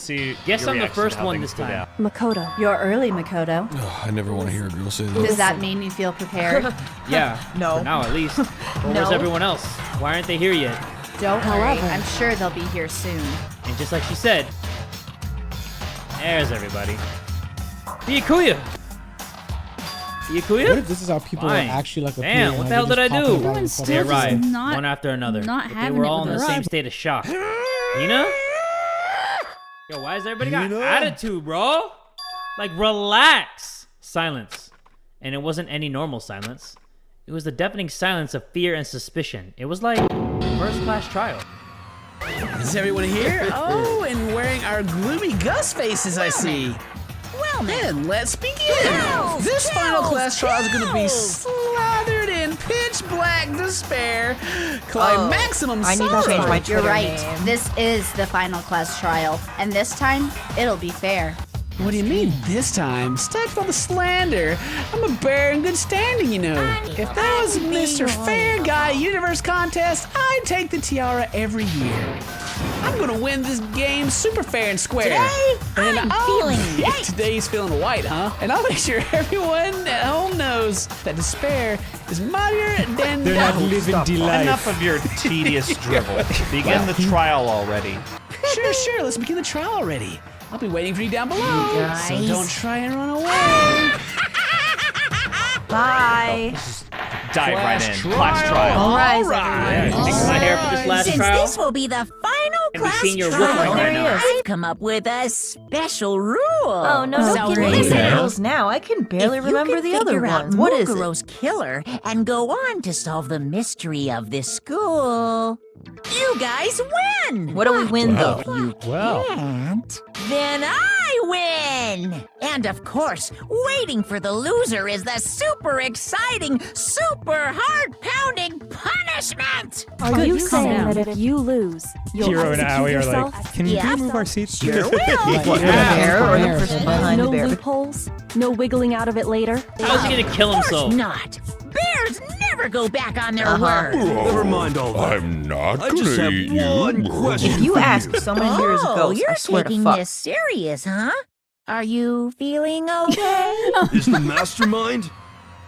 see. Guess your I'm the reaction to first how one things this go time. down. Makoto. You're early, Makoto. Ugh, I never want to hear a girl say that. Does that mean you feel prepared? Yeah. No. For now, at least. But No. where's everyone else? Why aren't they here yet? Don't worry. However- I'm sure they'll be here soon. And just like she said, there's everybody. Byakuya! Byakuya? What if this is how people Fine. actually like appear? Damn, what like, the hell they did I just pop do? in the Everyone's body They still arrived, not- one after another. not But they having were it all in with the us. same state of shock. Hina? Yo, why has everybody got attitude, bro? Like, relax. Silence. And it wasn't any normal silence. It was the deafening silence of fear and suspicion. It was like first-class trial. Is everyone here? Oh, and wearing our gloomy Gus faces, I see. Well, then, let's begin. This final class trial is going to be slathered in pitch black despair, maximum I need to change my You're Twitter right. name. This is the final class trial, and this time it'll be fair. What do you mean this time? Stop all the slander. I'm a bear in good standing, you know. If that was Mr. Fair Guy Universe contest, I'd take the tiara every year. I'm gonna win this game super fair and square. Today, I'm feeling white. Today's feeling white, huh? And I'll make sure everyone at home knows that despair is mightier than They're not living Stop. life. Enough of your tedious drivel. Begin the trial already. Sure. Let's begin the trial already. I'll be waiting for you down below. So guys. don't try and run away. Bye. Dive right in. Class trial. All right. Yeah, fix my hair for this last Since trial. this will be the final And we class seen your trial, wolf right now. I've come up with a special rule. Oh, no, don't give me the rules now. I can barely If you remember can the other figure out ones. What is it? Muguru's killer and go on to solve the mystery of this school, you guys win. What do we win, though? If you Well. can't, then I win. And of course, waiting for the loser is the super exciting, super heart-pounding punishment. Are you saying that if you lose, you'll Hero and execute Aoi are yourself? like, can Yeah. we move our seats? Sure will. Bear or the person behind No the bear? loopholes? No wiggling out of it later? How's he gonna kill Of himself? course not. Bears never go back on their Uh-huh. word. Never mind all that. I'm not I just have one question. If you asked so many years ago, you're I swear to taking fuck. this serious, huh? Are you feeling okay? Is the mastermind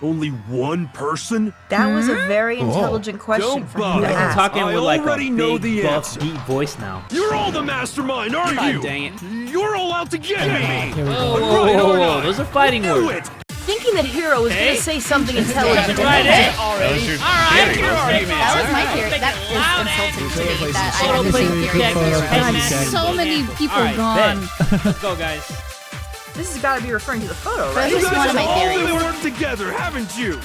only one person? That was a very intelligent question Don't for him bother. to I'm ask. talking I with like a already know big, the buff, answer. deep voice now. You're all the mastermind, are God you? dang it. You're all out to get me. Here we Whoa, go. whoa, Right, whoa, aren't whoa, I? those are fighting Do words. it. Thinking that Hero was Hey. going to say something intelligent. Right, eh? Those are Alright, theory. That was my Alright. theory. That is Loud insulting to and me. That I Photo have the play same theory. detective. God, so many people Alright, gone. bet. Let's go, guys. This has got to be referring to the photo, right? This You is one guys of my have all been theories. worked together, haven't you?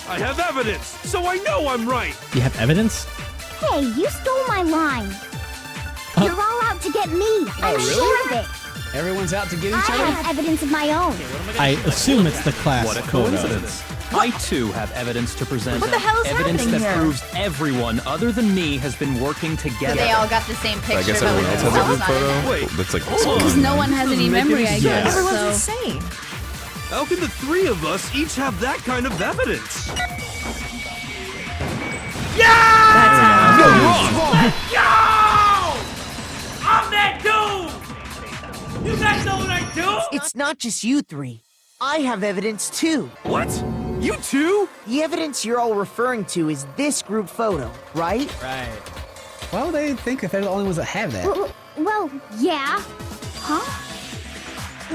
I have evidence, so I know I'm right. You have evidence? Hey, you stole my line. You're all out to get me. I'm sure of it. Everyone's out to get I each other? have evidence of my own. I assume it's the class What a photo. coincidence. I too have evidence to present. What the hell is Evidence happening that here? proves everyone other than me has been working So together. they all got the same picture. I guess but everyone with else has a group themselves on it. photo. Wait, That's like Because no one has any memory, I guess. Everyone's So. insane. How can the three of us each have that kind of evidence? I'm that dude! You guys know what I do? It's not just you three. I have evidence too. What? You too? The evidence you're all referring to is this group photo, right? Right. Why would they think that they're the only ones that have that? Well, yeah. Huh?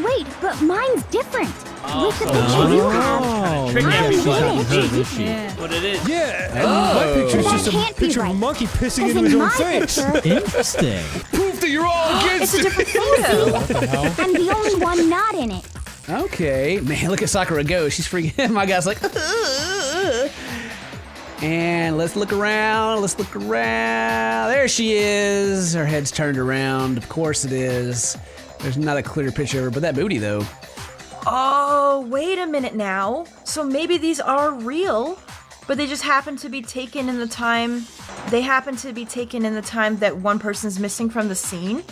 Wait, but mine's different. With the picture you have. Oh, Trick yeah, she's everybody. not her, is she? Yeah. What it is. Yeah, and my picture's That just a can't be picture of a right. monkey pissing 'Cause into in his own my face. picture- Interesting. Proof that you're all against It's a different photo. I'm the only one not in it. Okay, man, look at Sakura go. She's freaking. My guy's like. And let's look around. Let's look around. There she is. Her head's turned around. Of course it is. There's not a clear picture of her, but that booty though. Oh, wait a minute now. So maybe these are real, but they just happen to be taken in the time. They happen to be taken in the time that one person's missing from the scene.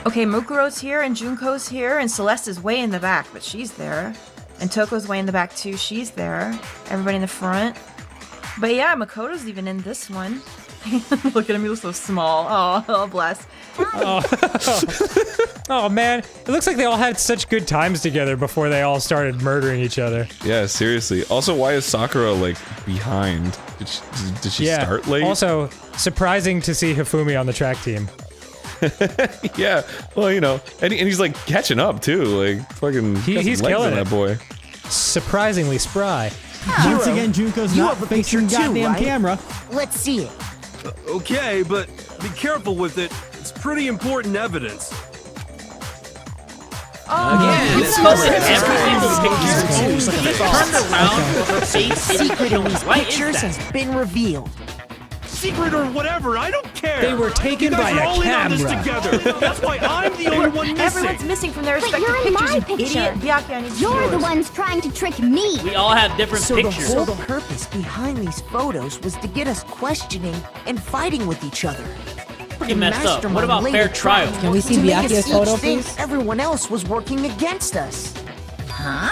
Okay, Mukuro's here, and Junko's here, and Celeste is way in the back, but she's there. And Toko's way in the back too, she's there. Everybody in the front. But yeah, Makoto's even in this one. Look at him, he looks so small. Oh bless. Oh man, it looks like they all had such good times together before they all started murdering each other. Yeah, seriously. Also, why is Sakura like behind? Did she start late? Also, surprising to see Hifumi on the track team. Yeah, well, you know, and he's like catching up too. Like fucking, he's killing that it. boy. Surprisingly spry. Hero, Once again, Junko's you not have a picture facing too, goddamn right? camera. Let's see it. Okay, but be careful with it. It's pretty important evidence. Again, this posted is everything's pictures. Turned around, her face Secret in these What is pictures that? has been revealed. Secret or whatever, I don't care. They were taken you guys by are a all in on this camera. together. That's why I'm the only one missing. Everyone's missing from their But respective you're in pictures, my you picture. idiot. Byakuya, I need to see You're the yours. ones trying to trick me. We all have different So pictures. the whole purpose behind these photos was to get us questioning and fighting with each other. Pretty The messed up. mastermind What about laid fair a trap trial? Can we see to make us Byakuya's each photo, think please? everyone else was working against us. Huh?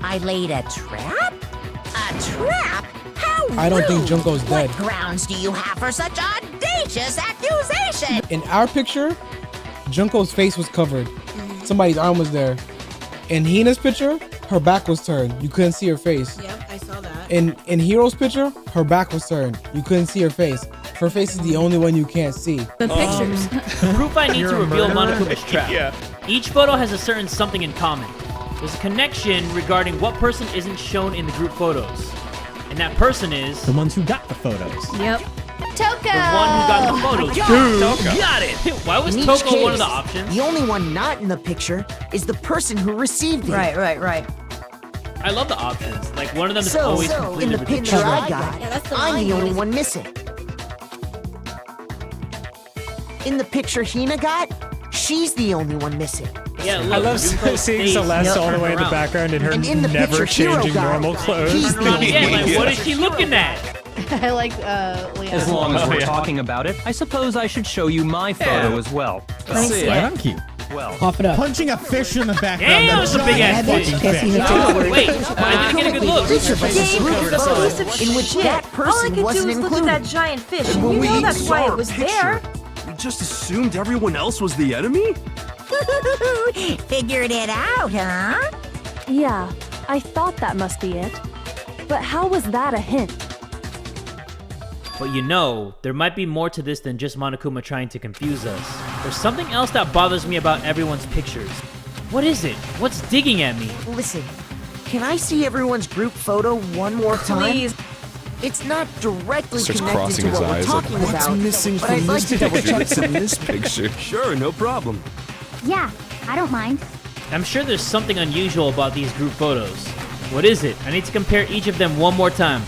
I laid a trap? A trap? How I don't think rude. Junko's dead. What grounds do you have for such audacious accusation? In our picture, Junko's face was covered. Somebody's arm was there. In Hina's picture, her back was turned. You couldn't see her face. Yep, I saw that. In Hero's picture, her back was turned. You couldn't see her face. Her face is the only one you can't see. The pictures. Proof I need to reveal Monokuma's trap. Yeah. Each photo has a certain something in common. There's a connection regarding what person isn't shown in the group photos. And that person is The ones who got the photos. Yep. Toko! the one who got the photos. Dude, Got it! Why was In each Toko one of case, the options? The only one not in the picture is the person who received it. Right. I love the options. Like, one of them is So, always in completely the picture ridiculous. I got, Yeah, that's the I'm line the only notice. one missing. In the picture Hina got, she's the only one missing. Yeah, look, I love Junko seeing stays Celeste all the way in the around. background and her And in the never picture Hero changing got, normal clothes. he's the only Yeah, like, one what missing. is she looking at? I like Leon. As long as we're yeah. talking about it, I suppose I should show you my photo as well. Let's see Right it. on cue. Well, Cough it up. Punching a fish in the background. Damn, it's a big ass fish. Oh, wait, I didn't get a good look. Picture of Dave, this you're group a photo piece of in which shit. that All I person could do wasn't was look at included. that giant fish, And and you when know we that's saw why our it was picture, there. we just assumed everyone else was the enemy? Figured it out, huh? Yeah, I thought that must be it. But how was that a hint? But you know, there might be more to this than just Monokuma trying to confuse us. There's something else that bothers me about everyone's pictures. What is it? What's digging at me? Listen, can I see everyone's group photo one more time? Please. It's not directly Starts connected crossing to his what we're eyes, like, talking what's about, missing but I'd like to double check What's in this picture? Sure, no problem. Yeah, I don't mind. I'm sure there's something unusual about these group photos. What is it? I need to compare each of them one more time.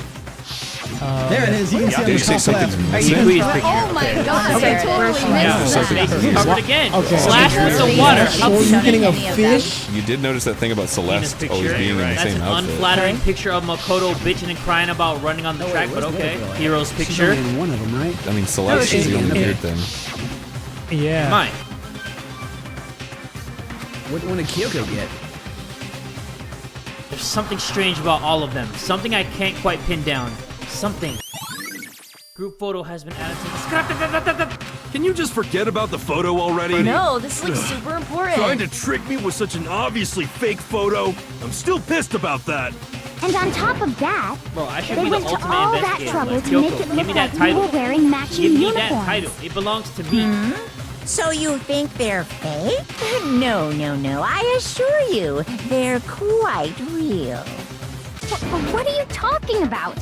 There it is. You can see on Did the you say top something's left. missing? Please picture. Oh my gosh, Okay, I totally missed Yeah, that. Face is covered again. Okay. Slash with the water. Show you getting a fish. You did notice that thing about Venus Celeste picture. always being in the That's same an outfit. unflattering picture of Makoto bitching and crying about running on the track, but okay. Hero's picture. one of them, right? I mean, Celeste is the only weird thing. Yeah. Mine. What did Kyoko get? There's something strange about all of them. Something I can't quite pin down. Something. Group photo has been added to the Can you just forget about the photo already? No, this looks super important. Trying to trick me with such an obviously fake photo? I'm still pissed about that. And on top of that, Bro, I should they be the went to ultimate all that investigator. trouble Like, to make Kyoko, it give look me like that we title. were wearing matching Give me uniforms. that title. It belongs to me. So you think they're fake? No. I assure you, they're quite real. What are you talking about?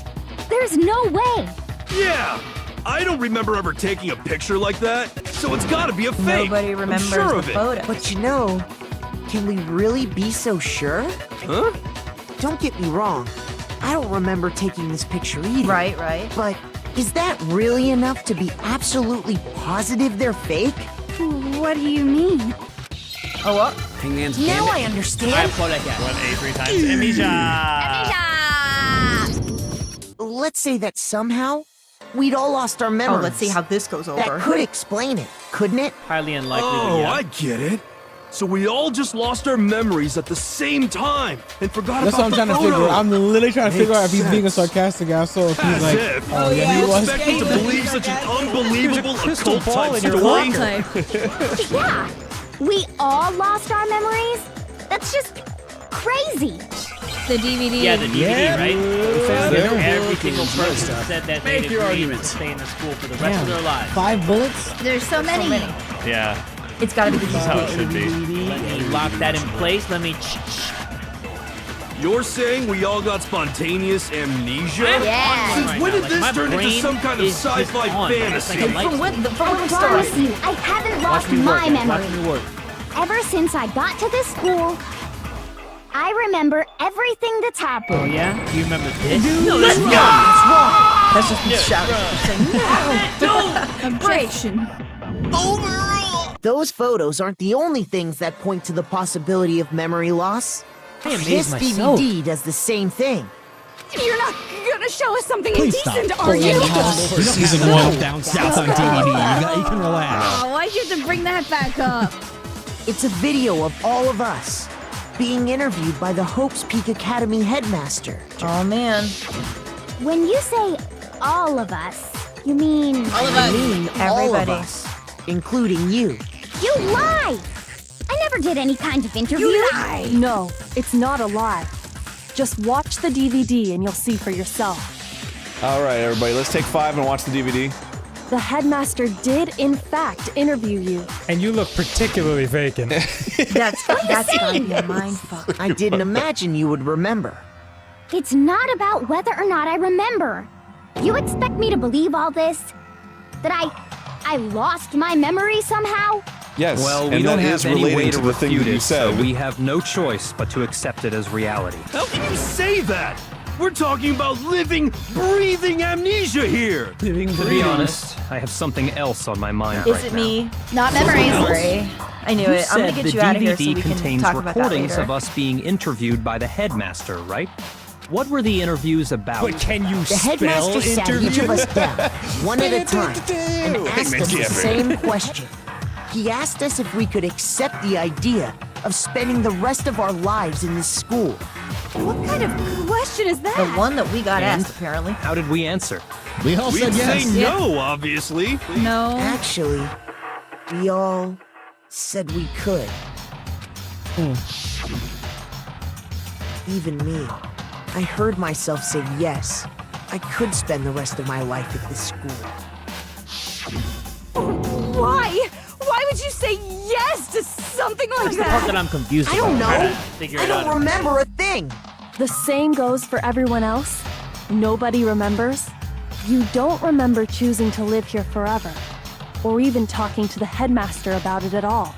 There's no way. Yeah! I don't remember ever taking a picture like that, so it's gotta be a fake. Nobody remembers I'm sure the of it. photo. But you know, can we really be so sure? Huh? Don't get me wrong. I don't remember taking this picture either. Right. But is that really enough to be absolutely positive they're fake? What do you mean? Oh, what? Hangman's Now Gambit. I understand. What again? 1A 3 times. Amnesia. Let's say that somehow we'd all lost our memories. Oh, let's see how this goes over. That could explain it, couldn't it? Highly unlikely, but Oh, yeah. I get it. So we all just lost our memories at the same time and forgot That's what I'm about trying to the figure out. I'm literally trying to figure out if he's being Makes sarcastic. Also, if he's As like, if. oh yeah, he You was. expect me to believe such an unbelievable occult type in your story? Yeah, we all lost our memories? That's just crazy. The DVD. Yeah, the DVD, right? there. Every single person said that Make they'd your agree to arguments. stay in the school for the rest of their lives. 5 bullets? There's so many. Yeah. It's gotta be the This is how it DVD. should be. Let me lock that in place. Let me. You're saying we all got spontaneous amnesia? Yeah. Since when did Like, this my turn into brain some kind of is just sci-fi on. It's fantasy? like a light From when the I story. promise you, I haven't Watch lost me work. my Watch memory. me work. Ever since I got to this school, I remember everything that's happened. Oh yeah? You remember this? Let's go! That's just me shouting. Objection. Those photos aren't the only things that point to the possibility of memory loss. I amazed This myself. DVD does the same thing. You're not gonna show us something Please stop. indecent, are you? Season 1 of Down South on DVD. You can relax. Oh, why'd you have to bring that back up? It's a video of all of us being interviewed by the Hope's Peak Academy headmaster. Oh man. When you say all of us, you mean I mean all of Everybody. us, including you. you lie? I never did any kind of interview. No, it's not a lie. Just watch the DVD and you'll see for yourself. All right, everybody, let's take 5 and watch the DVD. The headmaster did, in fact, interview you. And you look particularly vacant. That's gotta be a mindfuck. I didn't imagine you would remember. It's not about whether or not I remember. You expect me to believe all this? That I lost my memory somehow? Yes, Well, we and don't that have is any relating way to to the thing refute that you it, so said. we have no choice but to accept it as reality. How can you say that? We're talking about living, breathing amnesia here. To be honest, I have something else on my mind Is right it now. me? Not memories. Sorry. I knew it. I'm gonna Said get the you out of here DVD so we can contains talk about that recordings later. of us being interviewed by the headmaster, right? What were the interviews about? But can you The headmaster sat each of us down, one at a time, and asked us the same question. He asked us if we could accept the idea of spending the rest of our lives in this school. What kind of question is that? The one that we got And asked, apparently. How did we answer? We all We'd said say yes. no, obviously. No. Actually, we all said we could. Even me. I heard myself say yes. I could spend the rest of my life at this school. Why? Why would you say yes to something like That's the part that? that I'm confused I about. don't Trying know. to figure I it out. don't remember a thing. The same goes for everyone else. Nobody remembers. You don't remember choosing to live here forever, or even talking to the headmaster about it at all.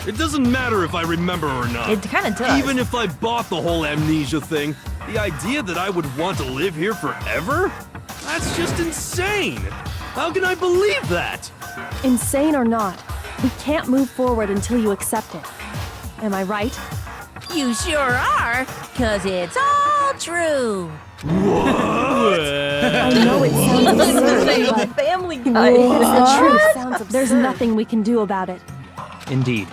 It doesn't matter if I remember or not. It kind of does. Even if I bought the whole amnesia thing, the idea that I would want to live here forever? That's just insane. How can I believe that? Insane or not, we can't move forward until you accept it. Am I right? You sure are, 'cause it's all true. I know it sounds absurd, but Family Guy. it's the truth. There's nothing we can do about it. Indeed.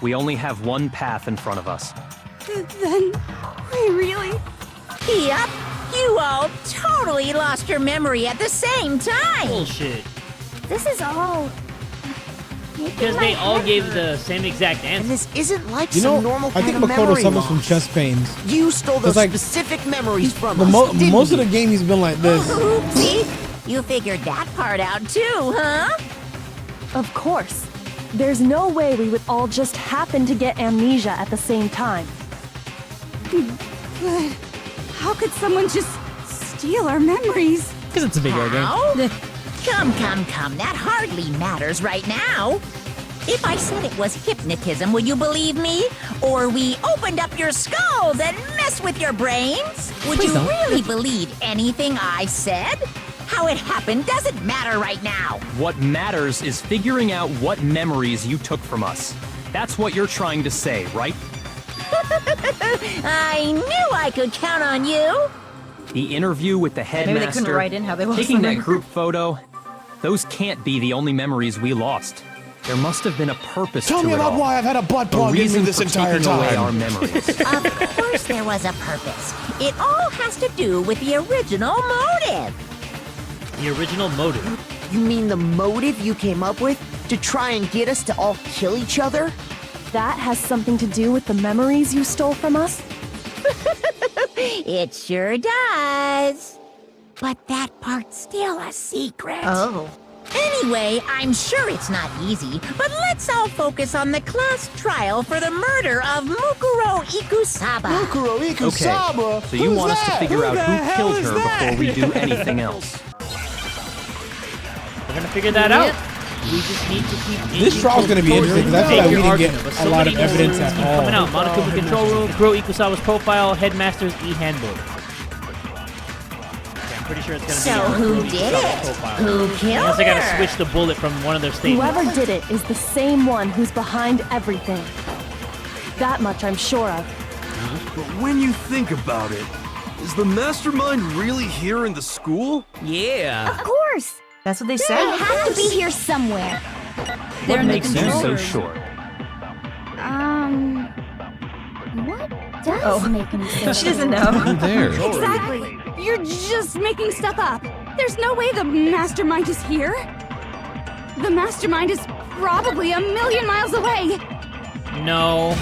We only have one path in front of us. Then we really. Yep, you all totally lost your memory at the same time. Bullshit. This is all. Because they all gave the same exact answer. And this isn't like You know, some normal I kind think of Makoto memory suffers loss. from chest pains. You stole those It's like- specific memories from The us, didn't most of you? the game he's been like this. Oopsie, you figured that part out too, huh? Of course. There's no way we would all just happen to get amnesia at the same time. But how could someone just steal our memories? Because it's a video game. How? Come, that hardly matters right now. If I said it was hypnotism, would you believe me? Or we opened up your skulls and messed with your brains? Would Please you don't. really believe anything I said? How it happened doesn't matter right now. What matters is figuring out what memories you took from us. That's what you're trying to say, right? I knew I could count on you. The interview with the Maybe headmaster, they couldn't write in how they lost taking their that group photo, those can't be the only memories we lost. There must have been a purpose Tell to me it about all. why I've had a butt plug in me reason this for entire taking away time. our memories. Of course there was a purpose. It all has to do with the original motive. The original motive. You mean the motive you came up with to try and get us to all kill each other? That has something to do with the memories you stole from us? It sure does. But that part's still a secret. Oh. Anyway, I'm sure it's not easy, but let's all focus on the class trial for the murder of Mukuro Ikusaba. Mukuro Ikusaba? Okay, so you want us to figure out who killed her before we do anything else. We're gonna figure that out. We just need to keep. This trial's gonna be interesting because I feel like we didn't get a lot of evidence at all. Coming out. Monokuma control room. Kuro Ikusawa's profile. Headmaster's e-handbook. Pretty sure it's gonna So be who did it? Who killed Unless I gotta her? switch the bullet from one of their statements. Whoever did it is the same one who's behind everything. That much I'm sure of. But when you think about it, is the mastermind really here in the school? Yeah. Of course. That's what they They said. have to be here somewhere. What makes you so sure? What does make me so She doesn't know. There. Exactly. You're just making stuff up. There's no way the mastermind is here. The mastermind is probably a million miles away. No.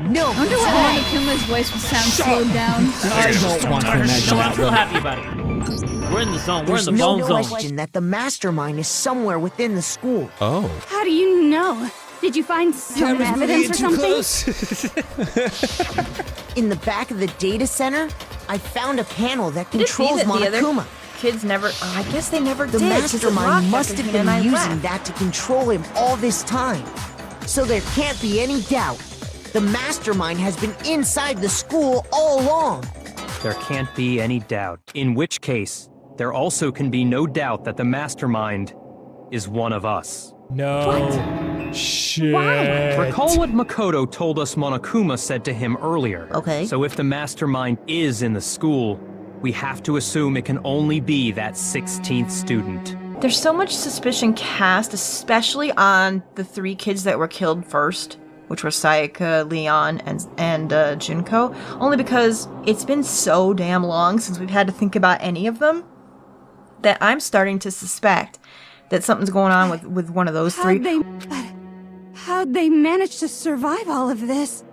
No. I wonder why Monokuma's voice would sound slowed down. I don't want to imagine No, I'm that. still happy about it. We're in the zone. We're in There's the no bone zone. question that the mastermind is somewhere within the school. Oh. How do you know? Did you find some evidence or something? In the back of the data center, I found a panel that You didn't see controls that the other Monokuma. kids never. Oh, I guess they never The did. 'cause it mastermind rocked must after have Tina and I been using left. that to control him all this time. So there can't be any doubt. The mastermind has been inside the school all along. There can't be any doubt. In which case, there also can be no doubt that the mastermind is one of us. No. Shit. Recall what Makoto told us Monokuma said to him earlier. Okay. So if the mastermind is in the school, we have to assume it can only be that 16th student. There's so much suspicion cast, especially on the 3 kids that were killed first, which were Sayaka, Leon, and Junko. Only because it's been so damn long since we've had to think about any of them that I'm starting to suspect that something's going on with one of those 3. How'd they manage to survive all of this?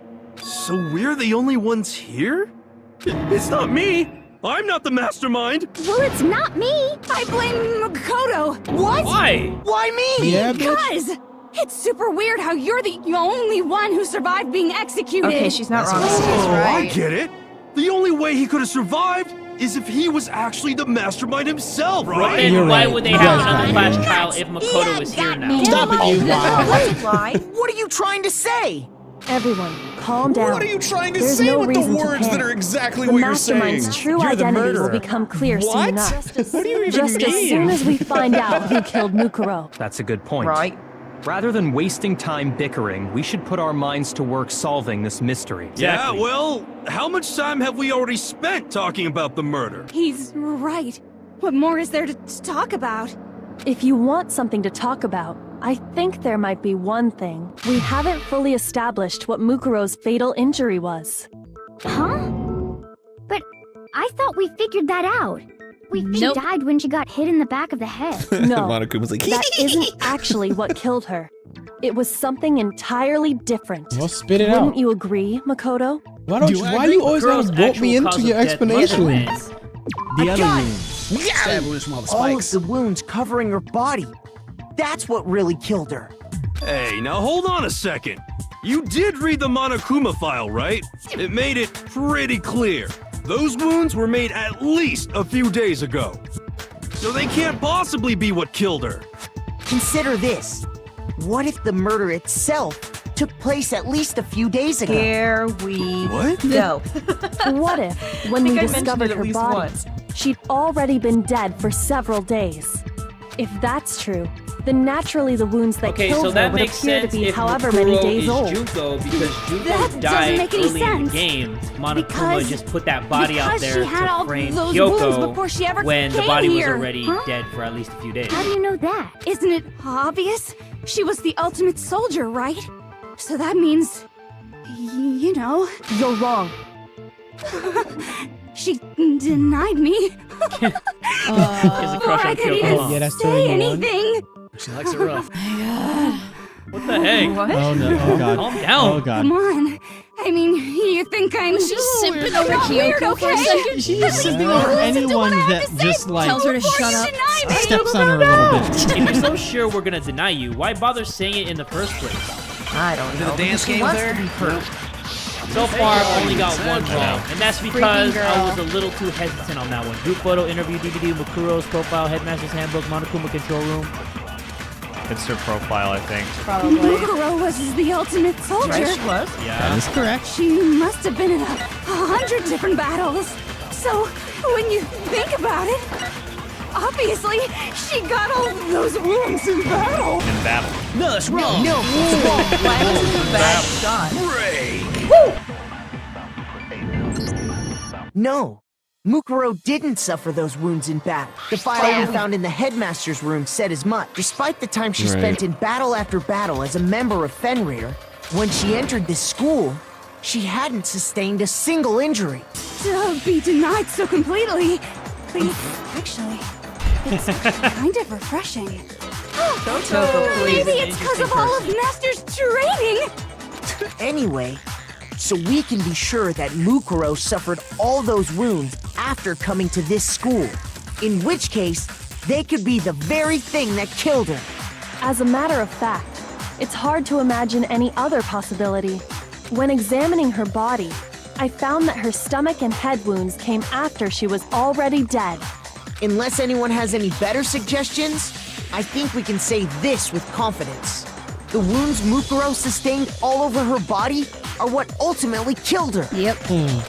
So we're the only ones here? It's not me! I'm not the mastermind! Well, it's not me. I blame Makoto. What? Why? Why me? Yeah, bitch. Because it's super weird how you're the only one who survived being executed. Okay, she's not wrong. Oh, Right. I get it! The only way he could have survived is if he was actually the mastermind himself, right? Then You're why right. would they You have guys another got it. class trial if Makoto was here now? Stop it, you Why? What are you trying to say? Everyone, calm down. What are you trying to There's say no with the reason to words that panic. are exactly the what you're saying? mastermind's true You're the identity will murderer. become clear soon What? enough. What do you even Just mean? as soon as we find out who killed Mukuro. That's a good point. Right. Rather than wasting time bickering, we should put our minds to work solving this mystery. Yeah, well, how much time have we already spent talking about the murder? He's right. What more is there to talk about? If you want something to talk about, I think there might be one thing. We haven't fully established what Mukuro's fatal injury was. Huh? But I thought we figured that out. She died when she got hit in the back of the head. No, Monokuma's like, that isn't actually what killed her. It was something entirely different. Well, spit it Wouldn't out. you agree, Makoto? Why do you always gotta rope me into your explanation? The other got it. wounds. Stab wounds from all the All of spikes. the wounds covering her body. That's what really killed her. Hey, now hold on a second. You did read the Monokuma file, right? It made it pretty clear. Those wounds were made at least a few days ago. So they can't possibly be what killed her. Consider this. What if the murder itself took place at least a few days ago? Here we What? go. What if, when we think I mentioned discovered it at her least body, once. she'd already been dead for several days? If that's true, then naturally the wounds that Okay, killed so her that would makes appear to sense be if however Mukuro many days is old. Junko, because Junko That doesn't died make any early in the sense. game. Monokuma Because- just put that body out because there she had to all frame those wounds Kyoko before she ever when the came body was here. already Huh? dead for at least a few days. How do you know that? Isn't it obvious? She was the ultimate soldier, right? So that means, you know. You're wrong. She denied me. She has a crush Before I on could Kyoko. even Yeah, that's say 31. anything. She likes it rough. What the heck? What? Oh no! Oh god! Calm down. Oh god! Come on. I mean, you think I'm simping I'm over not weird, Kyoko for a okay? second? She's At least simping listen over to anyone what I have that to say just like Tells her to before shut you up. deny me. steps on her a little bit. If you're so sure we're gonna deny you, why bother saying it in the first place? I don't know. The dance She game wants there? to be heard. So far, I've only got one wrong, and that's because Freaking I was girl. a little too hesitant on that one. Group photo, interview, DVD, Mukuro's profile, Headmaster's handbook, Monokuma control room. It's her profile, I think. Probably. Mukuro was the ultimate soldier. Right, she was. That Yeah. is correct. She must have been in 100 different battles. So, when you think about it, obviously, she got all those wounds in battle. In battle. No, that's wrong. No, it's wrong. That was a bad shot. No. Mukuro didn't suffer those wounds in battle. The file we found in the headmaster's room said as much. Despite the time she Right. spent in battle after battle as a member of Fenrir, when she entered this school, she hadn't sustained a single injury. To be denied so completely. Please, actually, it's kind of refreshing. Maybe it's because of all of Master's training. Anyway, so we can be sure that Mukuro suffered all those wounds after coming to this school. In which case, they could be the very thing that killed her. As a matter of fact, it's hard to imagine any other possibility. When examining her body, I found that her stomach and head wounds came after she was already dead. Unless anyone has any better suggestions, I think we can say this with confidence. The wounds Mukuro sustained all over her body are what ultimately killed her. Yep.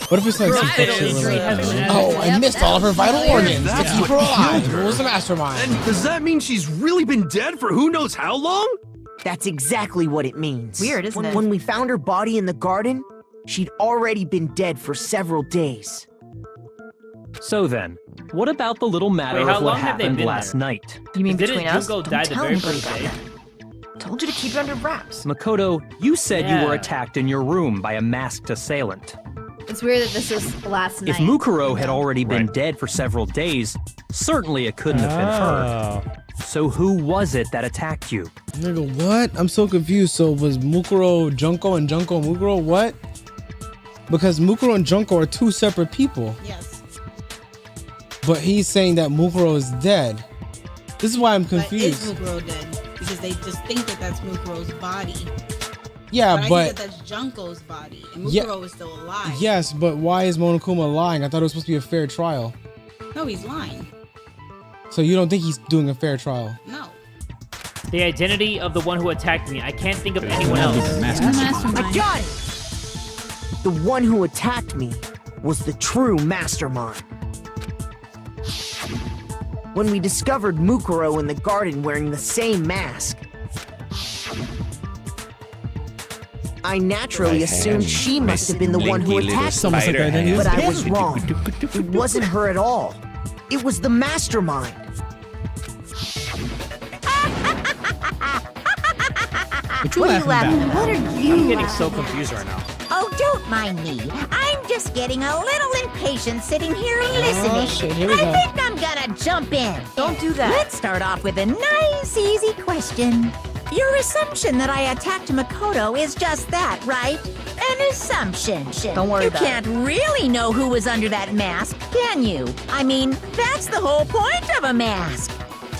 What if it's like some Vital shit injury has been related? added. Oh, I missed all of her vital organs to That's keep what her alive. killed her. Who was the mastermind? And does that mean she's really been dead for who knows how long? That's exactly what it means. Weird, isn't it? When we found her body in the garden, she'd already been dead for several days. So then, what about the little matter Wait, how of what long have they happened been last there? night? You mean Didn't between us? Junko Don't die the tell very anybody first about day? that. Told you to keep it under wraps. Makoto, you said you Yeah. were attacked in your room by a masked assailant. It's weird that this was last night. If Mukuro had already been Right. dead for several days, certainly it couldn't have been her. Oh. So who was it that attacked you? Nigga, what? I'm so confused. So was Mukuro Junko and Junko Mukuro? What? Because Mukuro and Junko are two separate people. Yes. But he's saying that Mukuro is dead. This is why I'm But is confused. Mukuro dead? Because they just think that that's Mukuro's body. Yeah, but I but think that that's Junko's body, and Yeah. Mukuro is still alive. yes, but why is Monokuma lying? I thought it was supposed to be a fair trial. No, he's lying. So you don't think he's doing a fair trial? No. The identity of the one who attacked me. I can't think of anyone else. I got it! The one who attacked me was the true mastermind. When we discovered Mukuro in the garden wearing the same mask, I naturally assumed she must have been the one who attacked me. Almost like that, then he was But I dead. was wrong. It wasn't her at all. It was the mastermind. What you What are you laughing about? laughing What are you? I'm getting so confused right now. Oh, don't mind me. I'm just getting a little impatient sitting here listening. shit, here we I go. think I'm gonna jump in. Don't do that. Let's start off with a nice, easy question. Your assumption that I attacked Makoto is just that, right? An assumption. Don't worry You about it. can't really know who was under that mask, can you? I mean, that's the whole point of a mask.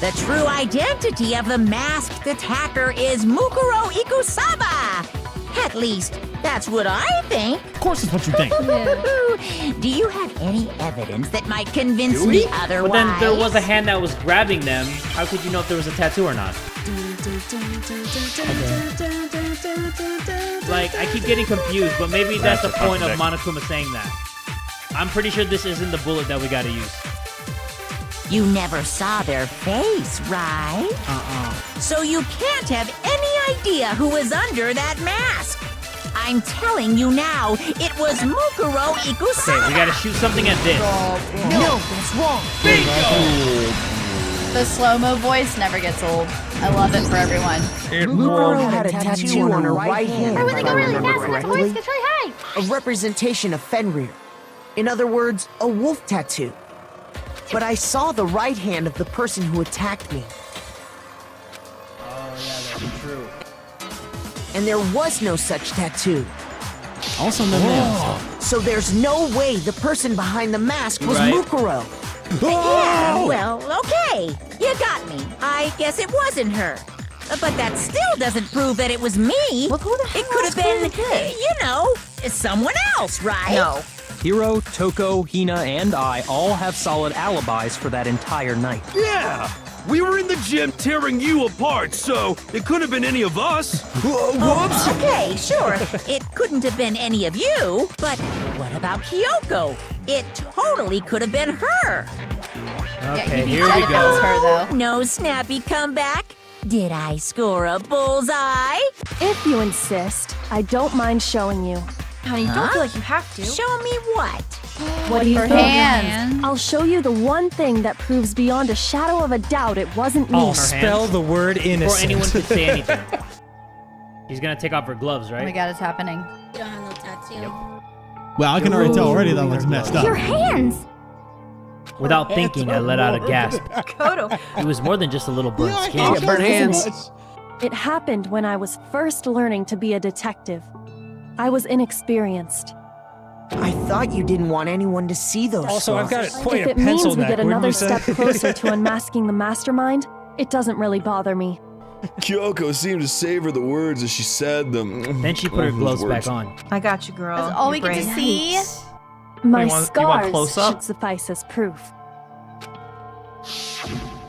The true identity of the masked attacker is Mukuro Ikusaba. At least, that's what I think. Of course, it's what you think. Do you have any evidence that might convince me otherwise? But then there was a hand that was grabbing them. How could you know if there was a tattoo or not? Like, I keep getting confused, but maybe that's the point of Monokuma saying that. I'm pretty sure this isn't the bullet that we gotta use. You never saw their face, right? So you can't have any idea who was under that mask. I'm telling you now, it was Mukuro Ikusada. Okay, we gotta shoot something at this. No, that's wrong. The slow-mo voice never gets old. I love it for everyone. Mukuro had a tattoo on her right hand. Or when they if I go really remember fast and their voice correctly. gets really high. A representation of Fenrir. In other words, a wolf tattoo. But I saw the right hand of the person who attacked me. Oh, yeah, that's true. And there was no such tattoo. Also no nails. So there's no way the person behind the mask was Right. Mukuro. Yeah, well, okay. You got me. I guess it wasn't her. But that still doesn't prove that it was me. Well, who the hell It could have been, else could? you know, someone else, right? No. Hiro, Toko, Hina, and I all have solid alibis for that entire night. Yeah! We were in the gym tearing you apart, so it couldn't have been any of us. Whoops. Okay, sure. It couldn't have been any of you, but what about Kyoko? It totally could have been her. Okay, here we go. Her, though. No snappy comeback. Did I score a bullseye? If you insist, I don't mind showing you. Honey, don't feel like you have to. Show me what? What do you Her think? hands. I'll show you the one thing that proves beyond a shadow of a doubt it wasn't me. I'll spell the word Before innocent. anyone could say anything. He's gonna take off her gloves, Oh my right? god, it's happening. You don't have no tattoo. Well, I can already tell already that one's messed up. Your hands! Without thinking, I let out a gasp. Kodo. It was more than just a little burnt skin. Yeah, burnt hands. It happened when I was first learning to be a detective. I was inexperienced. I thought you didn't want anyone to see those Also, I've got scars. quite If a it means pencil we neck, get wouldn't another you say? step closer to unmasking the mastermind, it doesn't really bother me. Kyoko seemed to savor the words as she said them. Then she put her Those gloves words. back on. I got you, girl. That's all Your we get to brain. see. My You want scars close up? should suffice as proof.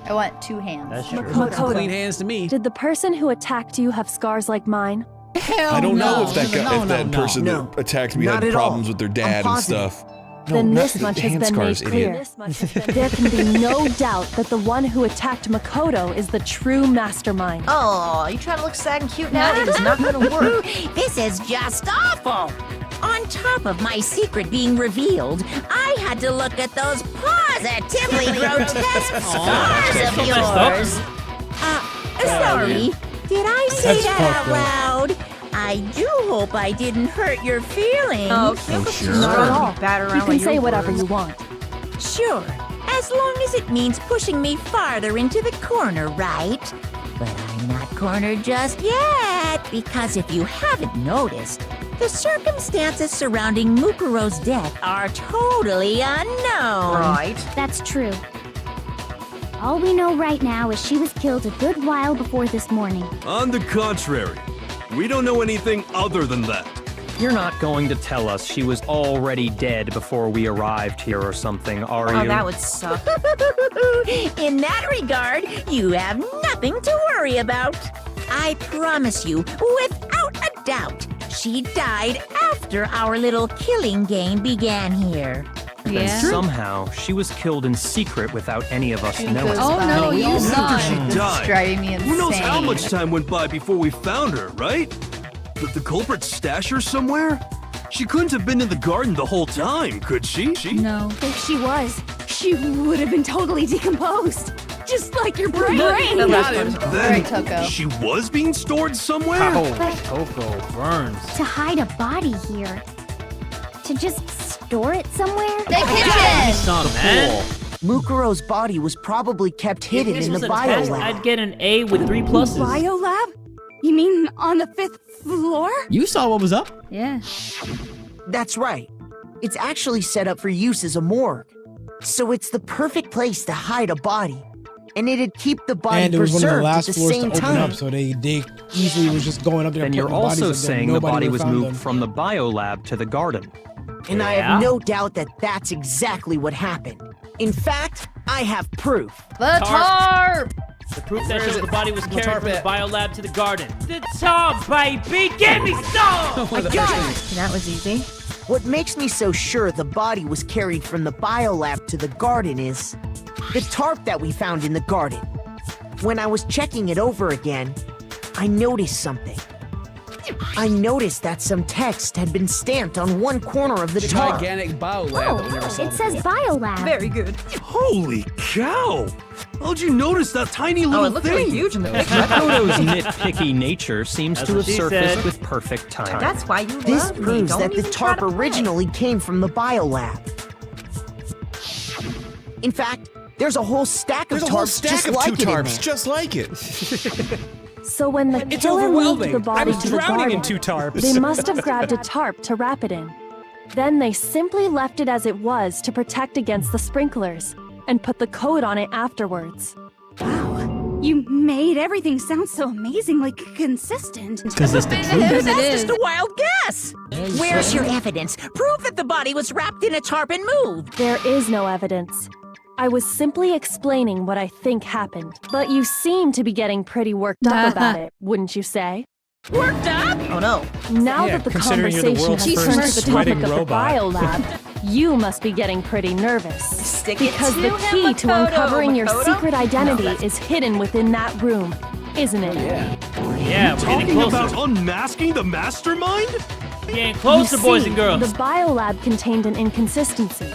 I want two hands. That's true. Makoto, Clean hands to me. did the person who attacked you have scars like mine? Hell I don't know no. if that guy, if that person no. that attacked me Not had at all. problems with their I'm dad and positive. stuff. Then not this the much has hand been scars, made clear. idiot. There can be no doubt that the one who attacked Makoto is the true mastermind. Oh, you trying to look sad and cute now? It is not going to work. This is just awful. On top of my secret being revealed, I had to look at those positively grotesque scars of so messed yours. Sorry. Did I say That's that fucked out loud? I do hope I didn't hurt your feelings. Oh, Kyoko's sure. just Not at all. trying to bat around You can with say your whatever words. you want. Sure, as long as it means pushing me farther into the corner, right? But I'm not cornered just yet, because if you haven't noticed, the circumstances surrounding Mukuro's death are totally unknown. Right. That's true. All we know right now is she was killed a good while before this morning. On the contrary, we don't know anything other than that. You're not going to tell us she was already dead before we arrived here or something, are Oh, you? that would suck. In that regard, you have nothing to worry about. I promise you, without a doubt, she died after our little killing game began here. Then somehow she was killed in secret without any of us knowing. Oh no, we you all saw knew she it. This is died. driving me insane. Who knows how much time went by before we found her, right? Did the culprit stash her somewhere? She couldn't have been in the garden the whole time, could she? No. If she was, she would have been totally decomposed. Just like your brain. The last one's All Then right, Toko. she was being stored somewhere? Oh, Toko burns. To hide a body here. To just store it somewhere? The kitchen! Some man. Mukuro's body was probably kept If hidden this in was the a test, biolab. I'd get an A with 3 pluses. Biolab? You mean on the 5th floor? You saw what was up? Yeah. That's right. It's actually set up for use as a morgue. So it's the perfect place to hide a body. And it'd keep the body And it was one of the preserved at last the floors to same open time. up, so they easily was just going up there. Then putting you're bodies also up there, saying the nobody body would was found moved them. from the biolab to the garden. And I Yeah? have no doubt that that's exactly what happened. In fact, I have proof. The tarp! The proof that Where is shows it? the body was The carried tarp from the at? biolab to the garden. The top, baby! Give me some! I got it! That was easy. What makes me so sure the body was carried from the biolab to the garden is The tarp that we found in the garden. When I was checking it over again, I noticed something. I noticed that some text had been stamped on one corner of the tarp. Gigantic biolab that we never saw It says before. biolab. Very good. Holy cow! How'd you notice that tiny Oh, little it looked thing? really huge in the picture. Makoto's nitpicky nature seems That's to what have she surfaced said. with perfect timing. That's why you This love me. proves Don't that the even try tarp to play. originally came from the biolab. In fact, there's a whole stack of There's a whole tarps stack just of like two it in tarps there. just like it. So when the It's killer moved overwhelming. the I body was to the drowning in garden, 2 tarps. they must have grabbed a tarp to wrap it in. Then they simply left it as it was to protect against the sprinklers, and put the code on it afterwards. You made everything sound so amazingly consistent. Consistent. Yes, That's it is. just a wild guess. Where's your evidence? Prove that the body was wrapped in a tarp and moved. There is no evidence. I was simply explaining what I think happened. But you seem to be getting pretty worked up about it, wouldn't you say? Worked up? Oh no. Now Yeah, that the considering you're the conversation has world's turned first to the topic sweating of the robot. biolab, you must be getting pretty nervous. Stick it Because to the him, key to Makoto. uncovering your Makoto? secret identity No, that's- is hidden within that room, isn't it? Yeah, we're getting Talking closer. about unmasking the mastermind? Getting closer, You boys see, and girls. The biolab contained an inconsistency.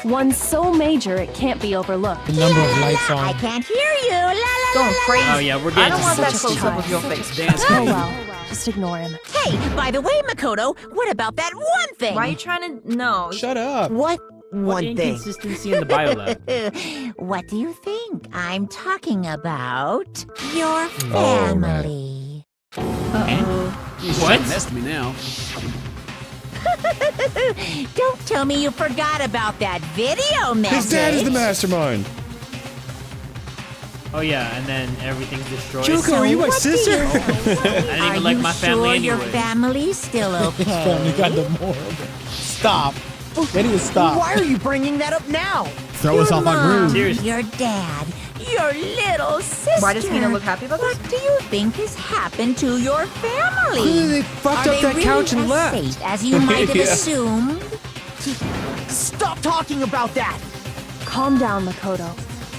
One so major it can't be overlooked. The number of lights I on. can't hear you. La, la, Going crazy. Oh yeah, we're I getting don't want that such a close up of your child. face. Oh well, just ignore him. Hey, by the way, Makoto, what about that one thing? Why are you trying to? No. Shut up. What What one thing? inconsistency in the biolab? What do you think? I'm talking about your Oh, man. family. What? Messed me now. Don't tell me you forgot about that video message. His dad is the mastermind. Oh yeah, and then everything's destroyed. Junko, are you my sister? I didn't even like my family Are anyway. your family's still His family got okay? the more. Stop. They need to stop. Why are you bringing that up now? Throw us off our groove. Seriously. Your dad, your little sister. Why does Hina look happy about this? What do you think has happened to your family? Clearly they fucked Are up they that really couch and as left. safe as you might have Yeah. assumed? Stop talking about that. Calm down, Makoto.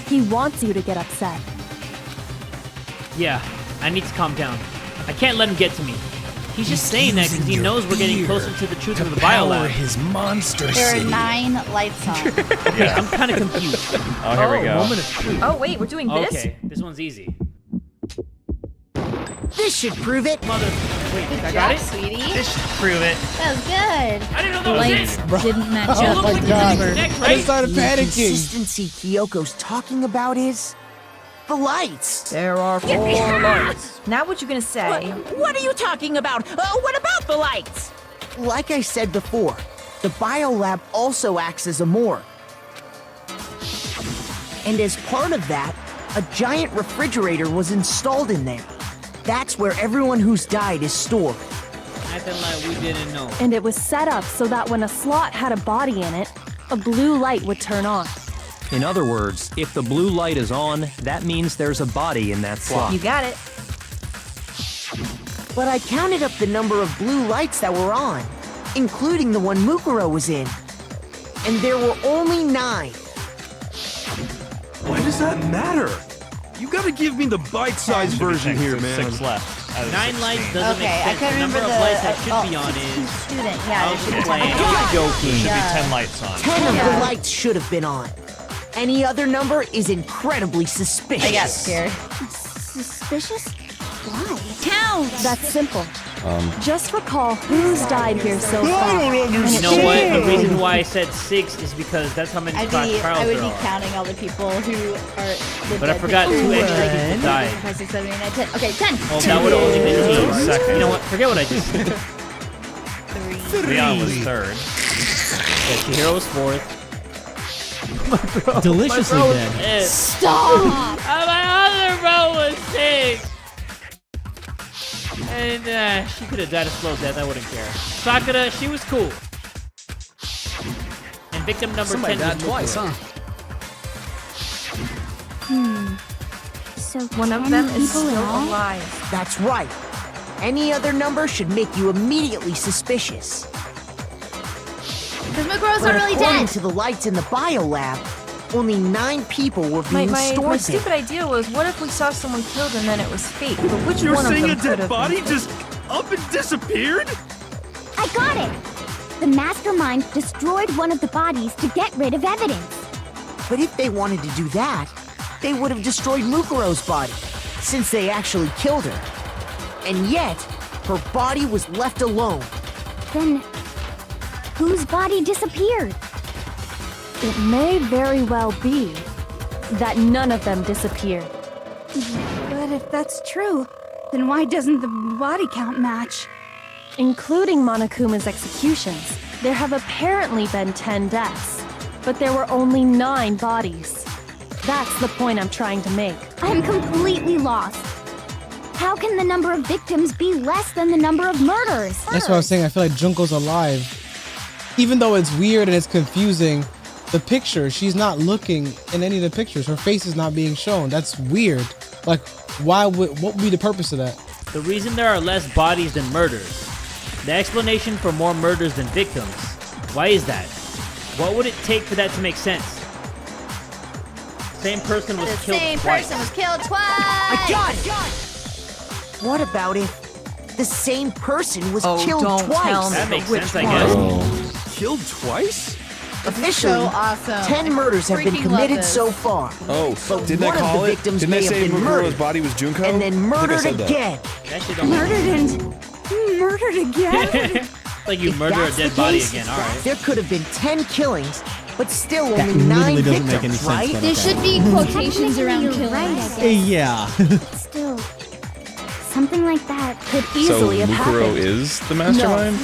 He wants you to get upset. Yeah, I need to calm down. I can't let him get to me. He's just saying that because he knows we're getting closer to the truth of the biolab. his monster There are 9 lights on. Okay, I'm kind of confused. Oh, here we go. Moment of truth. Oh wait, we're doing this. Okay, this one's easy. This should prove it. Mother, wait, Good I got job, it. sweetie. This should prove it. That was good. I didn't know The that was lights it. didn't match Oh up my with the god. number. Next, I right? just started The panicking. consistency Kyoko's talking about is the lights. There are 4 lights. Now what you gonna say? What are you talking about? What about the lights? Like I said before, the biolab also acts as a morgue. And as part of that, a giant refrigerator was installed in there. That's where everyone who's died is stored. Acting like we didn't know. And it was set up so that when a slot had a body in it, a blue light would turn on. In other words, if the blue light is on, that means there's a body in that slot. You got it. But I counted up the number of blue lights that were on, including the one Mukuro was in. And there were only 9. Why does that matter? You gotta give me the bite-sized version here, man. 6 left. out of 9 16. lights doesn't Okay, make I sense. couldn't The number remember of the lights that should be on is. Student, yeah. I there was should be playing. 10. I'm joking. Should be Yeah. 10 lights on. 10 of Yeah. the lights should have been on. Any other number is incredibly suspicious. I got scared. Suspicious? Why? Count! That's simple. Just recall who's died here so far. And You it know should what? be The reason why I said 6 is because that's how many I trials would there be are. counting all the people who are the But I dead forgot people. 2 extra people died. 5, 6, 7, 8, 9, 10. Okay, 10. Well, that would have only been 2. Second. You know what? Forget what I just said. 3. Leon was 3rd. Yeah, Chihiro was 4th. Deliciously My bro dead. was 5th. Stop! My other bro was 6. And she could have died a slow death. I wouldn't care. Sakura, she was cool. And victim number Somebody 10 was died twice, Mukuro. huh? So One of 10 them is people in still all? alive. That's right. Any other number should make you immediately suspicious. Because Mukuro's But not really according dead. to the lights in the biolab, only 9 people were being My stored there. stupid idea was, what if we saw someone killed and then it was fake? But which You're one of saying them a could dead have body been just up and disappeared? I got it! The mastermind destroyed one of the bodies to get rid of evidence. But if they wanted to do that, they would have destroyed Mukuro's body, since they actually killed her. And yet, her body was left alone. Then, whose body disappeared? It may very well be that none of them disappeared. But if that's true, then why doesn't the body count match? Including Monokuma's executions, there have apparently been 10 deaths, but there were only 9 bodies. That's the point I'm trying to make. I'm completely lost. How can the number of victims be less than the number of murders? That's what I was saying. I feel like Junko's alive. Even though it's weird and it's confusing, the picture, she's not looking in any of the pictures. Her face is not being shown. That's weird. Like, what would be the purpose of that? The reason there are less bodies than murders. The explanation for more murders than victims. Why is that? What would it take for that to make sense? Same person was killed twice. Same person was killed twice. I got it! What about if the same person was killed don't twice? tell me. That makes Which sense, I one? guess. Killed twice? Officially, So awesome. 10 murders have been Freaking love committed this. so far. Oh, But didn't one I call of the it? victims Didn't I may say have been Mukuro's murdered body was Junko? and then I think I murdered said that. again. That shit don't Murdered again? Like you If murder a that's dead the body case, again, alright. There could have been 10 killings, but still That only 9 literally doesn't victims, make any sense, right? but There should be quotations around You're killings. right, I guess. Yeah. Still, something like that could Easily so have Mukuro happened. is the mastermind?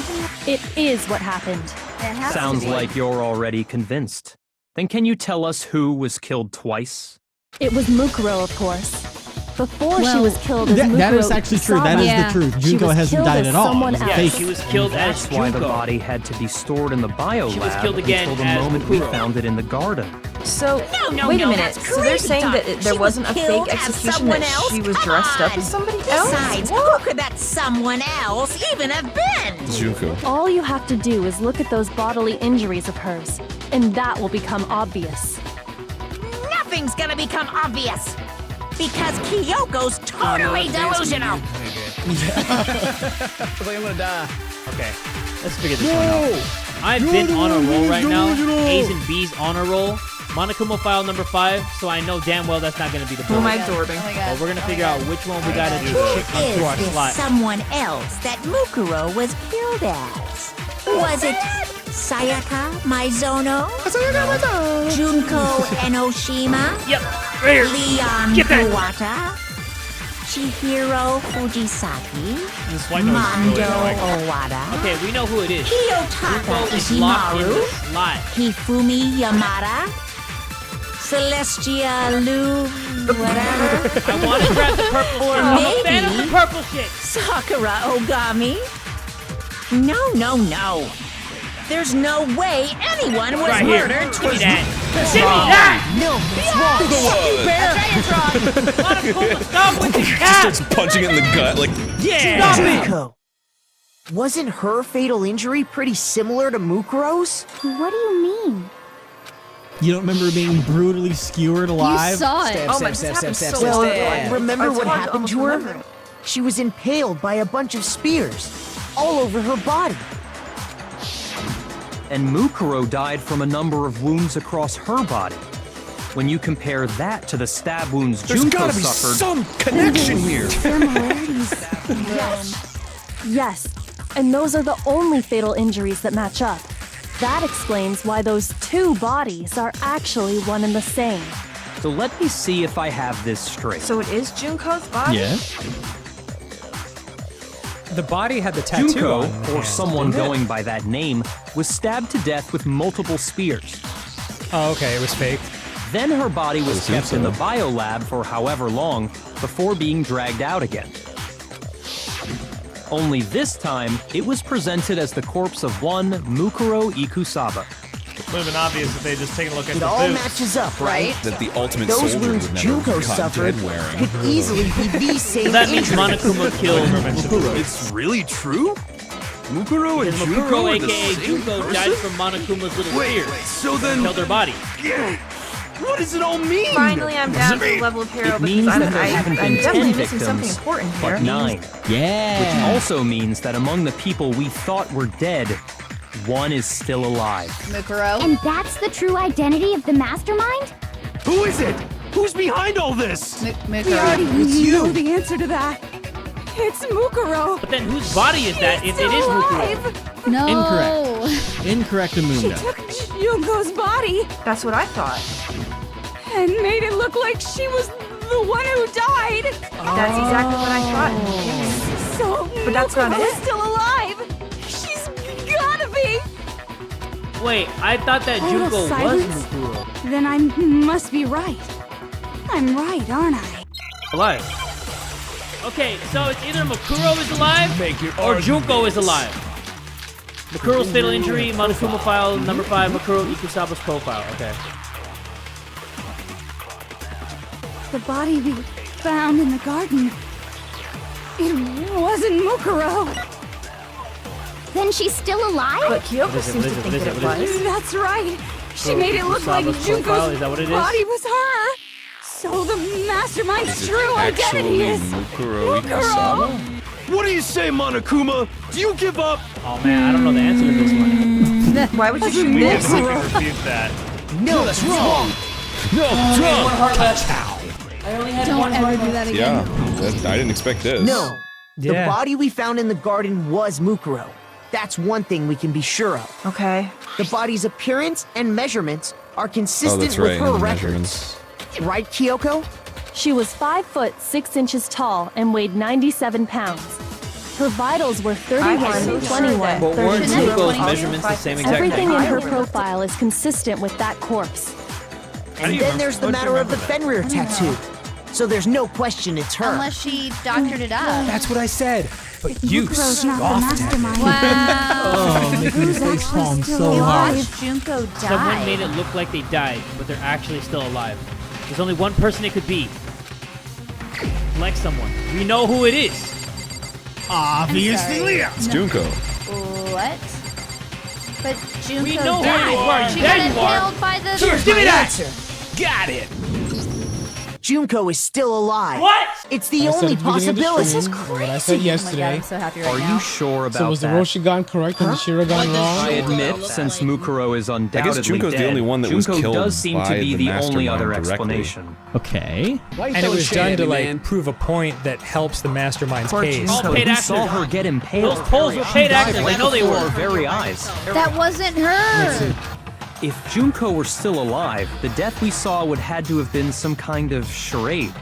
It is what happened. It has Sounds to be. like you're already convinced. Then can you tell us who was killed twice? It was Mukuro, of course. Before she Well, was killed as That is Mukuro actually true. That Kusama, is Yeah. the truth. She Junko was hasn't killed died as at all. someone It's else. Yeah, fake. she was killed as That's why the Junko. body had to be stored in the bio She was lab killed again until the as moment we Mukuro. found it in the garden. So, No, wait a minute. that's So they're crazy saying that talk. there She wasn't a was fake killed as execution, someone that else? she was Come dressed up on. as somebody else? Besides, who could that someone else even have been? Junko. All you have to do is look at those bodily injuries of hers, and that will become obvious. Nothing's gonna become obvious. Because Kyoko's totally delusional. It's like I'm gonna die. Okay, let's figure this one out. I've been on a roll right now. A's and B's on a roll. Monokuma file number 5, so I know damn well that's not going to be the Who board. am I absorbing? But we're going to figure out which one we got to do Who to onto our is this slot. someone else that Mukuro was killed as? Was it Sayaka Maizono? Junko Enoshima? Yep, right here. Leon Get that. Kuwata? Chihiro Fujisaki? This white noise is really Mondo annoying. Owada? Okay, we know who it is. Kiyotaka Junko is locked in Ishimaru? the slot. Hifumi Yamada? Celestia Lu, whatever. I want to grab the purple shit. I'm a fan of the Maybe. purple shit. Sakura Ogami? No. There's no way anyone was Right here. murdered Give me twice. that. Give me that. No, it's wrong. Monokuma, stop with the Just cat. starts punching it in the gut, like, Yeah. Stop it. Junko. Wasn't her fatal injury pretty similar to Mukuro's? What do you mean? You don't remember being brutally skewered alive? You saw it. Stab, Oh stab, my, stab, this happened stab, so stab, Well, stab. remember It's what hard to happened to almost her? remember. She was impaled by a bunch of spears all over her body. And Mukuro died from a number of wounds across her body. When you compare that to the stab wounds there's Junko gotta be suffered, some connection here. Yes, and those are the only fatal injuries that match up. That explains why those 2 bodies are actually one and the same. so let me see if I have this straight. So it is Junko's body? Yeah. The body had the tattoo Junko, on the or hand, someone didn't it? going by that name, was stabbed to death with multiple spears. Oh, okay, it was fake. Then her body was assume kept in so. the biolab for however long before being dragged out again. Only this time, it was presented as the corpse of one Mukuro Ikusaba. It would have been obvious if they had just taken a look at It the all boots. matches up, right? That the ultimate Those soldier wounds would never Junko have caught suffered dead wearing. could easily be these same So that means injuries. Monokuma killed Mukuro. It's really true? Mukuro and Because Junko Mukuro, are the aka same Junko, person? died from Monokuma's little Wait, spear. so then... Killed her body. What does it all mean? Finally, I'm down to the level of hero It because means I'm that there haven't I'm been definitely 10 missing something victims, important here. but 9. Yeah. Which also means that among the people we thought were dead, one is still alive. Mukuro. And that's the true identity of the mastermind? Who is it? Who's behind all this? We already know the answer to that. It's Mukuro. But then whose body is that if it is Mukuro? No. Incorrect. Incorrect, She Amunda. took Junko's body That's what I thought. and made it look like she was the one who died. That's exactly what I thought. So But that's not Mukuro is it. still alive. She's gotta be. Wait, I thought that Total Junko was silence? Mukuro. Then I must be right. I'm right, aren't I? Alive. Okay, so it's either Mukuro is alive or Junko is alive. Mukuro's fatal injury, Monokuma file number 5, Mukuro Ikusaba's profile. Okay. The body we found in the garden. It wasn't Mukuro. Then she's still alive? But Kyoko What is it? seems What to is it? think What that is it it? What is was. That's right. She So made it look like Ikusaba's profile, is that what it Junko's is? body was her. So the mastermind's true identity is Mukuro Ikusawa? What do you say, Monokuma? Do you give up? Oh man, I don't know the answer to this one. Why would you shoot We this? can refute that. No, that's wrong. No, wrong. Don't ever do that Yeah, again. I didn't expect this. No. The Yeah. body we found in the garden was Mukuro. That's one thing we can be sure of. Okay. The body's appearance and measurements are consistent Oh, that's with right. her and records. measurements. Right, Kyoko? She was 5 foot 6 inches tall and weighed 97 pounds. Her vitals were 31, 21, But weren't 32. Junko's measurements the same exact Everything in height? her profile is consistent with that corpse. And then there's the matter of the Fenrir tattoo. So there's no question it's her. Unless she doctored it up. That's what I said. But you Mukuro's not the scoffed at it. mastermind. Wow. Oh, making me Who's face palm actually so still hard. alive? Junko died. Someone made it look like they died, but they're actually still alive. There's only one person it could be. Like someone. We know who it is. Obviously, Leah. It's Junko. What? But Junko We know who died. you are. She There got you are. impaled by the... Here's Give me my that. answer. Got it. Junko is still alive. What? It's the I said only at the beginning of the possibility. stream, what I said yesterday. so happy right Are now. you sure about So was the that? Roshigan correct and the Shiragan wrong? I admit, since Mukuro is undoubtedly Junko's the dead, only one that was Junko killed does seem to by be the the only other mastermind directly. explanation. Okay. And it was done to like prove a point that helps the mastermind's case. All paid We actors. saw her get impaled. Those polls were paid actors. I know they before were. our very eyes. That wasn't her. If Junko were still alive, the death we saw would had to have been some kind of charade.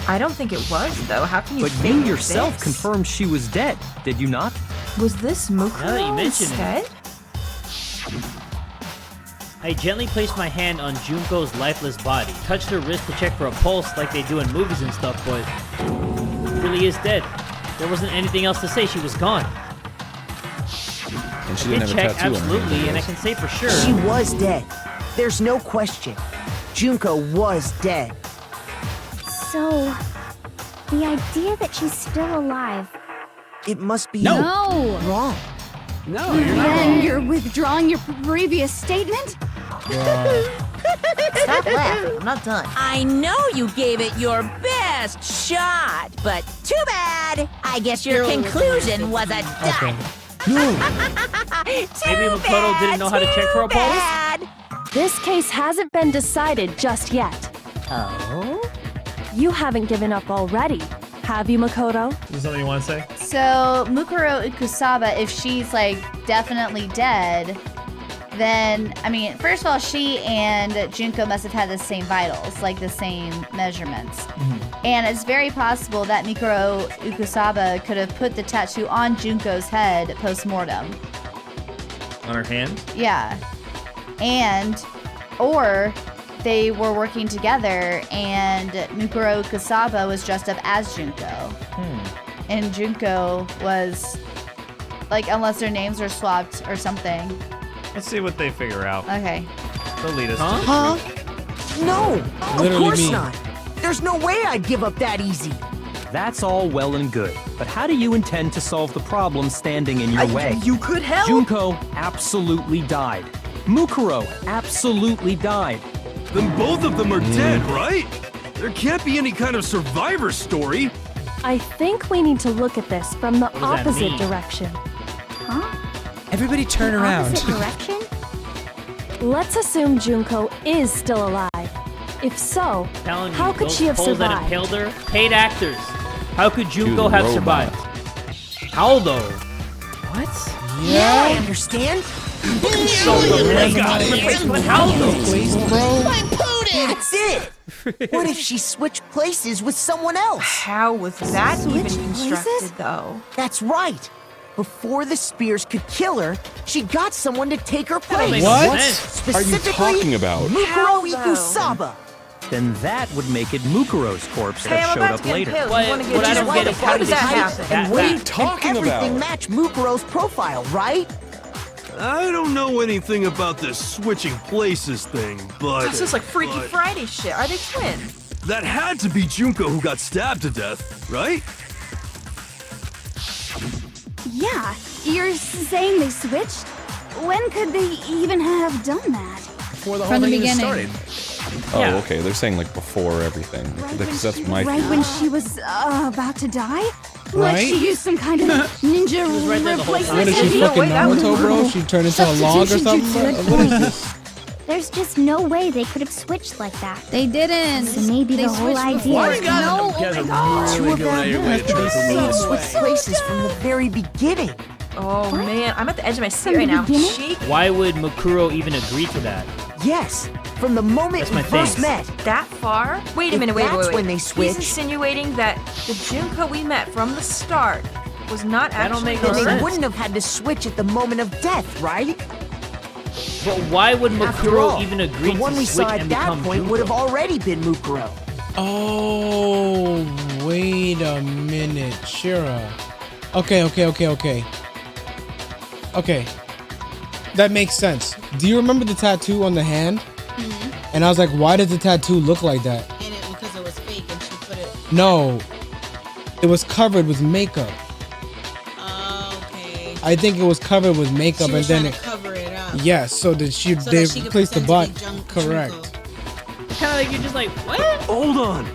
I don't think it was, though. How can you But fake you yourself this? confirmed she was dead, did you not? Was this Mukuro Now that you mention it. instead? I gently placed my hand on Junko's lifeless body, touched her wrist to check for a pulse like they do in movies and stuff, but she really is dead. There wasn't anything else to say. She was gone. And she I didn't did have a check, tattoo on her absolutely, hand. and I can say for sure. She was dead. There's no question. Junko was dead. So, the idea that she's still alive. It must be No. wrong. No, you're not Then wrong. you're withdrawing your previous statement? Stop laughing. I'm not done. I know you gave it your best shot, but too bad. I guess your conclusion was a Okay. dud. Maybe Makoto didn't know how to check for a pulse? Bad. This case hasn't been decided just yet. Oh? You haven't given up already, have you, Makoto? Is there something you want to say? So Mukuro Ikusaba, if she's like definitely dead, then I mean, first of all, she and Junko must have had the same vitals, like the same measurements. And it's very possible that Mikuro Ikusaba could have put the tattoo on Junko's head post-mortem. On her hand? Yeah. And, or they were working together and Mukuro Ikusaba was dressed up as Junko. And Junko was, like, unless their names are swapped or something. Let's see what they figure out. Okay. They'll lead us Huh? No, Literally of course me. not. There's no way I'd give up that easy. That's all well and good, but how do you intend to solve the problem standing in your way? You could help. Junko absolutely died. Mukuro absolutely died. then both of them are dead, right? There can't be any kind of survivor story. I think we need to look at this from the does that opposite mean? direction. Everybody turn around. Opposite direction? Let's assume Junko is still alive. If so, Telling you, how could those she have poles that survived? impaled her, paid actors. How could Junko was a have robot. survived? How though? What? Yeah, I understand. How though? That's it. What if she switched places with someone else? How was that even Switched constructed, places? though? That's right. Before the spears could kill her, she got someone to take her don't make place. What sense. are you Specifically, talking about? How, Mukuro though? Ikusaba. Then that would make it Mukuro's corpse Hey, that I'm showed about up to get later. impaled. What- You wanna get what I just don't why get the is fuck how does did that this happen? And What are you weight talking and everything about? match Mukuro's profile, right? I don't know anything about this switching places thing, but This is like Freaky Friday shit. Are they twins? that had to be Junko who got stabbed to death, right? Yeah, you're saying they switched? When could they even have done that? Before the whole From the thing even beginning. started. Oh, Yeah. okay. They're saying like before everything. Because that's my. Right when she was about to die? Like Right? she used some kind of ninja was right there the whole replacement What is she technique? fucking wait, that was Naruto, bro? She turned into a log or Substitution something? jutsu. What is this? There's just no way they could have switched like that. They didn't. So maybe They the whole switched idea before. is You guys no. are really going out of your way to try to They prove switched places from the very beginning. Oh man, I'm at the edge of my seat From right the now. beginning? Shake Why would Mukuro even agree to that? Yes, from the moment That's we my first thing. met. that far? Wait a If minute, wait, that's wait, wait. when they He's switched. insinuating that the Junko we met from the start was not That don't actually make the no Then they sense. wouldn't have had to switch at the moment of death, right? But why would After Mukuro all, even agree the one to we switch saw at and that become point Junko? would have already been Mukuro. Oh, wait a minute, Shira. Okay. Okay, that makes sense. Do you remember the tattoo on the hand? And I was like, why does the tattoo look like that? And it because it was fake and she put it. No, it was covered with makeup. Okay. I think it was covered with makeup, She and was then trying it. to cover it up. Yes, so that So they that she could replaced the pretend butt. to be Correct. It's kind of like you're just like, what? Hold on.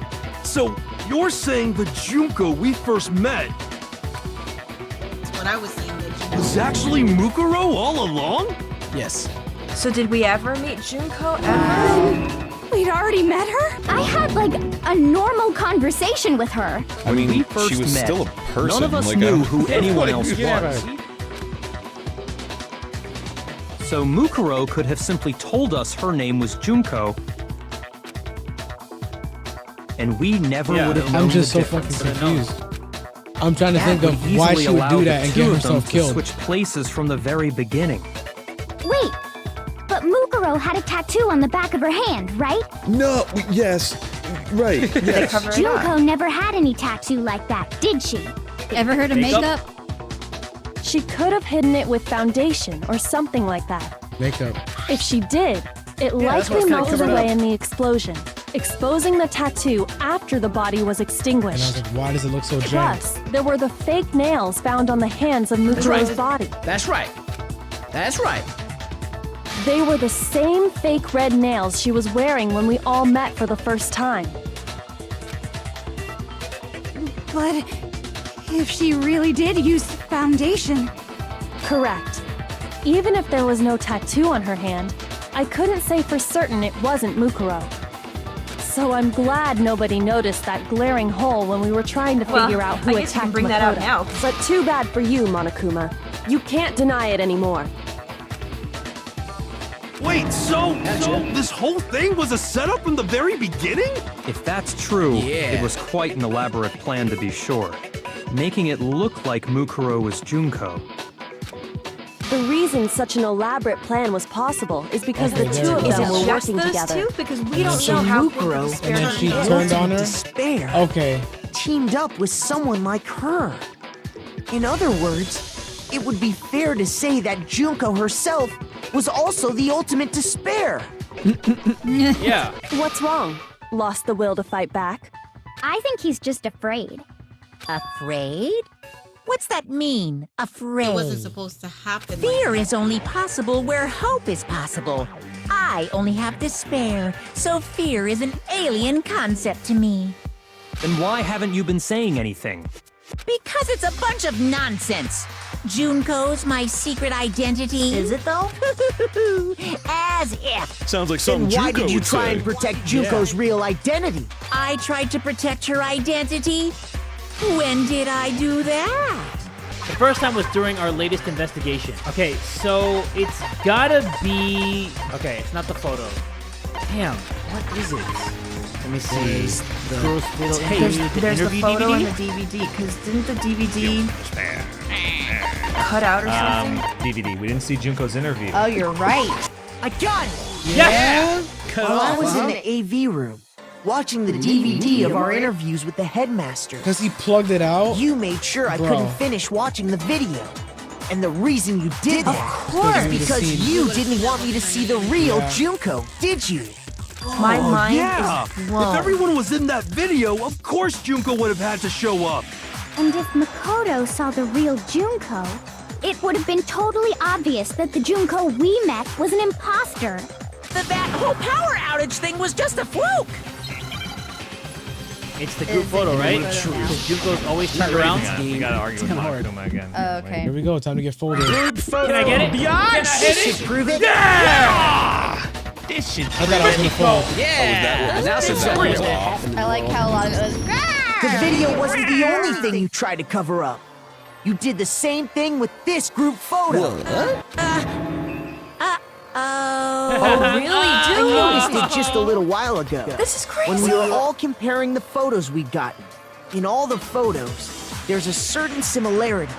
So you're saying the Junko we first met That's what I was saying. That was actually Mukuro all along? Yes. So did we ever meet Junko ever? We'd already met her? I had like a normal conversation with her. I mean, we first she was met, still a person. none of us like, knew I don't- who anyone Like, else yeah. was. So Mukuro could have simply told us her name was Junko, and we never would have known I'm just so the fucking difference. confused. I'm trying to That think would of why easily she would allow do the that and two get of them herself to killed. switch places from the very beginning. Wait, but Mukuro had a tattoo on the back of her hand, right? No, yes, right. Yes. Junko never had any tattoo like that, did she? Ever heard of makeup? She could have hidden it with foundation or something like that. Makeup. If she did, it Yeah, that's what's likely kinda melted covered away up. in the explosion, exposing the tattoo after the body was And I extinguished. was like, why does it look so jank? Plus, there were the fake nails found on the hands of Mukuro's right. body. That's right. That's right. They were the same fake red nails she was wearing when we all met for the first time. But if she really did use foundation, Correct. Even if there was no tattoo on her hand, I couldn't say for certain it wasn't Mukuro. So I'm glad nobody noticed that glaring hole when we were trying to Well, figure out I who guess you can attacked bring that out Makoto. now. But too bad for you, Monokuma. You can't deny it anymore. Wait, so this whole thing was a setup from the very beginning? If that's true, Yeah. it was quite an elaborate plan to be sure, making it look like Mukuro was Junko. The reason such an elaborate plan was possible is because Okay, the there two it of is. them Is were it just working those together. two? Because we And don't so know how big Mukuro- the And spirit then she is. turned on her? Despair. Okay. Teamed up with someone like her. In other words, it would be fair to say that Junko herself was also the ultimate despair. Yeah. What's wrong? Lost the will to fight back? I think he's just afraid. Afraid? What's that mean? Afraid. It wasn't supposed to happen. Fear is only possible where hope is possible. I only have despair, so fear is an alien concept to me. Then why haven't you been saying anything? Because it's a bunch of nonsense. Junko's my secret identity. Is it though? As if. Sounds like Then something why Junko did you would try say. and protect Junko's real identity? I tried to protect her identity. When did I do that? The first time was during our latest investigation. Okay, so it's gotta be... Okay, it's not the photo. Damn, what is it? Let me see. Gross little There's the interview photo DVD? and the DVD, because didn't the DVD cut out or something? DVD. We didn't see Junko's interview. Oh, you're right. I got it! Yeah! While I was in the AV room, watching the DVD of our interviews with the headmaster. Because he plugged it out? You made sure I Bro. couldn't finish watching the video. And the reason you did that course. is because you didn't want me to see the real Junko, did you? My mind Yeah! is blown. If everyone was in that video, of course Junko would have had to show up. And if Makoto saw the real Junko, it would have been totally obvious that the Junko we met was an imposter. That whole power outage thing was just a fluke. It's the group photo, right? Because Junko's always turned around. We gotta argue with Monokuma again. Oh, okay. Here we go. Time to get folded. Can I get it? Can I hit This it? should prove it. This should I thought I was gonna fold. I like how a lot of it was. The video wasn't the only thing you tried to cover up. You did the same thing with this group photo. Oh, really, I dude? noticed it just a little while ago. This is crazy. When we were all comparing the photos we'd gotten. In all the photos, there's a certain similarity,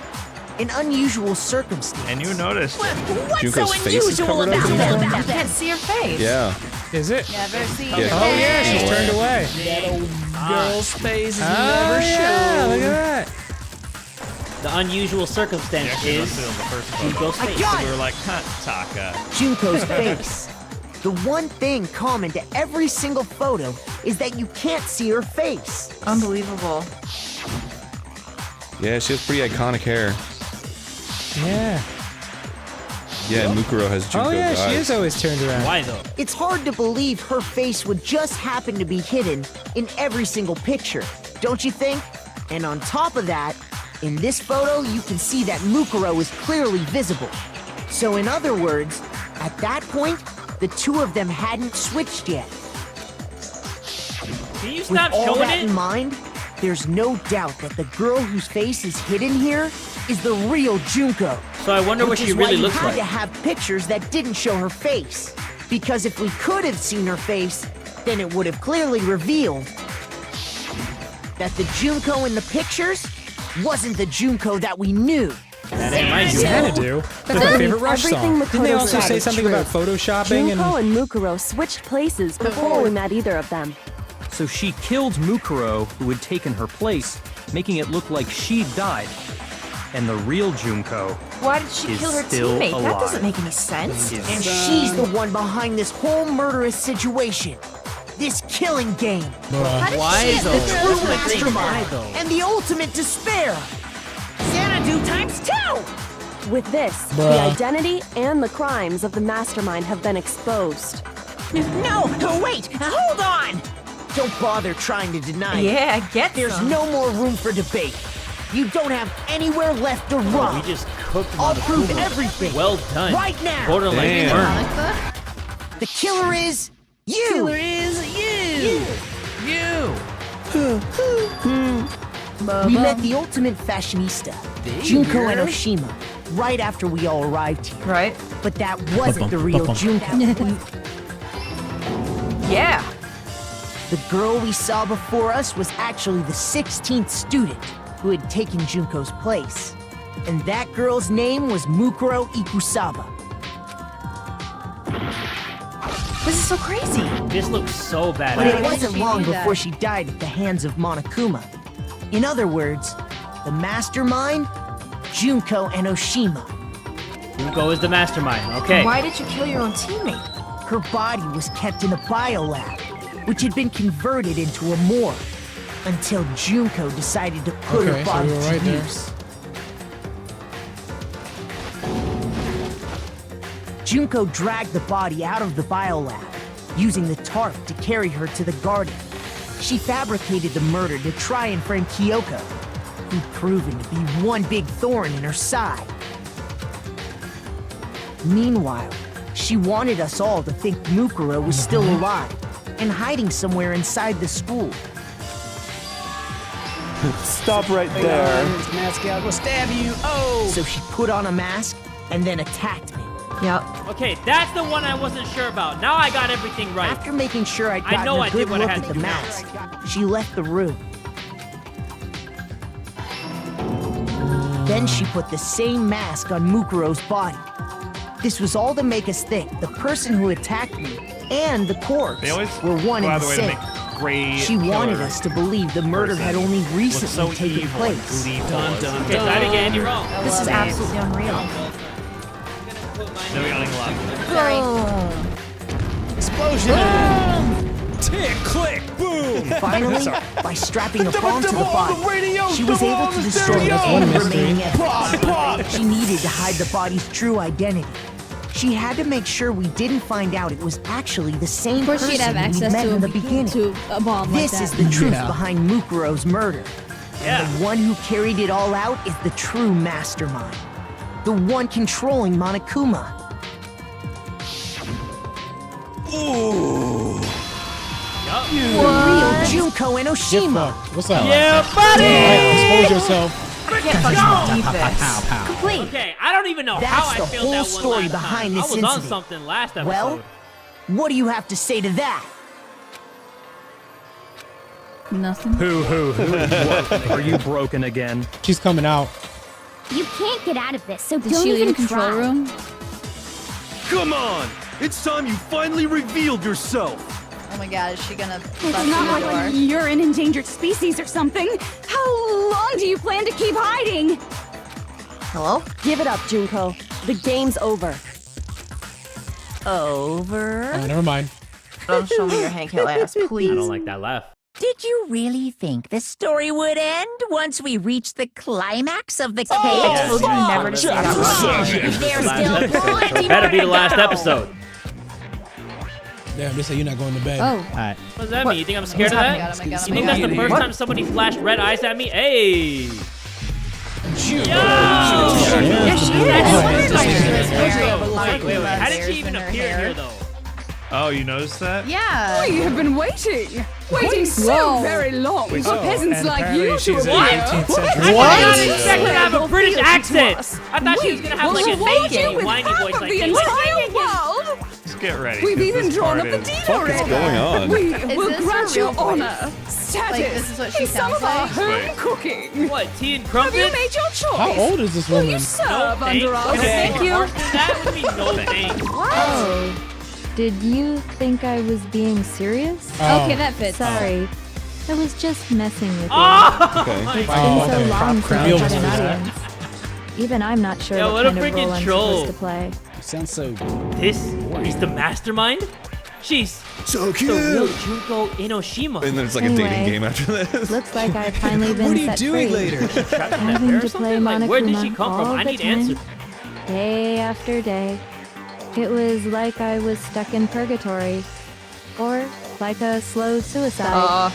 an unusual circumstance. And you noticed. What's Junko's so face is unusual covered up? about You that? can't see her face. Yeah. Is it? Never see Yeah. your Oh yeah, she's turned away. That old girl's face is Oh never yeah, look shown. at that. The unusual circumstance Actually, is listed on the first photo. Junko's face. got We it. were like, Taka. Junko's face. The one thing common to every single photo is that you can't see her face. Unbelievable. Yeah, she has pretty iconic hair. Yeah. Yeah, and Mukuro has Junko's Oh yeah, eyes. she is always turned around. Why though? It's hard to believe her face would just happen to be hidden in every single picture, don't you think? And on top of that, in this photo, you can see that Mukuro is clearly visible. So in other words, at that point, the two of them hadn't switched yet. Can you With stop all showing that it? in mind, there's no doubt that the girl whose face is hidden here is the real Junko. So I wonder what Which she is really why looks you had like. to have pictures that didn't show her face. Because if we could have seen her face, then it would have clearly revealed that the Junko in the pictures wasn't the Junko that we knew. That ain't my You Junko. kinda do. That's my favorite Rush Everything song. Didn't they Makoto also said say is something true. about photoshopping Junko and and Mukuro switched places before we met either of them. So she killed Mukuro, who had taken her place, making it look like she died. And the real Junko Why did she is kill her still teammate? That alive. doesn't make any sense. And she's the one behind this whole murderous situation. This killing game. Why She's though? the true That's my thing. mastermind Why though? and the ultimate despair. Xanadu times 2! With this, the Bruh. identity and the crimes of the mastermind have been exposed. No, wait, hold on! Don't bother trying to deny it. Yeah, get There's some. no more room for debate. You don't have anywhere left to We run. just cooked I'll Monokuma. prove everything. Well done. Right now. Borderline Damn. burn. The killer is you. Killer is you. You. We met the ultimate fashionista, Junko and Oshima, right after we all arrived here. Right? But that wasn't the real Junko. Yeah. The girl we saw before us was actually the 16th student who had taken Junko's place. And that girl's name was Mukuro Ikusaba. This is so crazy. This looks so bad. But it wasn't long before she died at the hands of Monokuma. In other words, the mastermind, Junko and Oshima. Junko is the mastermind. Okay. Why did you kill your own teammate? Her body was kept in a biolab, which had been converted into a morgue, until Junko decided to put Okay, her so body we were to right there. use. Junko dragged the body out of the biolab, using the tarp to carry her to the garden. She fabricated the murder to try and frame Kyoko, who'd proven to be one big thorn in her side. Meanwhile, she wanted us all to think Mukuro was still alive and hiding somewhere inside the school. Stop right there. This mask out will stab you. Oh! So she put on a mask and then attacked me. Yep. Okay, that's the one I wasn't sure about. Now I got everything right. After making sure I'd gotten know a I good did what I look had at to the do. mask, she left the room. Then she put the same mask on Mukuro's body. This was all to make us think the person who attacked me and the corpse They always were one go and out the of the way to same. make great She wanted killer us to believe the murder had only Looks recently so taken evil and place. gleeful. Okay, so I didn't get any wrong. This is absolutely unreal. No yawning allowed. Boom. Explosion! Tick, click, boom! Finally, by strapping a bomb to the body, she was able to destroy That's all one the mystery. remaining evidence. She needed to hide the body's true identity. She had to make sure we didn't find out it was actually the same Of course person she'd have we access met to in the beginning. to a bomb like This that. is the truth Yeah. behind Mukuro's murder. And the one who carried it all out is the true mastermind. The one controlling Monokuma. Ooh. The real Junko and Oshima. What's up? Yeah, buddy! Expose yourself. I can't fucking believe this. Complete. Okay, I don't even know That's how I the failed whole that one story last behind time. this I was on incident. something last episode. Well, what do you have to say to that? Nothing. What? Are you broken again? She's coming out. You can't get out of this, so Did don't she leave even the control try. room? Come on! It's time you finally revealed yourself! Oh my god, is she gonna bust It's through not the like door? you're an endangered species or something. How long do you plan to keep hiding? Hello? Give it up, Junko. The game's over. Over? Oh, never mind. Don't show me your Hank Hill ass, please. I don't like that laugh. Did you really think the story would end once we reached the climax of the case? I told you never to say that word. There's Last still episode. plenty So better more be to the last go. episode. Damn, they say you're not going to bed. Oh. Alright. What does that mean? You think I'm scared of Oh my that? god, oh my god, oh You my think that's god. the first time somebody flashed red eyes at me? Hey! Wait, how did she even appear here, though? Oh, you noticed that? Yeah. We have been waiting so very long for peasants And like apparently you to she's appear. an 18th century. I did not expect her to have a British accent. I thought she was gonna have like a Won't you naked with whiny half voice of like the this. entire world? Just get ready. We've 'cause even this drawn up part the is- deed Fuck is already. going on? We Is will this her grant you real voice? honor, status, Like, this is what she and some sounds of our like? home Wait. cooking. What, tea and Have crumpets? you made your choice? How old is this Will woman? you serve No under thanks. us? Okay. Thank you. That would be no thanks. Oh. Did you think I was being serious? Oh. Okay, that fits. Sorry. I was just messing with you. Oh! Okay. It's been so long since Reveal I've had an this. audience. Even I'm not sure Yo, what what a kind of role freaking I'm troll. supposed to play. Sounds so This is the mastermind? She's So the cute. real Junko Inoshima. And then it's like a Anyway. dating game after this. Looks like I've finally been What are you set doing free. later? Trapped in that Having bear or to play something? Like, where did she Monokuma come from? all I the need time, answers. Day after day. It was like I was stuck in purgatory. Or like a slow suicide.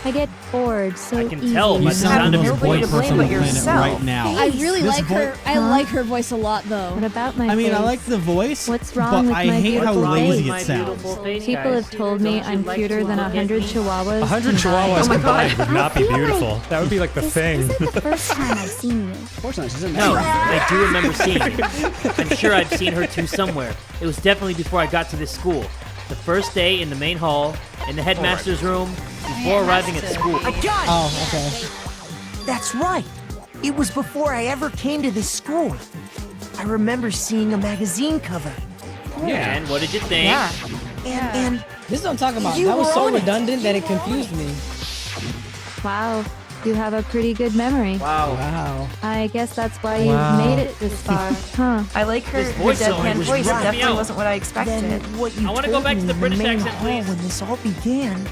I get bored so I can easily. tell by You the sound sound the of most your nobody boy to person blame on but the planet yourself. right now. I really This like vo- her. I like her voice a lot, though. What about my I mean, I face? like the voice, What's wrong but with I my hate how beautiful lazy face? it sounds. People have told me I'm cuter than 100 chihuahuas. 100 combined. chihuahuas combined would not be feel like beautiful. That would be like the thing. This isn't the first time I've seen you. Fortunately, she's in No, there. I do remember seeing her. I'm sure I've seen her too somewhere. It was definitely before I got to this school. The first day in the main hall, in the headmaster's room, before arriving at school. I got it! Oh, okay. That's right. It was before I ever came to this school. I remember seeing a magazine cover. Yeah. And what did you think? Yeah. And This is what I'm talking about. You That was were so on it. redundant that it confused me. Wow, you have a pretty good memory. Wow. Wow. I guess that's why you've Wow. made it this far, huh? I like her, This her voice deadpan was voice. It right. definitely Meow. wasn't what I expected. then what you I wanna told go back me to the in British main accent, hall please. when this all began.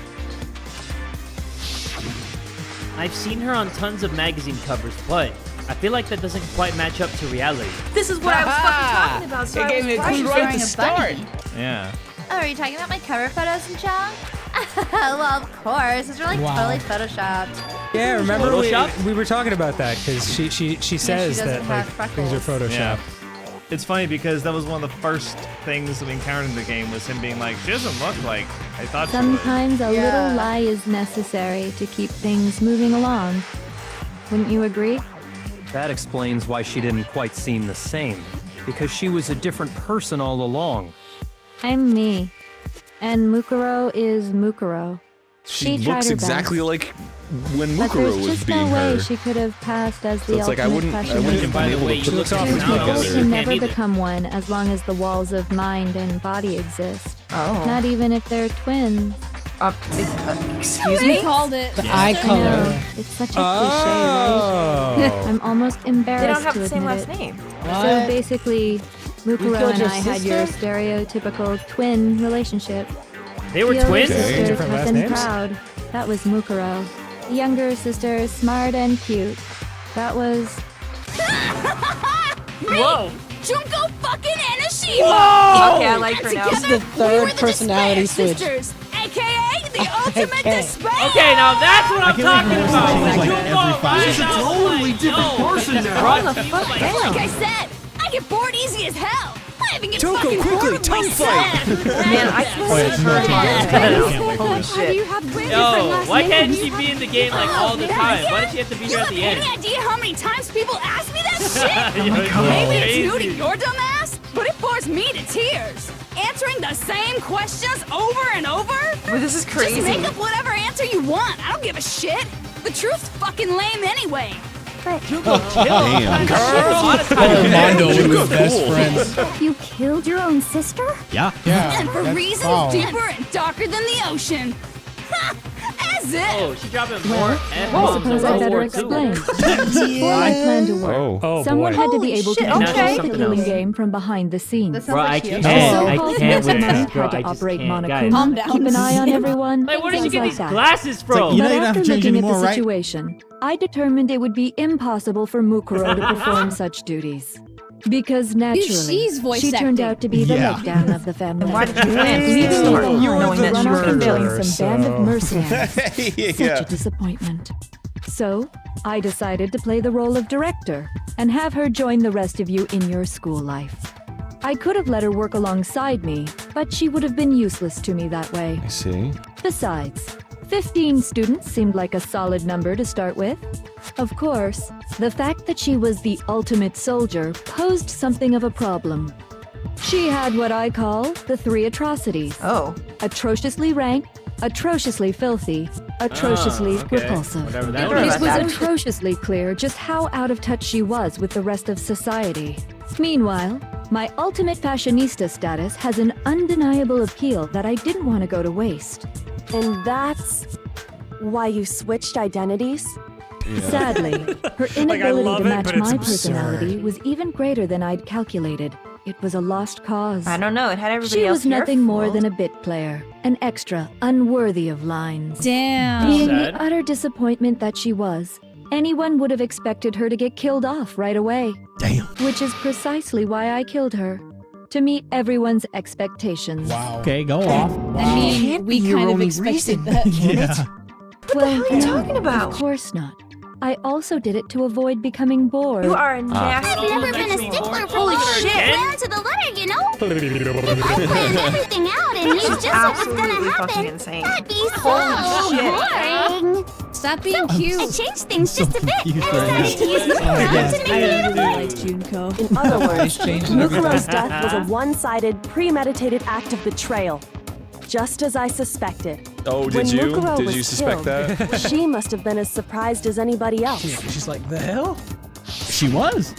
I've seen her on tons of magazine covers, but I feel like that doesn't quite match up to reality. This is what I was fucking talking about. So It I gave was me a right. clue right at the start. Yeah. Oh, are you talking about my cover photos and Chong? Well, of course. These are like Wow. totally photoshopped. Yeah, remember Photoshop? we were talking about that because she says doesn't that have like things are freckles. photoshopped. It's funny because that was one of the first things that we encountered in the game was him being like, she doesn't look like I thought she would. Sometimes a Yeah. little lie is necessary to keep things moving along. Wouldn't you agree? That explains why she didn't quite seem the same. Because she was a different person all along. I'm me. And Mukuro is Mukuro. She tried looks her exactly best. like when But Mukuro there's was just being no way her. she could have passed as So the it's like I ultimate wouldn't fashionista. have By been the able way, to you put look two off and two now. People together. can Yeah, never neither. become one as long as the walls of mind and body exist. Oh. Not even if they're twins. Excuse We me? called it. The eye I color. know. It's such a cliche, right? I'm almost embarrassed They don't have to the same admit last it. name. So basically, Mukuro killed and your I had your stereotypical twin relationship. They were The older twins? sister, Different tough last and names? proud. That was Mukuro. The younger sister, smart and cute. That was... Whoa! Junko fucking Enoshima! Whoa! Okay, I like her And now. together, This is the third we were the personality Despair switch. Sisters, aka the ultimate can't. despair! Okay, now that's what I'm feel like talking Morris about. changes, like, Junko, every 5 she's a seconds. totally different person now. Calm the fuck Like down. I said, I get bored easy as hell. I even get Tuco, fucking quickly, bored of tongue myself. Man, I can Oh, yeah, see no, her it's on not. Holy shit. You have way different Yo, last why names can't than she you be in the game like all the time? Why does she have to be You here at have the end? any idea how many times people ask me that shit? Yo, Maybe it's crazy. new to your dumb ass, but it bores me to tears. Answering the same questions over and over? Well, this is crazy. Just make up whatever answer you want. I don't give a shit. The truth's fucking lame anyway. But Damn. Mondo with Junko his best cool. friends. you killed your own sister? Yeah. Yeah. And for that's reasons foul. deeper and darker than the ocean. Ha! As if. Oh, she dropping more Well, I F-bombs suppose than I better World War II. explain. Before my plan to work, Oh. Oh someone boy. had to be Holy able to shit, control okay. the Something killing else. game from behind the scenes. That sounds Bro, I like can't, The I so-called can't with mastermind this, bro. had to I just operate can't. Monokuma, Guys, Calm down. keep an eye on everyone. like, where did you things get like these that. glasses from? You know But you don't have after to change looking at anymore, the right? situation, I determined it would be impossible for Mukuro to perform such duties. Because naturally, she's voice she turned acting. out to be the Yeah. letdown of the family. Why did you plan to Leaving me start behind knowing to that run you off and join murderer, some band of so- mercenaries. Such Yeah. a disappointment. So, I decided to play the role of director and have her join the rest of you in your school life. I could have let her work alongside me, but she would have been useless to me that way. I see. Besides, 15 students seemed like a solid number to start with. Of course, the fact that she was the ultimate soldier posed something of a problem. She had what I call the 3 atrocities. Oh. Atrociously rank, atrociously filthy, atrociously okay. repulsive. Whatever that Never is. It was that. atrociously clear just how out of touch she was with the rest of society. Meanwhile, my ultimate fashionista status has an undeniable appeal that I didn't want to go to waste. And that's why you switched identities? Sadly, her inability love to it, match but it's my absurd. personality was even greater than I'd calculated. It was a lost cause. I don't know. It had everybody She else was here nothing more fooled. than a bit player, an extra, unworthy of lines. Damn. Being Sad. the utter disappointment that she was, anyone would have expected her to get killed off right away. Damn. Which is precisely why I killed her. To meet everyone's expectations. Wow. Okay, go off. I mean, Can't we be your kind of only expected reason. that. Yeah. Well, What are you talking about? Of course not. I also did it to avoid becoming bored. You are a nasty I've never been a stickler for Holy rules. shit. Down to the letter, you know? If I planned everything out and knew just what was Absolutely gonna fucking happen, insane. that'd be so Holy shit. boring. Stop being cute. I changed things just a bit. cute I right decided to use now. Mukuro to make it like Junko. In other words, changed Mukuro's everything. death was a one-sided, premeditated act of betrayal. Just as I suspected. Oh, When did you? Mukuro Did was you suspect killed, that? She must have been as surprised as anybody else. She's like, the hell? She was.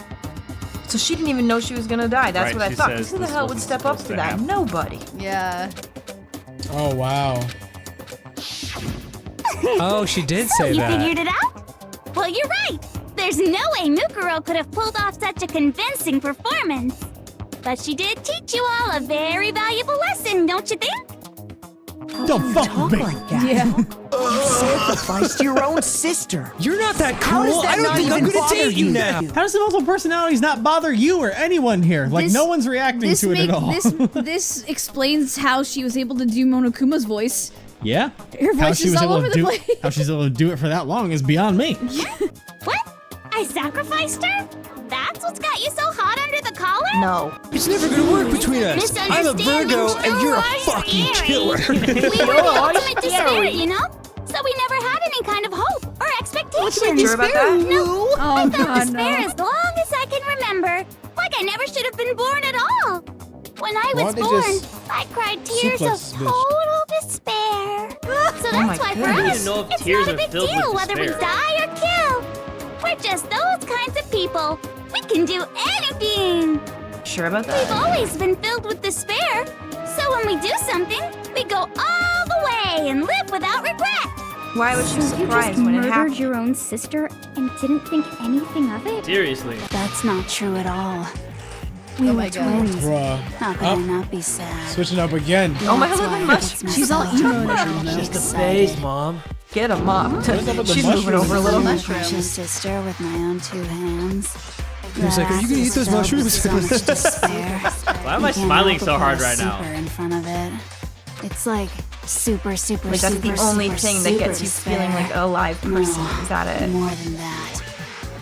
So she didn't even know she was gonna die. That's Right, what I she thought. says Who the this hell would wasn't step up supposed to to that? happen. Nobody. Yeah. Oh, wow. Oh, she did So say you that. figured it out? Well, you're right. There's no way Mukuro could have pulled off such a convincing performance. But she did teach you all a very valuable lesson, don't you think? Don't fuck with me. Yeah. You sacrificed your own sister. You're not that How does cool. that I don't not think I'm even gonna bother date you you? now. How does the multiple personalities not bother you or anyone here? Like, This- no one's reacting to it at all. This explains how she was able to do Monokuma's voice. Yeah. Her voice is all over the place. How she's able to do it for that long is beyond me. What? I sacrificed her? That's what's got you so hot under the collar? No. It's never gonna work between us. I'm a Virgo and you're a fucking killer. We were the ultimate despair, you know? So we never had any kind of hope or expectation. Sure about that? No, I felt God, despair no. as long as I can remember. Like I never should have been born at all. When I Why was don't they born, just I cried tears of suplex this bitch? total despair. So that's why for I don't us, even know if it's tears not a are big filled deal with whether we despair. die or kill. We're just those kinds of people. We can do anything. Sure about We've that? always been filled with despair. So when we do something, we go all the way and live without regret. Why was she So you surprised just when it murdered happened? your own sister and didn't think anything of it? Seriously. That's not true at all. We Oh were my God. twins. Bruh. How could I not be sad? Switching up again. Oh my That's God, why the it mush. gets me She's all so emo now. emotionally Just a excited. phase, Mom. Get a mop. What's up with the She's moving mushrooms? over a little. My precious sister with my own two hands. He was like, "Are you gonna eat those mushrooms?" So much despair. Why am I You can't smiling help so but hard put a right now? super in front of it. It's like super, super, Like that's super, the only super, thing that super gets you feeling despair. like a live person. No, Is that it? More than that.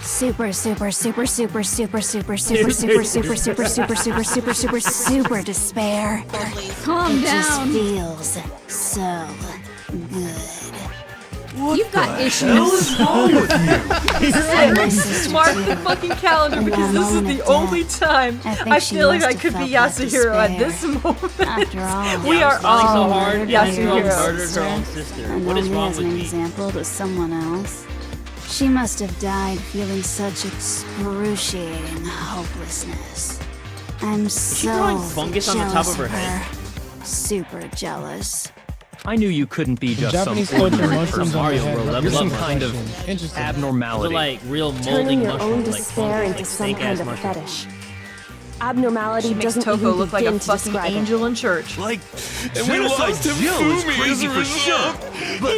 Super, super, super, super, super, super, super, super, super, super, super, super, super, super, super despair. Calm It just down. feels so good. You've got issues. Mark the fucking calendar because this is the only time I feel like I could be Yasuhiro at this moment. After all, We are Smiling so all hard. Yasuhiro Yasuhiro. murdered her own sister. And What is only wrong as with an me? example to someone else. She must have died feeling such excruciating hopelessness. I'm she so growing fungus on the top of her jealous head? Super jealous. I knew you couldn't be just some Japanese culture, ordinary mushrooms person. on the Mario, head. bro, level You're some up, kind of Interesting. They're abnormality. like real Turning molding your own mushrooms, like despair fungus, into like some snake kind ass of mushrooms. fetish. Abnormality She makes doesn't Toko even look like a begin to fucking describe it. angel in church. Like, And we lost generalized to Jill is Fumi crazy as a for sure, result. but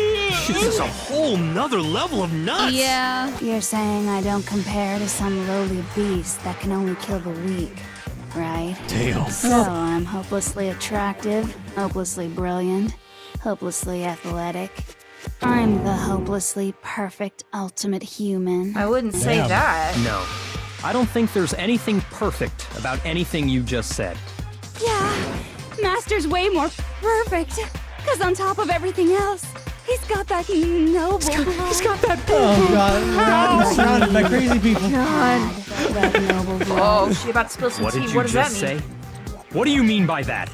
this is a whole nother level of nuts. Yeah. You're saying I don't compare to some lowly beast that can only kill the weak, right? Damn. So I'm hopelessly attractive, hopelessly brilliant, hopelessly athletic. I'm the hopelessly perfect ultimate human. I wouldn't say Damn. that. No. I don't think there's anything perfect about anything you just said. Yeah, Master's way more perfect. Cause on top of everything else, he's got that noble blood. He's got that. Oh God, we're surrounded by crazy people. God, that noble blood. Oh, she about to spill some What tea. did you What does that just mean? say? What do you mean by that?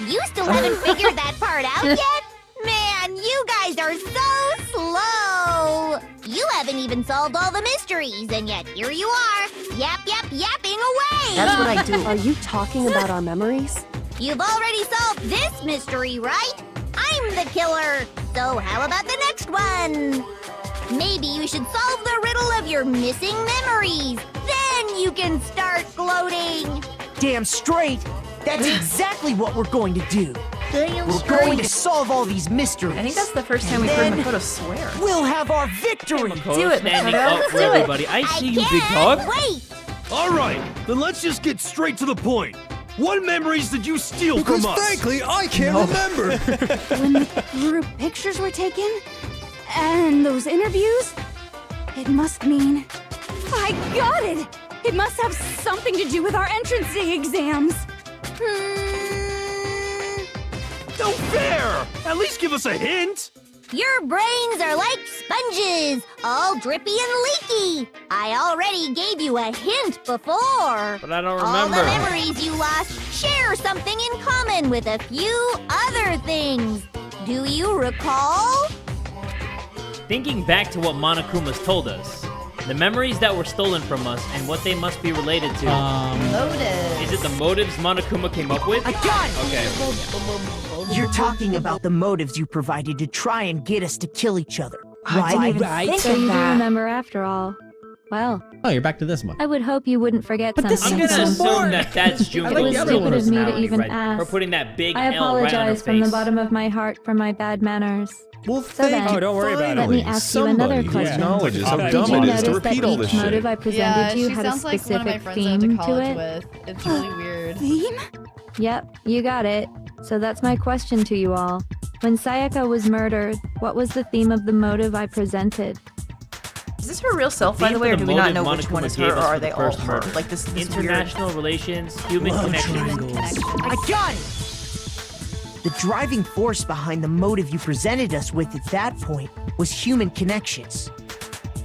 You still haven't figured that part out yet? Man, you guys are so slow. You haven't even solved all the mysteries, and yet here you are, yapping away. That's what I do. Are you talking about our memories? You've already solved this mystery, right? I'm the killer. So how about the next one? Maybe you should solve the riddle of your missing memories. Then you can start gloating. Damn straight. That's exactly what we're going to do. Damn We're going to solve all these mysteries. I think that's the first time we've heard Makoto swear. We'll have our victory. Do it, Standing Makoto. up for Do it. everybody. I see you, big dog. Wait. All right, then let's just get straight to the point. What memories did you steal Because from us? frankly, I can't remember. When the group pictures were taken, and those interviews, it must mean I got it. It must have something to do with our entrance exams. No fair! At least give us a hint! Your brains are like sponges, all drippy and leaky. I already gave you a hint before. But I don't All the remember. memories you lost share something in common with a few other things. Do you recall? Thinking back to what Monokuma's told us, the memories that were stolen from us and what they must be related to. Motives. Is it the motives Monokuma came up with? I got it! Okay. You're talking about the motives you provided to try and get us to kill each other, right? I didn't even think So of you do that. remember after all. Well, Oh, you're back to this one. I would hope you wouldn't forget I'm something. gonna assume that that's Junko's It was stupid of me to even right? ask. Her putting that big I L right on her apologize from the face. bottom of my heart for my bad manners. Well, so then, Oh, don't worry about let it. me ask you another Somebody question. acknowledges how Did dumb you it is to notice repeat all that this each motive shit. I presented Yeah, you she had a sounds like one of my specific friends I went to theme to college it? with. It's really weird. Theme? Yep, you got it. So that's my question to you all. When Sayaka was murdered, what was the theme of the motive I presented? Is this her real self, by the way, or do we not know which one is her, or are they all her? Like this International relations, human connection. I got it! The driving force behind the motive you presented us with at that point was human connections.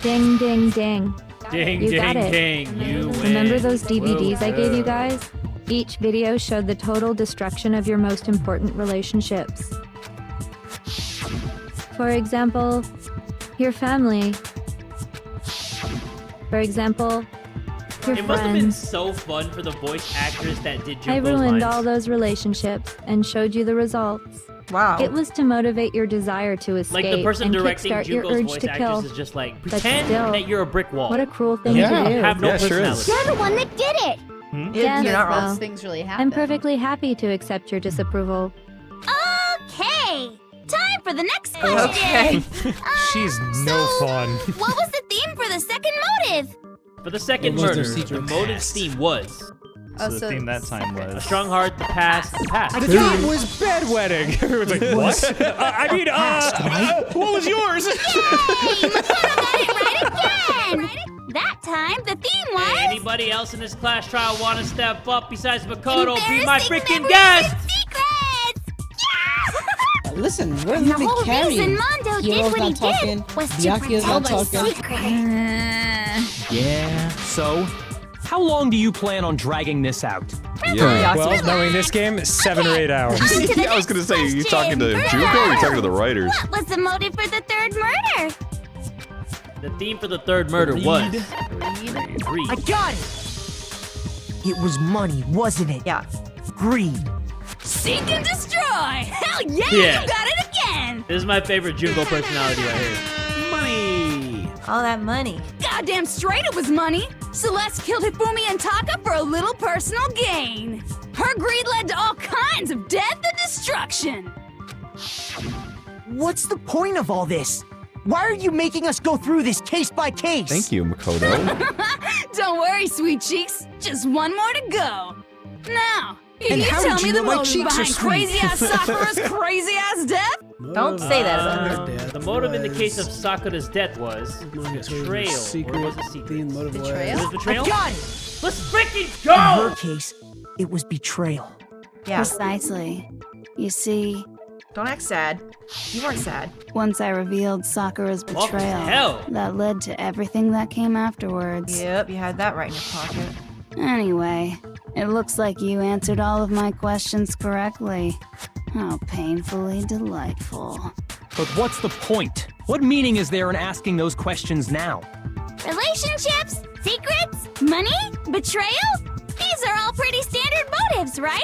Ding, ding, ding. Ding, You got ding, it. ding. You Remember win. those DVDs I gave you Whoa. guys? Each video showed the total destruction of your most important relationships. For example, your family. For example, your It must have been friends. so fun for the voice actress that did I Junko's ruined lines. all those relationships and showed you the results. Wow. It was to motivate your desire to escape Like the person and directing kickstart your Junko's urge voice to kill. actress is just like, But pretend still, that you're a brick wall. What a cruel thing Yeah. to do. Have no Yeah, sure personality. is. You're the one that did it. Yes, You're not well, wrong. Things really happen. I'm perfectly happy to accept your disapproval. Okay. Time for the next question. Okay. She's no fun. What was the theme for the second motive? For the second It was their murder, the secret motive's theme was So the theme that time a was strong heart, the past, the past. The theme was bedwetting. Everyone's like, what? What was yours? Again. That time, the theme was Hey, anybody else in this class trial want to step up besides Makoto? Be my Embarrassing freaking memories guest! and secrets. Listen, we're And the literally whole carrying. reason Mondo did Hiro's what he not talking. did was to Byakuya's not protect talking. his secret. Yeah, so? How long do you plan on dragging this out? Yeah. Well, knowing this game, 7 or 8 hours. I was gonna say, are you talking to Junko or are you talking to the writers? What was the motive for the third murder? The theme for the third murder was greed. I got it! It was money, wasn't it? Yeah. Greed. Seek and destroy! Hell yeah, Yeah. you got it again! This is my favorite Junko personality right here. Money. All that money. Goddamn straight it was money! Celeste killed Hifumi and Taka for a little personal gain. Her greed led to all kinds of death and destruction. What's the point of all this? Why are you making us go through this case by case? Thank you, Makoto. Don't worry, sweet cheeks. Just one more to go. Now, can And you how tell did me you the know my motive cheeks are behind sweet? crazy ass Sakura's crazy ass death? Don't say that about her. The motive in the case of Sakura's death was betrayal. Or was it secret? Betrayal? It was betrayal? I got it! Let's freaking In go! her case, it was betrayal. Yeah. Precisely. You see, Don't act sad. You weren't sad. once I revealed Sakura's What the betrayal, hell? that led to everything that came afterwards. Yep, you had that right in your pocket. Anyway, it looks like you answered all of my questions correctly. How painfully delightful. But what's the point? What meaning is there in asking those questions now? Relationships? Secrets? Money? Betrayal? These are all pretty standard motives, right?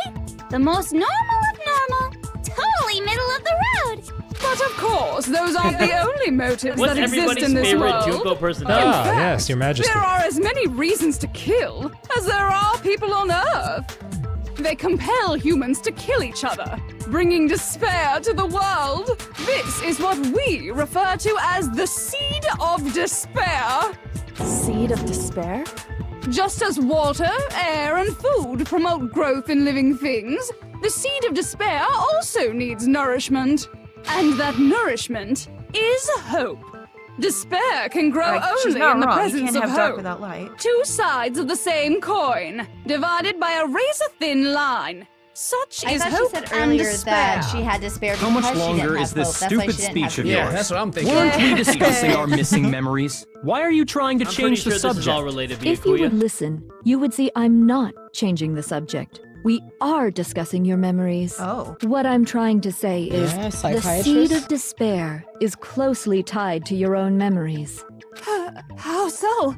The most normal of normal. Totally middle of the road. But of course, those aren't the only motives What's that exist everybody's in this favorite world. Junko personality? Ah, yes, Your Majesty. There are as many reasons to kill as there are people on Earth. They compel humans to kill each other, bringing despair to the world. This is what we refer to as the seed of despair. Seed of despair? Just as water, air, and food promote growth in living things, the seed of despair also needs nourishment. And that nourishment is hope. Despair can grow Like, she's only not in the wrong. You presence can't of have dark hope. without light. Two sides of the same coin, divided by a razor-thin line. Such I is thought hope she said and earlier despair. that she had despair How because much she longer didn't is have this hope. That's why stupid she didn't speech have of hope. yours? Yeah, that's what I'm thinking. Weren't we discussing our missing memories? Why are you trying to I'm pretty change sure the this is all subject? related, If you Byakuya. would listen, you would see I'm not changing the subject. We are discussing your memories. Oh. What I'm trying to say is Yeah, the psychiatrist. seed of despair is closely tied to your own memories. How so?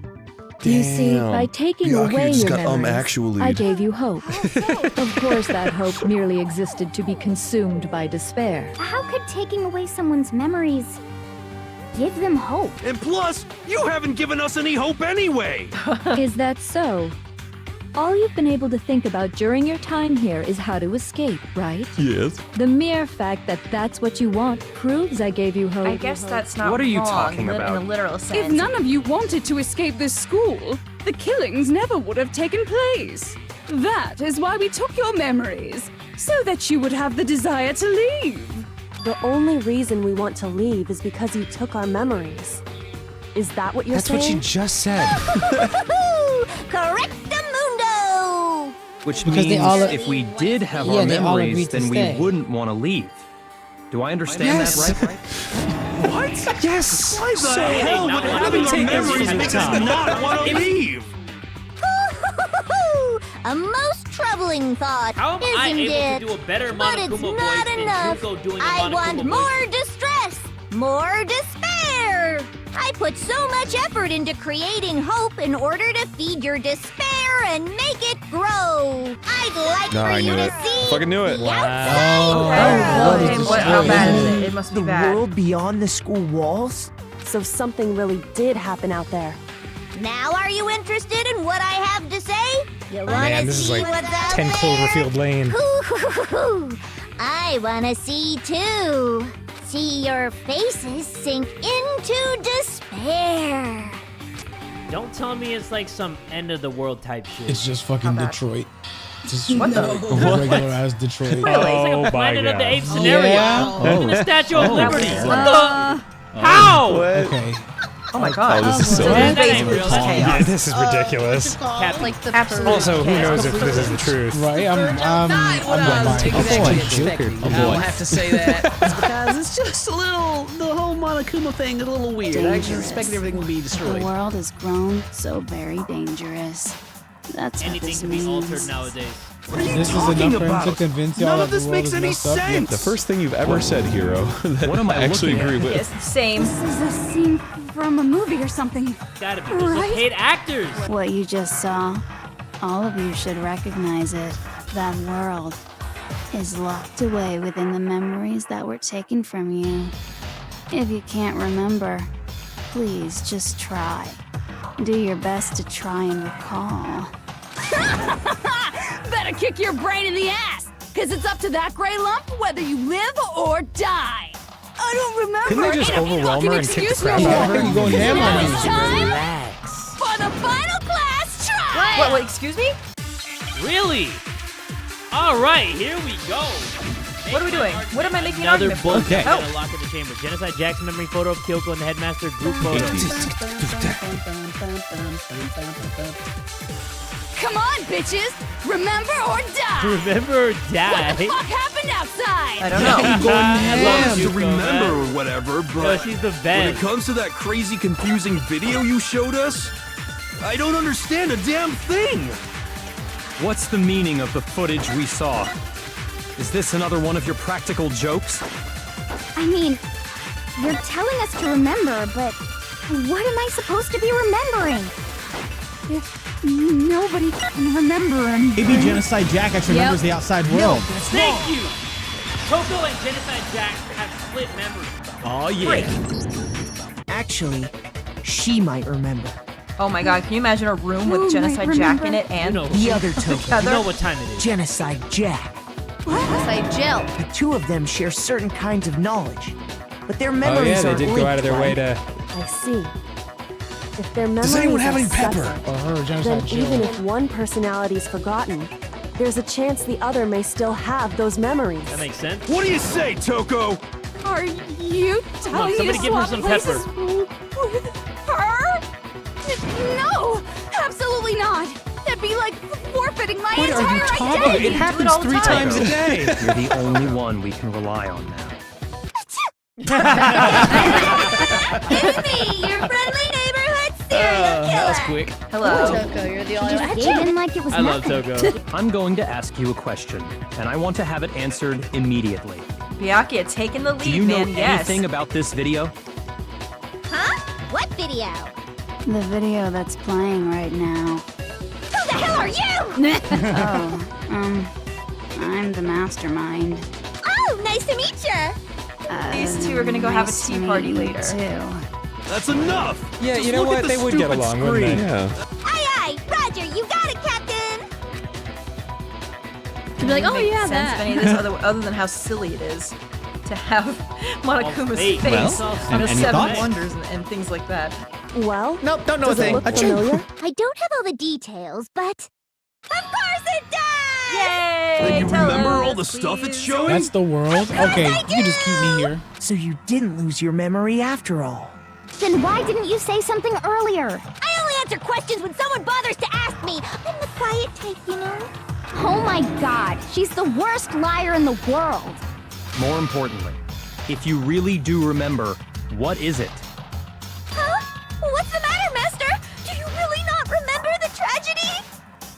You see, by taking Byakuya away just your got memories, actually. I gave you hope. Of course, that hope merely existed to be consumed by despair. How could taking away someone's memories give them hope. And plus, you haven't given us any hope anyway! Is that so? All you've been able to think about during your time here is how to escape, right? Yes. The mere fact that that's what you want proves I gave you hope. I guess that's not What are you wrong, talking in about? a literal sense. If none of you wanted to escape this school, the killings never would have taken place. That is why we took your memories, so that you would have the desire to leave. The only reason we want to leave is because you took our memories. Is that what you're That's saying? what you just said. Correctamundo! Which Because they means all- if we did have Yeah, our they all memories, agreed to then stay. we wouldn't want to leave. Do I understand Yes. that right? What? Yes. Why the hell would having our memories make us not want to leave? A most troubling thought, How am isn't I able it? to do a better But Monokuma it's voice not than enough. Junko doing a I Monokuma want voice? more distress, more despair. I put so much effort into creating hope in order to feed your despair and make it grow. I'd like No, for I you knew to it. see Fucking knew it. the outside. How bad is it? It must be The bad. world beyond the school walls? So something really did happen out there. Now are you interested in what I have to say? You wanna Man, this is see like what's out 10 there? Cloverfield Lane. Ooh, I wanna see too. See your faces sink into despair. Don't tell me it's like some end of the world type shit. It's just fucking Detroit. Just What the? regular ass Detroit. Really? It's like Oh a my Planet of the God. Apes scenario. Yeah? Even the Statue of Oh. Liberty. Okay. What the? How? Okay. Oh my god. Oh, this is so That weird. ain't real. Yeah, this is ridiculous. Like the Absolutely. Also, who knows if this is the truth? Right, I'm Take it boy. extra respectfully. I don't have to say that. It's because it's just a little, the whole Monokuma thing is a little weird. I actually expected everything would be The destroyed. world has grown so very dangerous. That's what Anything this can be altered means. nowadays. This is enough for him to convince y'all None that of this the world makes is any messed up. sense. The first thing you've ever said, Hero, that What am I I actually looking agree at? with. Yes, same. This is a scene from a movie or something. Gotta be. Those are Right? paid actors. What you just saw, all of you should recognize it. That world is locked away within the memories that were taken from you. If you can't remember, please just try. Do your best to try and recall. Better kick your brain in the ass, because it's up to that gray lump whether you live or die. I don't remember. Couldn't they just and if you overwhelm fucking her and kick the excuse crap me, out of her? You going ham on now me. it's time Relax. for the final class try. Wait, excuse me? Really? All right, here we go. What are we doing? What am I making an Another argument book for? that's Oh. gonna lock in the chamber. Genocide Jack's memory photo of Kyoko and the headmaster group photo. Come on, bitches. Remember or die. Remember or What die? the fuck happened outside? I don't know. I'm going I love to Yuko, remember man. or whatever, No, but she's the when it best. comes to that crazy, confusing video you showed us, I don't understand a damn thing. What's the meaning of the footage we saw? Is this another one of your practical jokes? I mean, you're telling us to remember, but what am I supposed to be remembering? If nobody can remember anything. Maybe Genocide Jack actually remembers the outside world. Thank you. Coco and Genocide Jack have split memories. Oh yeah. Actually, she might remember. Oh my god, can you imagine a room with Who Genocide might Jack in remember? it and You know, The other two. together? you know what time it is. Genocide Jack. Like Jill. The two of them share certain kinds of knowledge, but their Oh memories yeah, are they did go out of their way to. I see. If their memories Does anyone have are any pepper? separate, Or her, then Genocide Jill. even if one personality's forgotten, there's a chance the other may still have those memories. That makes sense. What do you say, Toko? Are you telling me somebody to give her swap some places pepper. with her? No, absolutely not. That'd be like forfeiting my What are entire you talking? identity. It happens 3 times a day. You're the only one we can rely on now. It's me, your friendly neighborhood serial killer. That was quick. Hello. Toko, you're the only Just one. gave in like it was I love nothing. Togo. I'm going to ask you a question, and I want to have it answered immediately. Byakuya taking the lead, Do you know man. Yes. anything about this video? Huh? What video? The video that's playing right now. Who the hell are you? I'm the mastermind. Oh, nice to meet you. These two are gonna go have a tea party later. Too. That's enough! Yeah, Just you know look at what? the They would get stupid along, wouldn't they? screen. Yeah. Aye, Roger, you got it, Captain! To be like, oh, make yeah, sense that. of any of this other than how silly it is to have Monokuma's fake. face Well, and the any seven thoughts? wonders and things like that. Well, Nope, don't know a does it thing. look Achoo. familiar? I don't have all the details, but... Of course it does! Yay! Then you Tell remember us, all the stuff it's please. showing? That's the world? Okay, you can just keep me here. So you didn't lose your memory after all. Then why didn't you say something earlier? I only answer questions when someone bothers to ask me. I'm the quiet type, you know? Oh my god, she's the worst liar in the world. More importantly, if you really do remember, what is it? Huh? What's the matter, Master? Do you really not remember the tragedy?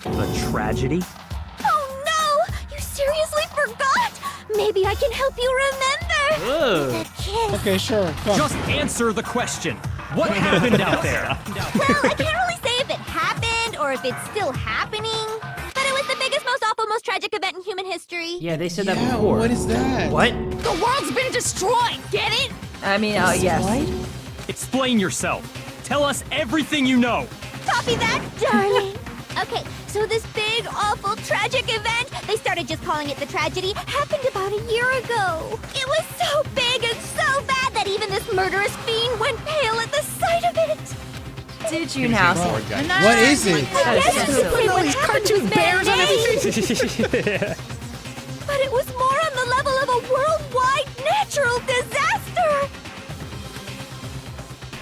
The tragedy? Oh no! You seriously forgot? Maybe I can help you remember. The kiss. Okay, sure. Come. Just answer the question. What happened out there? Well, I can't really say if it happened or if it's still happening. But it was the biggest, most awful, most tragic event in human history. Yeah, they said that Yeah, before. what is that? What? The world's been destroyed, get it? I mean, yes. Explain yourself. Tell us everything you know. Copy that, darling. Okay, so this big, awful, tragic event, they started just calling it the tragedy, happened about a year ago. It was so big and so bad that even this murderous fiend went pale at the sight of it. Did you now? What is it? That is so silly. All these cartoon bears on everything. But it was more on the level of a worldwide natural disaster.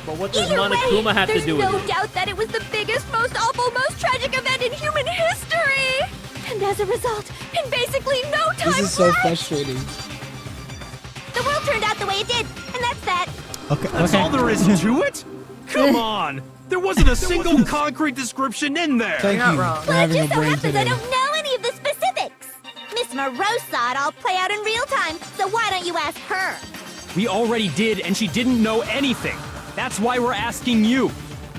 But what does Either Monokuma way, have to there's do with no it? doubt that it was the biggest, most awful, most tragic event in human history. And as a result, in basically no time This is so flat, frustrating. the world turned out the way it did, and that's that. Okay. That's all there is to it? Come on! There wasn't a single concrete description in there! Thank You're not you wrong. for Well, it having a just so brain happens I today. don't know any of the specifics. Miss Morosa saw it all play out in real time, so why don't you ask her? We already did, and she didn't know anything. That's why we're asking you.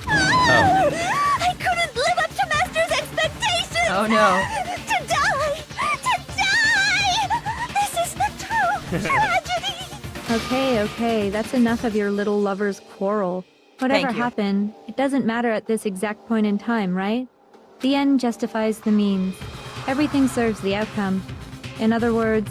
I couldn't live up to Master's expectations! Oh no. To die! To die! This is the true tragedy! Okay, that's enough of your little lover's quarrel. Whatever Thank you. happened, it doesn't matter at this exact point in time, right? The end justifies the means. Everything serves the outcome. In other words,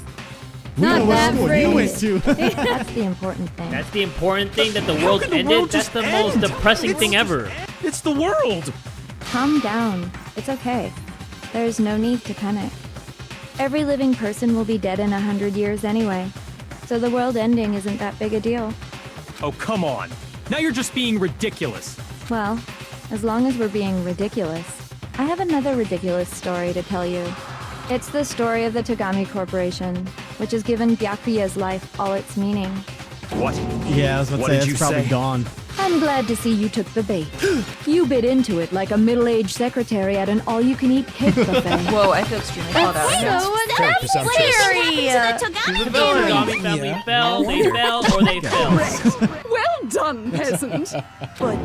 Not that You went phrase. to. that's the important thing. That's the important thing, that the world could the ended. world That's just the most end? depressing thing ever. It's the world! Calm down. It's okay. There's no need to panic. Every living person will be dead in 100 years anyway. So the world ending isn't that big a deal. Oh, come on. Now you're just being ridiculous. Well, as long as we're being ridiculous, I have another ridiculous story to tell you. It's the story of the Togami Corporation, which has given Byakuya's life all its meaning. What? Yeah, I was about What to say, did you it's probably say? gone. I'm glad to see you took the bait. You bit into it like a middle-aged secretary at an all-you-can-eat cake buffet. Whoa, I feel extremely called out. So, Very what presumptuous. actually happened to the Togami family? Togami family fell, they fell, or they fell. Well done, peasant. But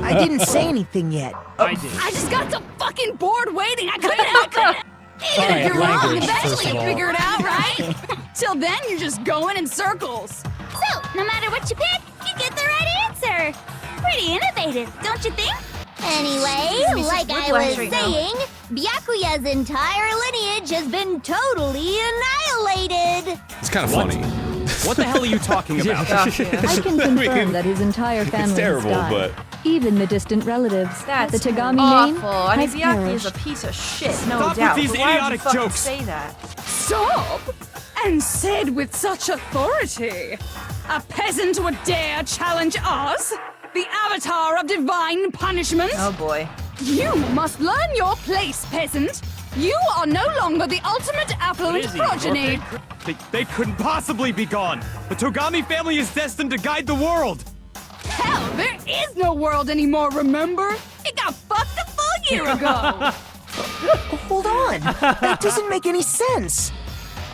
I didn't say anything yet. I did. I just got so fucking bored waiting. I couldn't help it. Even Sorry, if you're wrong, language, eventually first of you all. figure it out, right? Till then, you're just going in circles. So, no matter what you pick, you get the right answer. Pretty innovative, don't you think? Anyway, like I was saying, Byakuya's entire lineage has been totally annihilated. It's kind of funny. What the hell are you talking about? I can confirm that his entire family It's terrible, has died. but Even the distant relatives. That's the Togami awful. name I mean, has Byakuya is a perished. piece of shit, no Stop with doubt. these but why idiotic would you fucking jokes. say that? Stop! And said with such authority. A peasant would dare challenge us? The avatar of divine punishment? Oh boy. You must learn your place, peasant. You are no longer the ultimate affluent What is he, progeny. They couldn't possibly be gone. The Togami family is destined to guide the world. Hell, there is no world anymore, remember? It got fucked a full year ago. Hold on. That doesn't make any sense.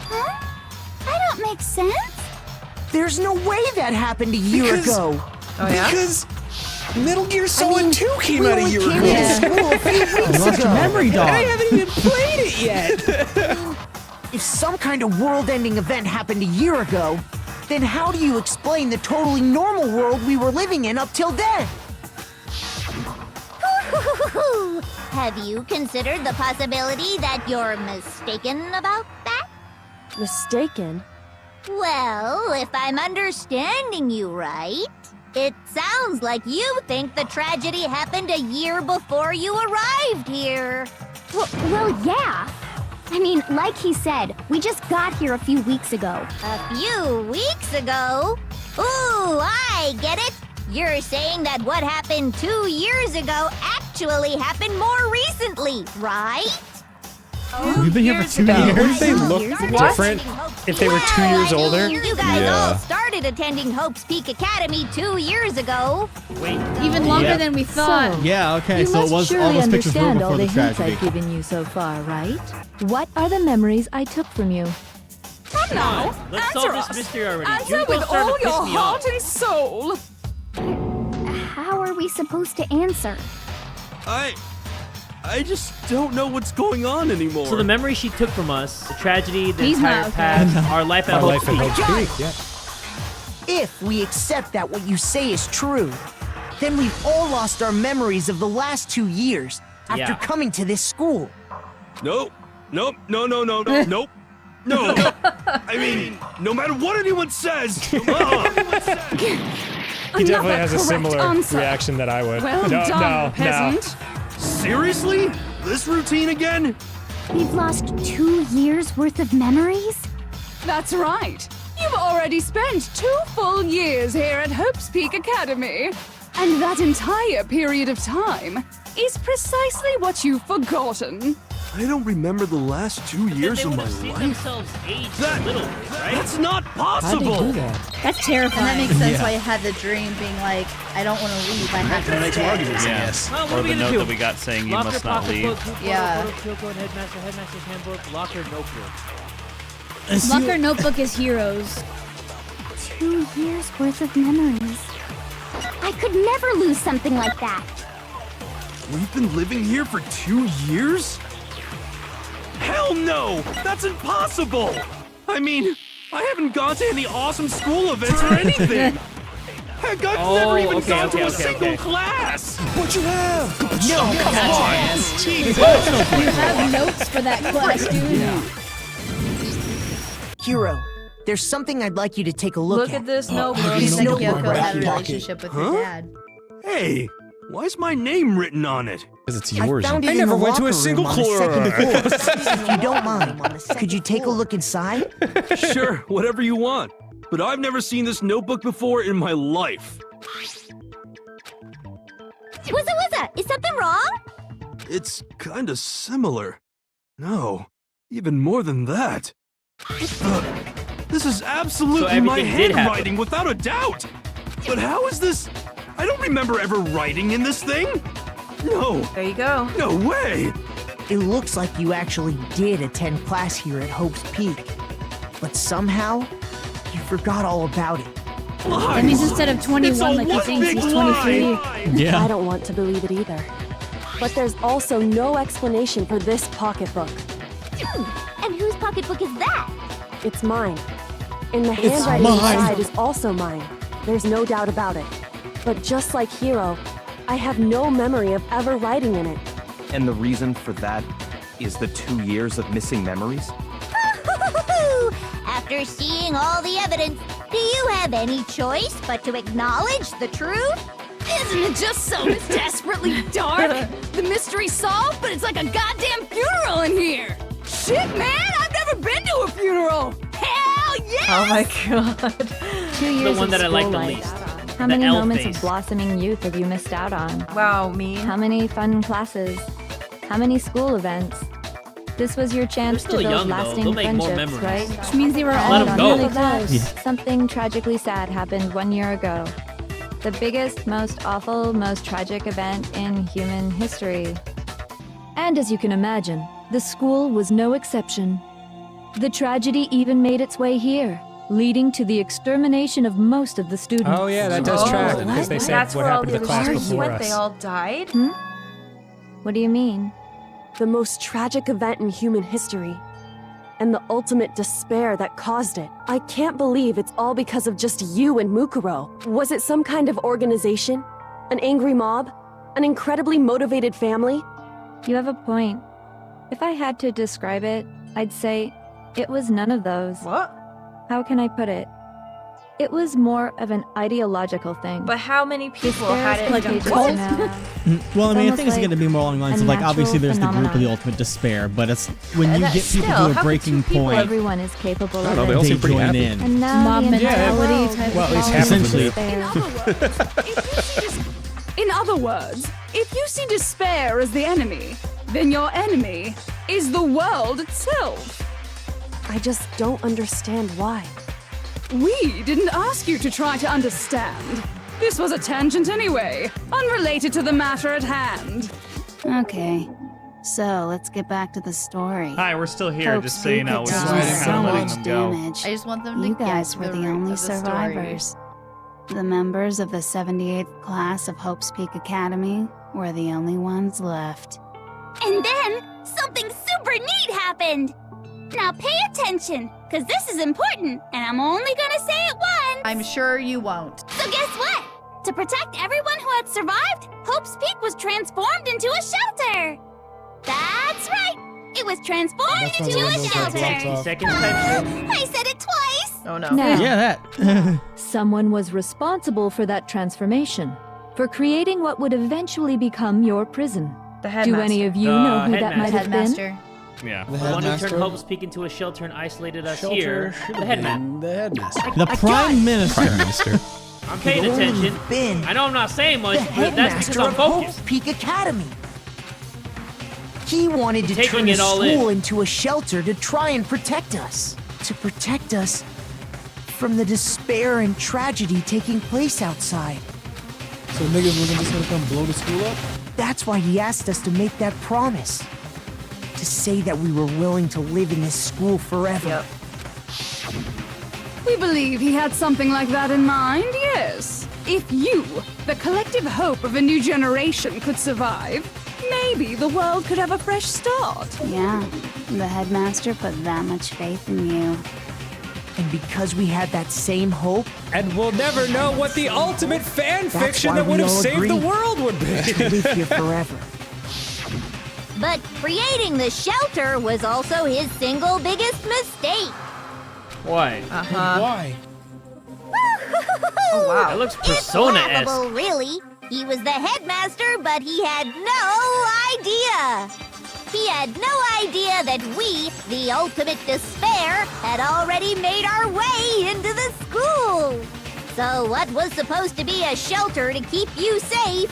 Huh? I don't make sense. There's no way that happened a year ago. Oh yeah? Because Metal Gear Solid 2 came we out a only year came ago. into school a few weeks Lost your ago. memory, dog. And I haven't even played it yet. If some kind of world-ending event happened a year ago, then how do you explain the totally normal world we were living in up till then? Have you considered the possibility that you're mistaken about that? Mistaken? Well, if I'm understanding you right, it sounds like you think the tragedy happened a year before you arrived here. Well, yeah. I mean, like he said, we just got here a few weeks ago. A few weeks ago? Ooh, I get it. You're saying that what happened 2 years ago actually happened more recently, right? We've been here for 2 years. Wouldn't they look different if they were 2 years older? You guys all started attending Hope's Peak Academy 2 years ago. Wait, even longer than we thought. Yeah, okay, You so it must was all surely those pictures were understand before all the the hints tragedy. I've given you so far, right? What are the memories I took from you? Come now, Let's answer solve this us. mystery already. Answer Junko's with starting all to piss your me heart off. and soul. How are we supposed to answer? I just don't know what's going on anymore. So the memory she took from us, the tragedy, the He's entire not okay. past, our life at Our Hope's life at Peak. Hope's Peak, yeah. If we accept that what you say is true, then we've all lost our memories of the last 2 years after Yeah. coming to this school. Nope. No. Nope. No. I mean, no matter what anyone says. He definitely has a correct similar answer. reaction that I would. Well no, done, no, peasant. Seriously? This routine again? We've lost 2 years worth of memories? That's right. You've already spent 2 full years here at Hope's Peak Academy. And that entire period of time is precisely what you've forgotten. I don't remember the last 2 years They of would my have seen life. themselves age a little bit, right? That's not How'd possible. they do that? That's terrifying. And that makes sense why you had the dream being like, I don't want to leave. I have to Makes more stay. arguments, I Yeah. guess. Well, what Or are we the gonna note do? that we got saying you Locker, must not leave. pocketbook, hoop, Yeah. photo, field goal, headmaster, headmaster's handbook, locker, notebook. Locker notebook is heroes. 2 years worth of memories. I could never lose something like that. We've been living here for 2 years? Hell no! That's impossible! I mean, I haven't gone to any awesome school events or anything! Heck, I've never even gone to a single class! But you have! No, come on! You have notes for that class, dude. Hero, there's something I'd like you to take a look Look at this notebook. This Seems like notebook Yoko right had a here. relationship with her Huh? dad. Hey, why's my name written on it? Because it's I yours. found it I in never the went to a locker single room on the second class. floor. If you don't mind, could you take a look inside? Sure, whatever you want. But I've never seen this notebook before in my life. Wizza, is something wrong? It's kinda similar. No, even more than that. This is absolutely my everything did happen. handwriting without a doubt! But how is this? I don't remember ever writing in this thing! No, There you go. no way! It looks like you actually did attend class here at Hope's Peak. But somehow, you forgot all about it. That means instead of 21 like he thinks, he's 23. I don't want to believe it either. But there's also no explanation for this pocketbook. And whose pocketbook is that? It's mine. And the It's handwriting mine. inside is also mine. There's no doubt about it. But just like Hiro, I have no memory of ever writing in it. And the reason for that is the 2 years of missing memories? After seeing all the evidence, do you have any choice but to acknowledge the truth? Isn't it just so desperately dark? The mystery solved, but it's like a goddamn funeral in here. Shit, man, I've never been to a funeral. Hell yeah! Oh my god. 2 years one of that I school like the life. least. How The many L moments face. of blossoming youth have you missed out on? Wow, me. How many fun classes? How many school events? This was your chance to still build young, though. lasting They'll make more friendships, memories. right? Which means they were Let all 'em go. Really close. Yeah. Something tragically sad happened 1 year ago. The biggest, most awful, most tragic event in human history. And as you can imagine, the school was no exception. The tragedy even made its way here, leading to the extermination of most of the students. Oh yeah, that does track because they said That's what where all happened the to the class other students before went. us. They all died? What do you mean? The most tragic event in human history. and the ultimate despair that caused it. I can't believe it's all because of just you and Mukuro. Was it some kind of organization? An angry mob? An incredibly motivated family? You have a point. If I had to describe it, I'd say it was none of those. What? How can I put it? It was more of an ideological thing. But how many people Despair had is it? like a contagious cult? now? Well, I mean, I almost think it's going to be more along the lines a of like, obviously there's the group of the natural ultimate despair, but it's when you That's get people still, to a how could breaking two people- point, Everyone is capable I of don't know, they it. all they seem pretty join happy. in. And now Mob the entire mentality world type is Well, at least falling half of into them do. despair. In other words, if you see despair as the enemy, then your enemy is the world itself. I just don't understand why. We didn't ask you to try to understand. This was a tangent anyway, unrelated to the matter at hand. Okay, so let's get back to the story. Hi, we're still here, Hope just so you know. We're Speak just had kind so of letting much them go. damage. I just want them to You get guys to were the root only of the story. survivors. The members of the 78th class of Hope's Peak Academy were the only ones left. And then something super neat happened. Now pay attention, because this is important, and I'm only gonna say it once. I'm sure you won't. So guess what? To protect everyone who had survived, Hope's Peak was transformed into a shelter. That's right. It was transformed That's why into the a windows have blocked shelter. off. Seconds type shit. I said it twice. Oh no. Now, Yeah, that. someone was responsible for that transformation, for creating what would eventually become your prison. The Do headmaster. any of you The know who that might have been? Headmaster. Yeah. The The one who headmaster. turned Hope's Peak into a shelter and isolated us Shelter here. should The have headman. been the headmaster. The Prime Minister. Prime Minister. I'm paying Could only attention. have been I know I'm not saying much, the but that's headmaster because I'm of focused. Hope's Peak Academy. He wanted to Taking turn the it all school in. into a shelter to try and protect us. To protect us from the despair and tragedy taking place outside. So niggas wasn't just gonna come blow the school up? That's why he asked us to make that promise. To say that we were willing to live in this school forever. Yep. We believe he had something like that in mind, yes. If you, the collective hope of a new generation, could survive, maybe the world could have a fresh start. Yeah, the headmaster put that much faith in you. And because we had that same hope, And we'll never know what the ultimate fan That's fiction why that would we have all saved the agreed world would to be. live here forever. But creating the shelter was also his single biggest mistake. Why? Uh-huh. Why? Oh wow. That looks It's Persona-esque. laughable, really. He was the headmaster, but he had no idea. He had no idea that we, the ultimate despair, had already made our way into the school. So what was supposed to be a shelter to keep you safe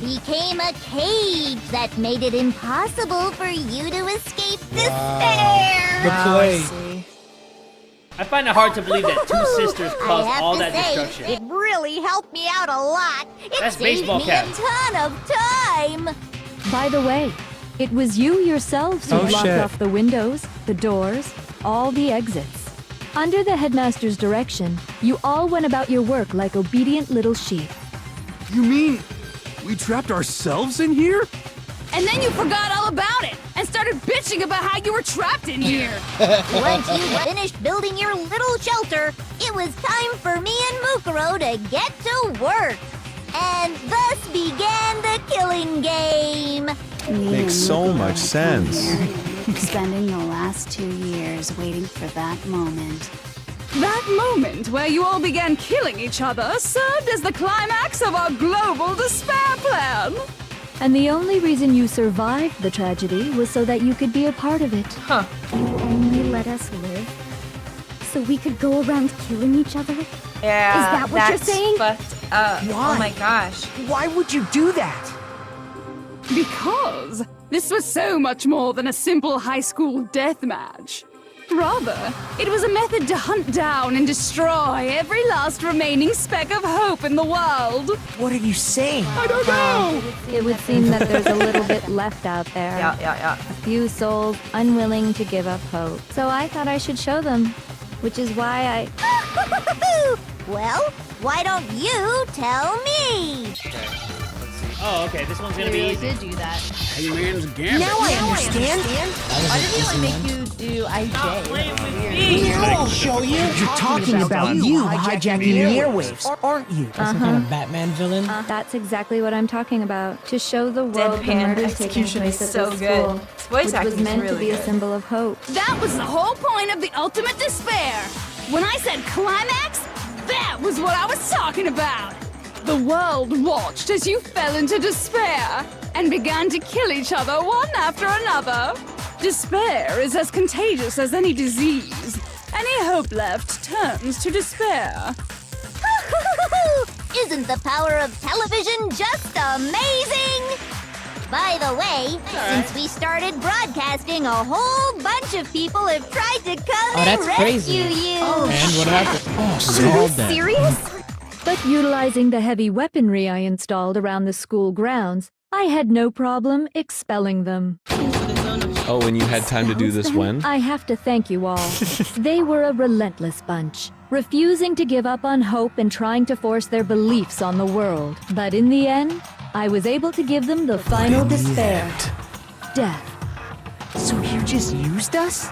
became a cage that made it impossible for you to escape despair. The play. See. I find it hard to believe that two sisters I caused have all to that say, destruction. it really helped me out a lot. It That's saved baseball me cap. a ton of time. By the way, it was you yourselves who Oh, blocked shit. off the windows, the doors, all the exits. Under the headmaster's direction, you all went about your work like obedient little sheep. You mean we trapped ourselves in here? And then you forgot all about it and started bitching about how you were trapped in here. Once you finished building your little shelter, it was time for me and Mukuro to get to work. And thus began the killing game. Makes so much sense. Spending the last 2 years waiting for that moment. That moment where you all began killing each other served as the climax of our global despair plan. And the only reason you survived the tragedy was so that you could be a part of it. Huh. You only let us live so we could go around killing each other? Yeah. Is that what you're that's saying? fucked up. Why? Oh my gosh. Why would you do that? Because this was so much more than a simple high school death match. Rather, it was a method to hunt down and destroy every last remaining speck of hope in the world. What are you saying? I don't know. It would seem that there's a little bit left out there. Yeah. A few souls unwilling to give up hope. So I thought I should show them, which is why I... Well, why don't you tell me? Oh, okay. This one's gonna be They really easy. did do that. Hangman's Gambit. Now I understand? Why did he only make you do IJ? I'll show you. You're talking about you hijacking the airwaves, aren't you? Some kind of Batman villain. That's exactly what I'm talking about. To show the world the Deadpan murders taking execution place is at so this good. school, His voice which acting was is meant to really be a good. symbol of hope. That was the whole point of the ultimate despair. When I said climax, that was what I was talking about. The world watched as you fell into despair and began to kill each other one after another. Despair is as contagious as any disease. Any hope left turns to despair. Isn't the power of television just amazing? By the way, since we started broadcasting, a whole bunch of people have tried to come and that's rescue crazy. you. And what happened? Are all you dead. serious? But utilizing the heavy weaponry I installed around the school grounds, I had no problem expelling them. Oh, and you had time to do this when? I have to thank you all. They were a relentless bunch, refusing to give up on hope and trying to force their beliefs on the world. But in the end, I was able to give them the final despair. Death. So you just used us?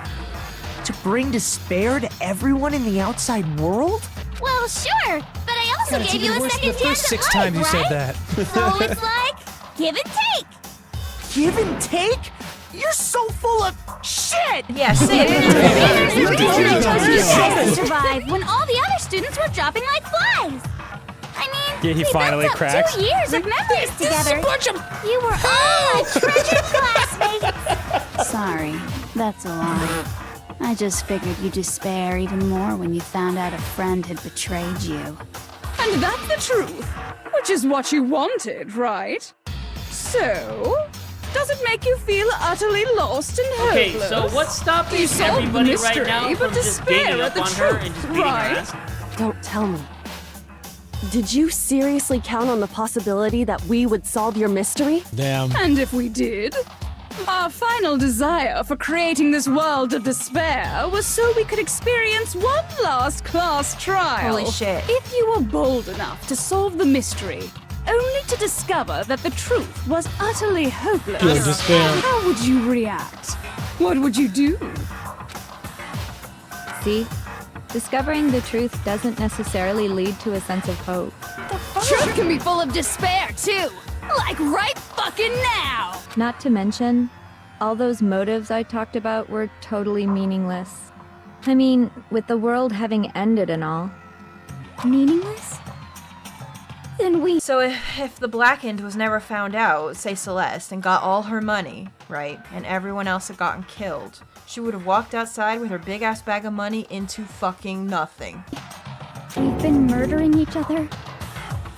To bring despair to everyone in the outside world? Well, sure, but I also God, it's gave you even a worse second than the chance first at 6 life, times you said right? that. So it's like give and take. Give and take? You're so full of shit! Yeah, There's a reason I chose you guys to survive when all the other students were dropping like flies. I mean, Yeah, he we finally built up cracks. 2 years of memories together. You were all my treasured classmates. Sorry, that's a lie. I just figured you'd despair even more when you found out a friend had betrayed you. And that's the truth, which is what you wanted, right? So, does it make you feel utterly lost and Okay, hopeless? so what's stopping You solved the everybody mystery, right now but from just despair ganging at up the on her truth, and just beating right? her ass? Don't tell me. Did you seriously count on the possibility that we would solve your mystery? Damn. And if we did? Our final desire for creating this world of despair was so we could experience one last class trial. Holy shit. If you were bold enough to solve the mystery, only to discover that the truth was utterly hopeless, Pure despair. how would you react? What would you do? See? Discovering the truth doesn't necessarily lead to a sense of hope. Truth can be full of despair, too. Like right fucking now. Not to mention, all those motives I talked about were totally meaningless. I mean, with the world having ended and all. Meaningless? Then we. So if the Blackened was never found out, say Celeste, and got all her money, right, and everyone else had gotten killed, she would have walked outside with her big ass bag of money into fucking nothing. We've been murdering each other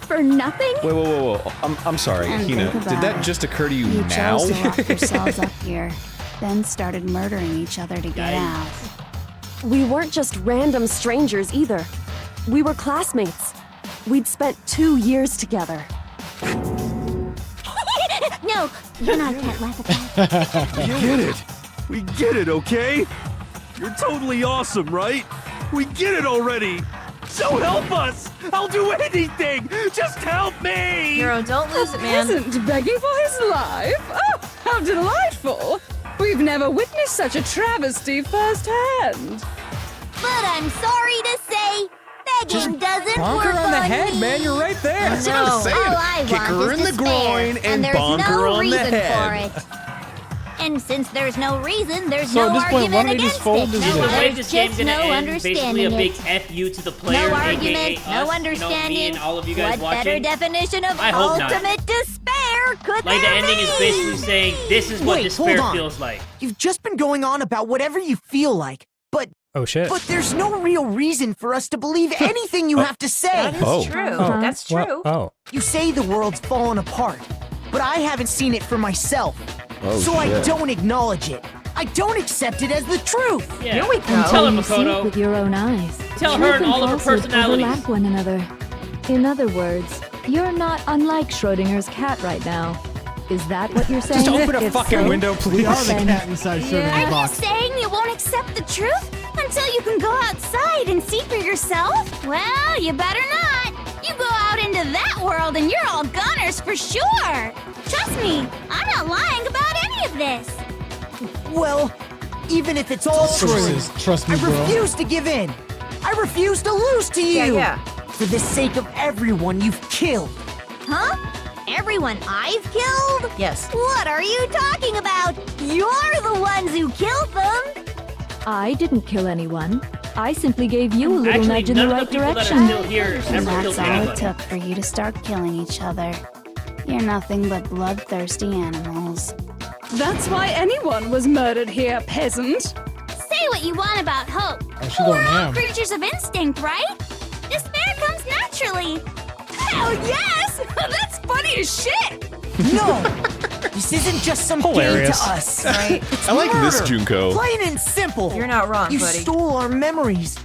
for nothing? Whoa. I'm sorry, And Hina. think Did about that it. just occur to you You now? chose to lock yourselves up here, then started murdering each other to get out. We weren't just random strangers either. We were classmates. We'd spent 2 years together. No, you and I can't laugh at that. We get it. We get it, okay? You're totally awesome, right? We get it already. So help us. I'll do anything. Just help me. Hero, don't lose it, man. Peasant begging for his life? Oh, how delightful! We've never witnessed such a travesty firsthand. But I'm sorry to say, begging doesn't Bonk work her on the on head, me. man. You're right there. No, all I Kick want her is in the despair, groin and there's bonk her no on the reason head. for it. And since there's no reason, there's So no at this point, why argument don't they against just fold it. this No, shit? The way there's this game's just gonna no end, basically a understanding big it. F you to the player, No aka argument, us, no you know, understanding. me and all of you guys What better watching. definition of I hope not. ultimate despair could Like the there ending be? is basically saying this is what Wait, despair hold on. feels like. You've just been going on about whatever you feel like, but Oh shit. but there's no real reason for us to believe anything you have to say. That is true. That's true. Oh. You say the world's fallen apart, but I haven't seen it for myself. Oh, so I shit. don't acknowledge it. I don't accept it as the truth. Yeah. Here we go. Tell her, You see it Makoto. with your own eyes. Tell Truth her and all of her falsehood personalities. overlap one another. In other words, you're not unlike Schrodinger's cat right now. Is that what you're saying? Just open a If fucking so, window, please. We are the then- cat inside Schrodinger's Are you box. saying you won't accept the truth until you can go outside and see for yourself? Well, you better not. You go out into that world and you're all goners for sure. Trust me, I'm not lying about any of this. Well, even if it's all true, Trust me, I bro. refuse to give in. I refuse to lose to you. Yeah. For the sake of everyone you've killed. Huh? Everyone I've killed? Yes. What are you talking about? You're the ones who killed them! I didn't kill anyone. I simply gave you a little Actually, nudge in the none right of the people that are direction. still here And ever that's killed all it anybody. took for you to start killing each other. You're nothing but bloodthirsty animals. That's why anyone was murdered here, peasant. Say what you want about hope. Oh, she going We're all ham. creatures of instinct, right? Despair comes naturally. Hell yes! That's funny as shit! No! This isn't just some Hilarious. game to us. Right? It's I like this murder. Junko. Plain and simple. You're not wrong, You buddy. stole our memories,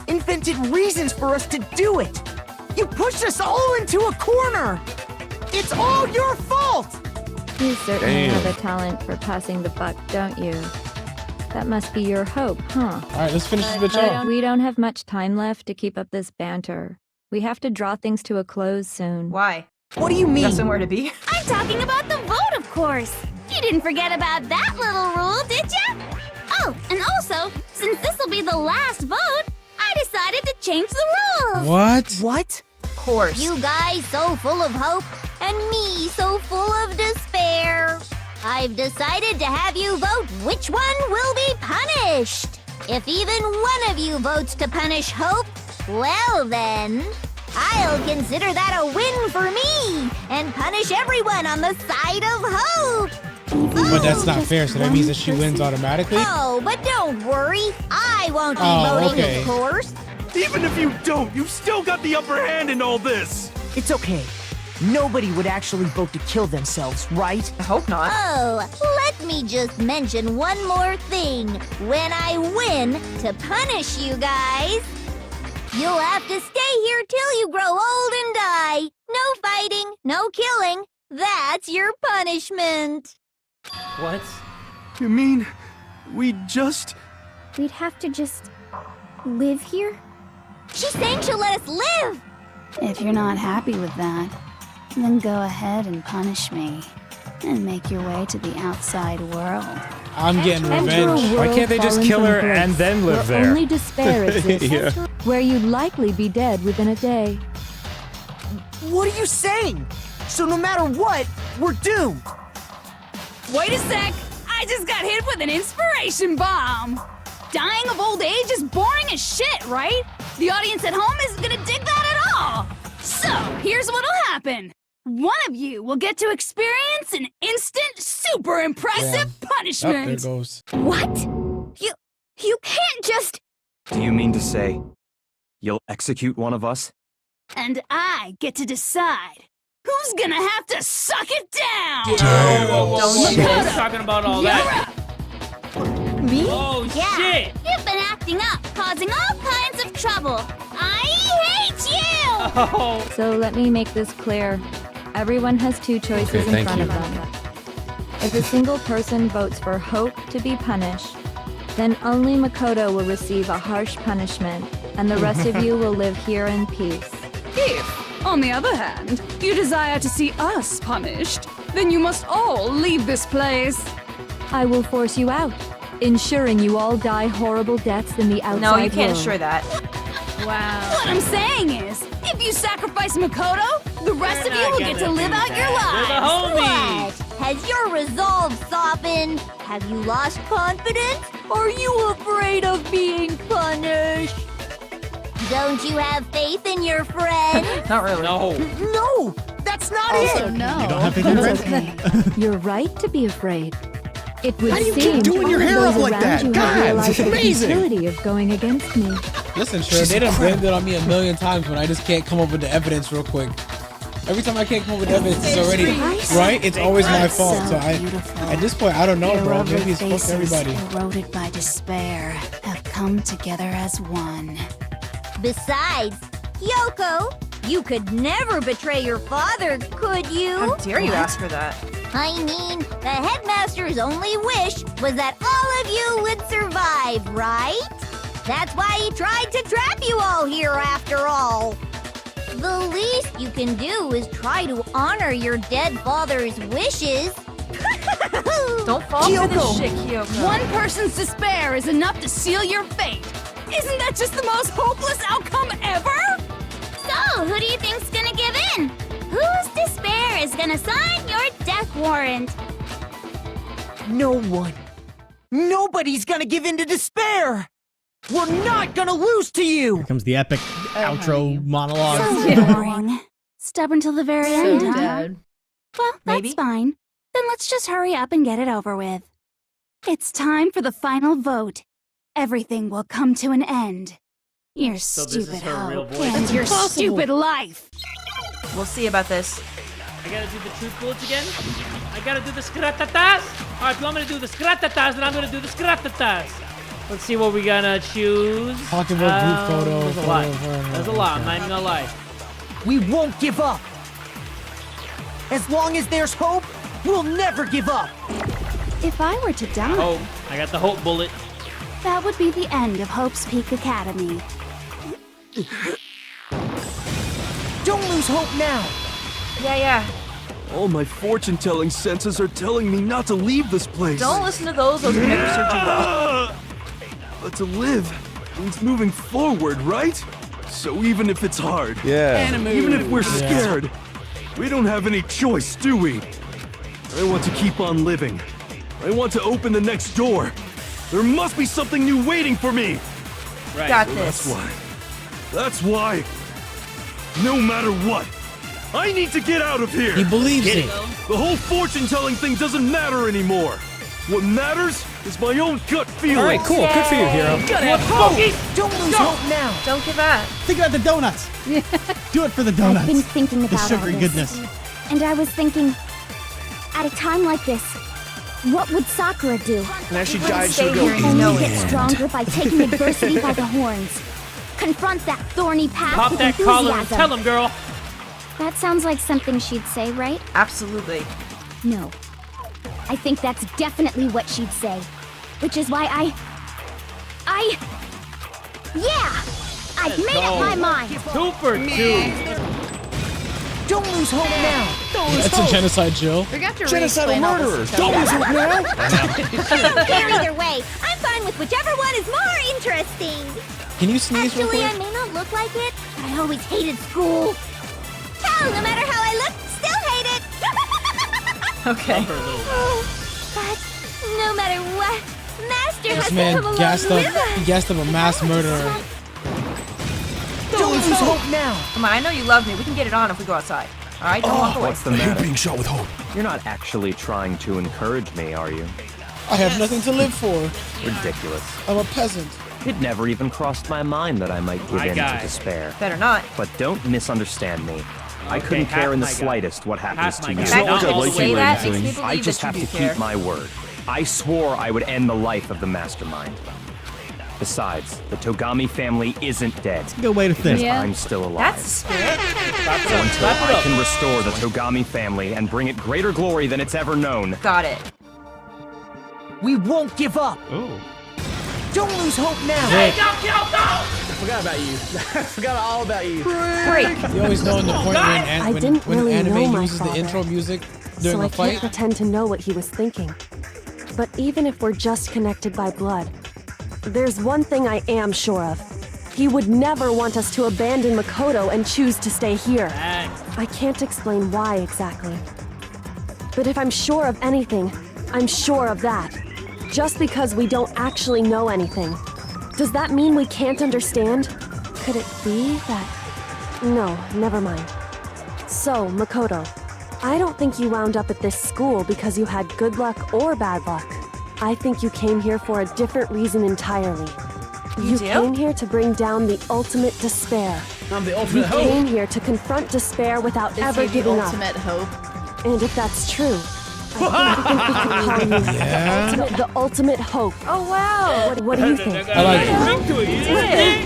invented reasons for us to do it. You pushed us all into a corner. It's all your fault. You certainly Damn. have a talent for passing the buck, don't you? That must be your hope, huh? All right, let's finish this bitch off. We don't have much time left to keep up this banter. We have to draw things to a close soon. Why? What do you mean? Got somewhere to be? I'm talking about the vote, of course. You didn't forget about that little rule, did ya? Oh, and also, since this will be the last vote, I decided to change the rules. What? What? Of course. You guys so full of hope, and me so full of despair. I've decided to have you vote which one will be punished. If even one of you votes to punish Hope, well then, I'll consider that a win for me and punish everyone on the side of Hope. But that's not fair, so that means that she wins automatically? Oh, but don't worry. I won't be Oh, voting, okay. of course. Even if you don't, you've still got the upper hand in all this. It's okay. Nobody would actually vote to kill themselves, right? I hope not. Oh, let me just mention one more thing. When I win to punish you guys, you'll have to stay here till you grow old and die. No fighting, no killing. That's your punishment. What? You mean we just... We'd have to just live here? She's saying she'll let us live. If you're not happy with that, then go ahead and punish me and make your way to the outside world. I'm getting Enter a revenge. Why can't they just world kill fallen her from and grace, then live where there? Only despair exists, Yeah. where you'd likely be dead within a day. What are you saying? So no matter what, we're doomed. Wait a sec! I just got hit with an inspiration bomb! Dying of old age is boring as shit, right? The audience at home isn't gonna dig that at all! So, here's what'll happen. One of you will get to experience an instant, super impressive Oh, there punishment! it goes. What? You can't just... Do you mean to say you'll execute one of us? And I get to decide who's gonna have to suck it down! Who's talking about all that? Me? Oh, Yeah, shit! you've been acting up, causing all kinds of trouble. I hate you! Oh. So let me make this clear. Everyone has two choices Okay, in thank front you. of them. If a single person votes for Hope to be punished, then only Makoto will receive a harsh punishment, and the rest of you will live here in peace. If, on the other hand, you desire to see us punished, then you must all leave this place. I will force you out, ensuring you all die horrible deaths in the outside No, you can't world. ensure that. Wow. What I'm saying is, if you sacrifice Makoto, the rest of you will get to live out your lives. What? Has your resolve softened? Have you lost confidence? Are you afraid of being punished? Don't you have faith in your friend? Not really. No. No, that's not Also, it. no. You don't have to That's do okay. You're right to be afraid. It would How do you seem keep doing your hair those up like around that? you have God, realized it's the amazing. futility of going against me. Listen, sure, they done blamed it on me a million times when I just can't come up with the evidence real quick. Every time I can't come up with evidence, it's already right. It's always my fault. So at this point, I don't know, Your bro. lovely Maybe it's fuck faces, everybody. eroded by despair, have come together as one. Besides, Yoko, you could never betray your father, could you? How dare you ask her that? I mean, the headmaster's only wish was that all of you would survive, right? That's why he tried to trap you all here after all. The least you can do is try to honor your dead father's wishes. Don't fall for this shit, Kyoko. One person's despair is enough to seal your fate. Isn't that just the most hopeless outcome ever? So, who do you think's gonna give in? Whose despair is gonna sign your death warrant? No one. Nobody's gonna give in to despair! We're not gonna lose to you! Here comes the epic outro monologue. So boring. Stubborn till the very end, huh? dead. Well, that's fine. Then let's just hurry up and get it over with. It's time for the final vote. Everything will come to an end. Your So this is stupid her real hope voice? and That's your impossible. stupid life. We'll see about this. I gotta do the truth bullets again. I gotta do the skratatas. Alright, if you want me to do the skratatas, then I'm gonna do the skratatas. Let's see what we're gonna choose. Talking about group photo. There's a lot. There's a lot, I'm not even gonna lie. We won't give up! As long as there's hope, we'll never give up! If I were to die, Hope. I got the hope bullet. that would be the end of Hope's Peak Academy. Don't lose hope now! Yeah. All my fortune-telling senses are telling me not to leave this place. Don't listen to those would never serve you well. But to live means moving forward, right? So even if it's hard, even if we're scared, we don't have any choice, do we? I want to keep on living. I want to open the next door. There must be something new waiting for me. Right. Got So this. That's why, no matter what, I need to get out of here. He believes it. The whole fortune-telling thing doesn't matter anymore. What matters is my own gut feeling. All right, cool. Good for you, hero. Don't lose hope now! Don't give up. Think about the donuts. Do it for the donuts. I've been thinking The about all sugary this. goodness. And I was thinking, at a time like this, what would Sakura do? And as she Wouldn't died, stay she'll go. here and Only know get it. stronger by taking adversity by the horns. Confront that thorny path Pop with that collar and enthusiasm. tell him, girl. That sounds like something she'd say, right? Absolutely. No. I think that's definitely what she'd say. Which is why yeah! I've made up my mind! 2 for 2. Don't lose hope now! That's a genocide, Jill. We got to Genocidal re-explain all this murderers! stuff. Don't lose hope now! Here, either way, I'm fine with whichever one is more interesting. Can you sneeze real Actually, quick? I may not look like it, but I always hated school. Hell, no matter how I look, still hate it. Okay. But no matter what, Master has This to man come along gassed with up. us. He gassed up a mass murderer. Don't lose hope now! Come on, I know you love me. We can get it on if we go outside. All right, don't walk away. What's the matter? Being shot with hope. You're not actually trying to encourage me, are you? I have nothing to live for. Ridiculous. I'm a peasant. It never even crossed my mind that I might give My in guy. to despair. Better not. But don't misunderstand me. I couldn't half care in the my guy. slightest what happens Half to my you. guy. In fact, Not you all the say way that or makes me anything. I believe just that have you to do care. keep my word. I swore I would end the life of the mastermind. Besides, the Togami family isn't dead. Good way to think. Yeah. I'm still alive. That's the spirit. So until I can restore the Togami family and bring it greater glory than it's ever known, Got it. We won't give up! Ooh. Don't lose hope now! I forgot about you. I forgot all about you. Break. You always know in the point I when, didn't when really anime know my uses the father, intro music so during I a fight. can't pretend to know what he was thinking. But even if we're just connected by blood, there's one thing I am sure of. He would never want us to abandon Makoto and choose to stay here. I can't explain why exactly. But if I'm sure of anything, I'm sure of that. Just because we don't actually know anything. Does that mean we can't understand? Could it be that... No, never mind. So, Makoto, I don't think you wound up at this school because you had good luck or bad luck. I think you came here for a different reason entirely. You do? came here to bring down the ultimate despair. I'm the You ultimate hope. came here to confront despair without Is ever he the giving up. ultimate hope? And if that's true, I think we could call you the ultimate hope. Oh, wow. What do you think? I like it.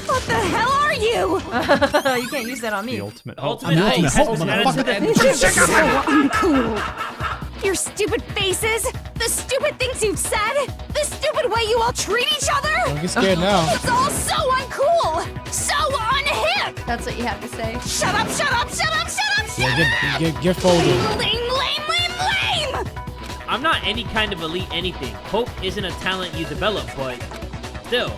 What the hell are you? You can't use that on me. Ultimate I'm the ultimate hope, motherfucker. This is so uncool. Your stupid faces, the stupid things you've said, the stupid way you all treat each other. Don't get scared now. It's all so uncool, so unhip. That's what you have to say. Shut up, shut up, shut up, shut up, shut Yeah, up. get folded. Lame, lame, lame, lame. I'm not any kind of elite anything. Hope isn't a talent you develop, but still.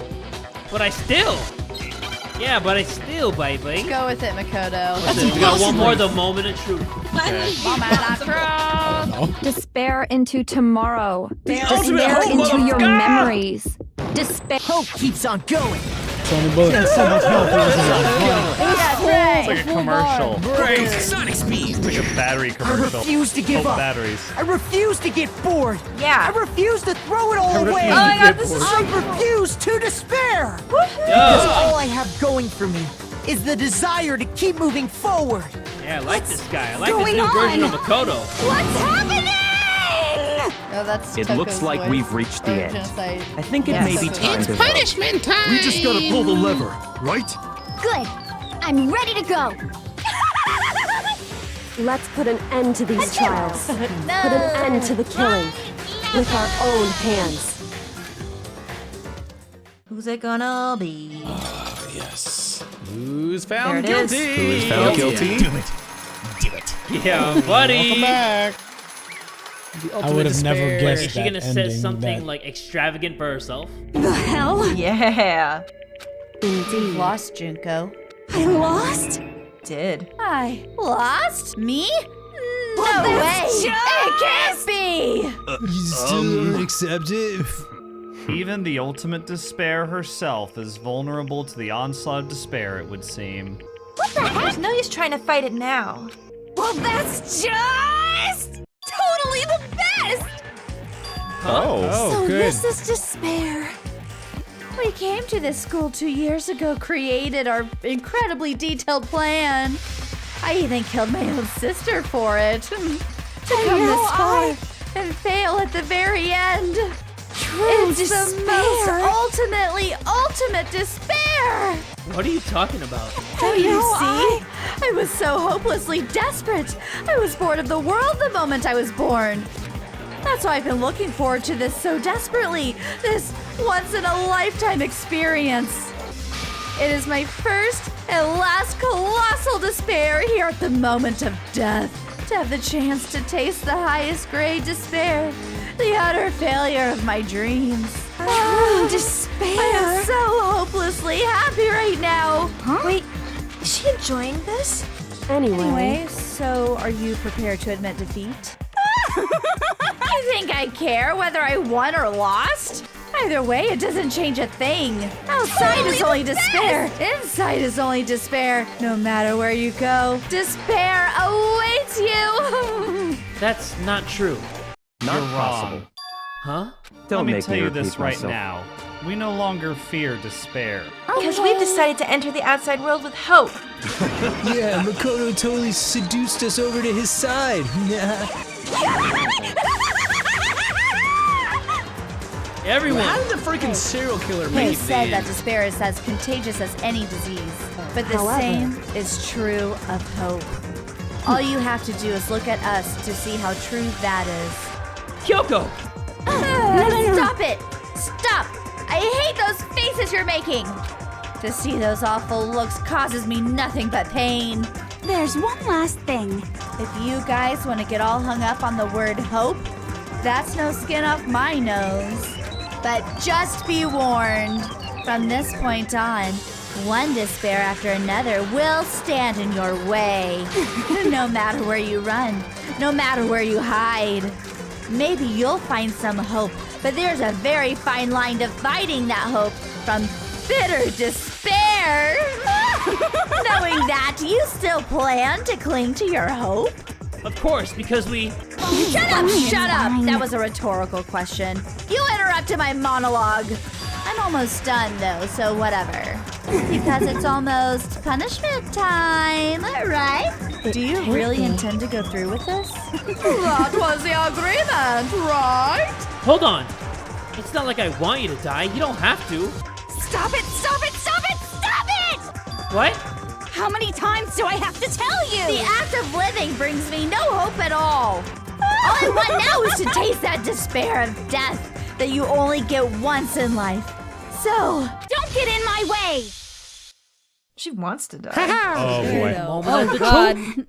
Yeah, but I still, baby. Go with it, Makoto. We got one more, the moment of truth. Despair into tomorrow. ultimate Despair hope, into your motherfucker! memories. Despair. Hope keeps on going. Sony bullets. So much help. It's like a commercial. Break Sonic speed. It's like a battery I commercial. refuse to give Hope up. batteries. I refuse to get bored. Yeah. I refuse to throw it all away. Oh my god, this is so I cool. refuse to despair. Because all I have going for me is the desire to keep moving forward. Yeah, I like this guy. I like this going new version of on? Makoto. What's happening? Oh, that's It Toko's looks like voice. we've reached the Or end. genocide. I think it Yeah, may be Toko's time voice. to vote. Punishment time! We just gotta pull the lever, right? Good. I'm ready to go. Let's put an end to these trials. No. Put an end to the killing. With our own hands. Who's it gonna be? Yes. Who's found There it is. guilty? Who is found guilty? Do it. Do it. Yeah, buddy. Welcome back. I would have never Wait, guessed is she that gonna say ending, something that- like extravagant for herself? The hell? Yeah. You lost, Junko. I lost? Did. I lost? Me? No Well, way! that's It can't be! You still don't accept it? Even the ultimate despair herself is vulnerable to the onslaught of despair, it would seem. What the heck? There's no use trying to fight it now. Well, that's just totally the best! Oh, So good. this is despair. We came to this school 2 years ago, created our incredibly detailed plan. I even killed my own sister for it. To come this far and fail at the very end. True It's the most ultimate despair. What are you talking about? Don't you see? I was so hopelessly desperate. I was bored of the world the moment I was born. That's why I've been looking forward to this so desperately. This once-in-a-lifetime experience. It is my first and last colossal despair here at the moment of death. To have the chance to taste the highest grade despair. The utter failure of my dreams. despair. I am so hopelessly happy right now. Wait, is she enjoying this? Anyway, so are you prepared to admit defeat? You think I care whether I won or lost? Either way, it doesn't change a thing. Outside is only despair. Inside is only despair. No matter where you go, despair awaits you. That's not true. Not You're possible. wrong. Huh? Don't Let me make tell me you this repeat right myself. now. We no longer fear despair. Because we've decided to enter the outside world with hope. Yeah, Makoto totally seduced us over to his side. Everyone. How did the freaking serial killer make They it said big? that despair is as contagious as any disease. But the However- same is true of hope. All you have to do is look at us to see how true that is. Kyoko! Stop it! Stop! I hate those faces you're making! To see those awful looks causes me nothing but pain. There's one last thing. If you guys want to get all hung up on the word hope, that's no skin off my nose. But just be warned, from this point on, one despair after another will stand in your way. No matter where you run, no matter where you hide. Maybe you'll find some hope, but there's a very fine line dividing that hope from bitter despair. Knowing that, do you still plan to cling to your hope? Of course, because we... Shut up! Shut up! That was a rhetorical question. You interrupted my monologue. I'm almost done, though, so whatever. Because it's almost punishment time, right? Do you really intend to go through with this? That was the agreement, right? Hold on. It's not like I want you to die. You don't have to. Stop it! Stop it! Stop it! Stop it! What? How many times do I have to tell you? The act of living brings me no hope at all. All I want now is to taste that despair of death that you only get once in life. So, Don't get in my way! She wants to die. Oh boy. Moment of the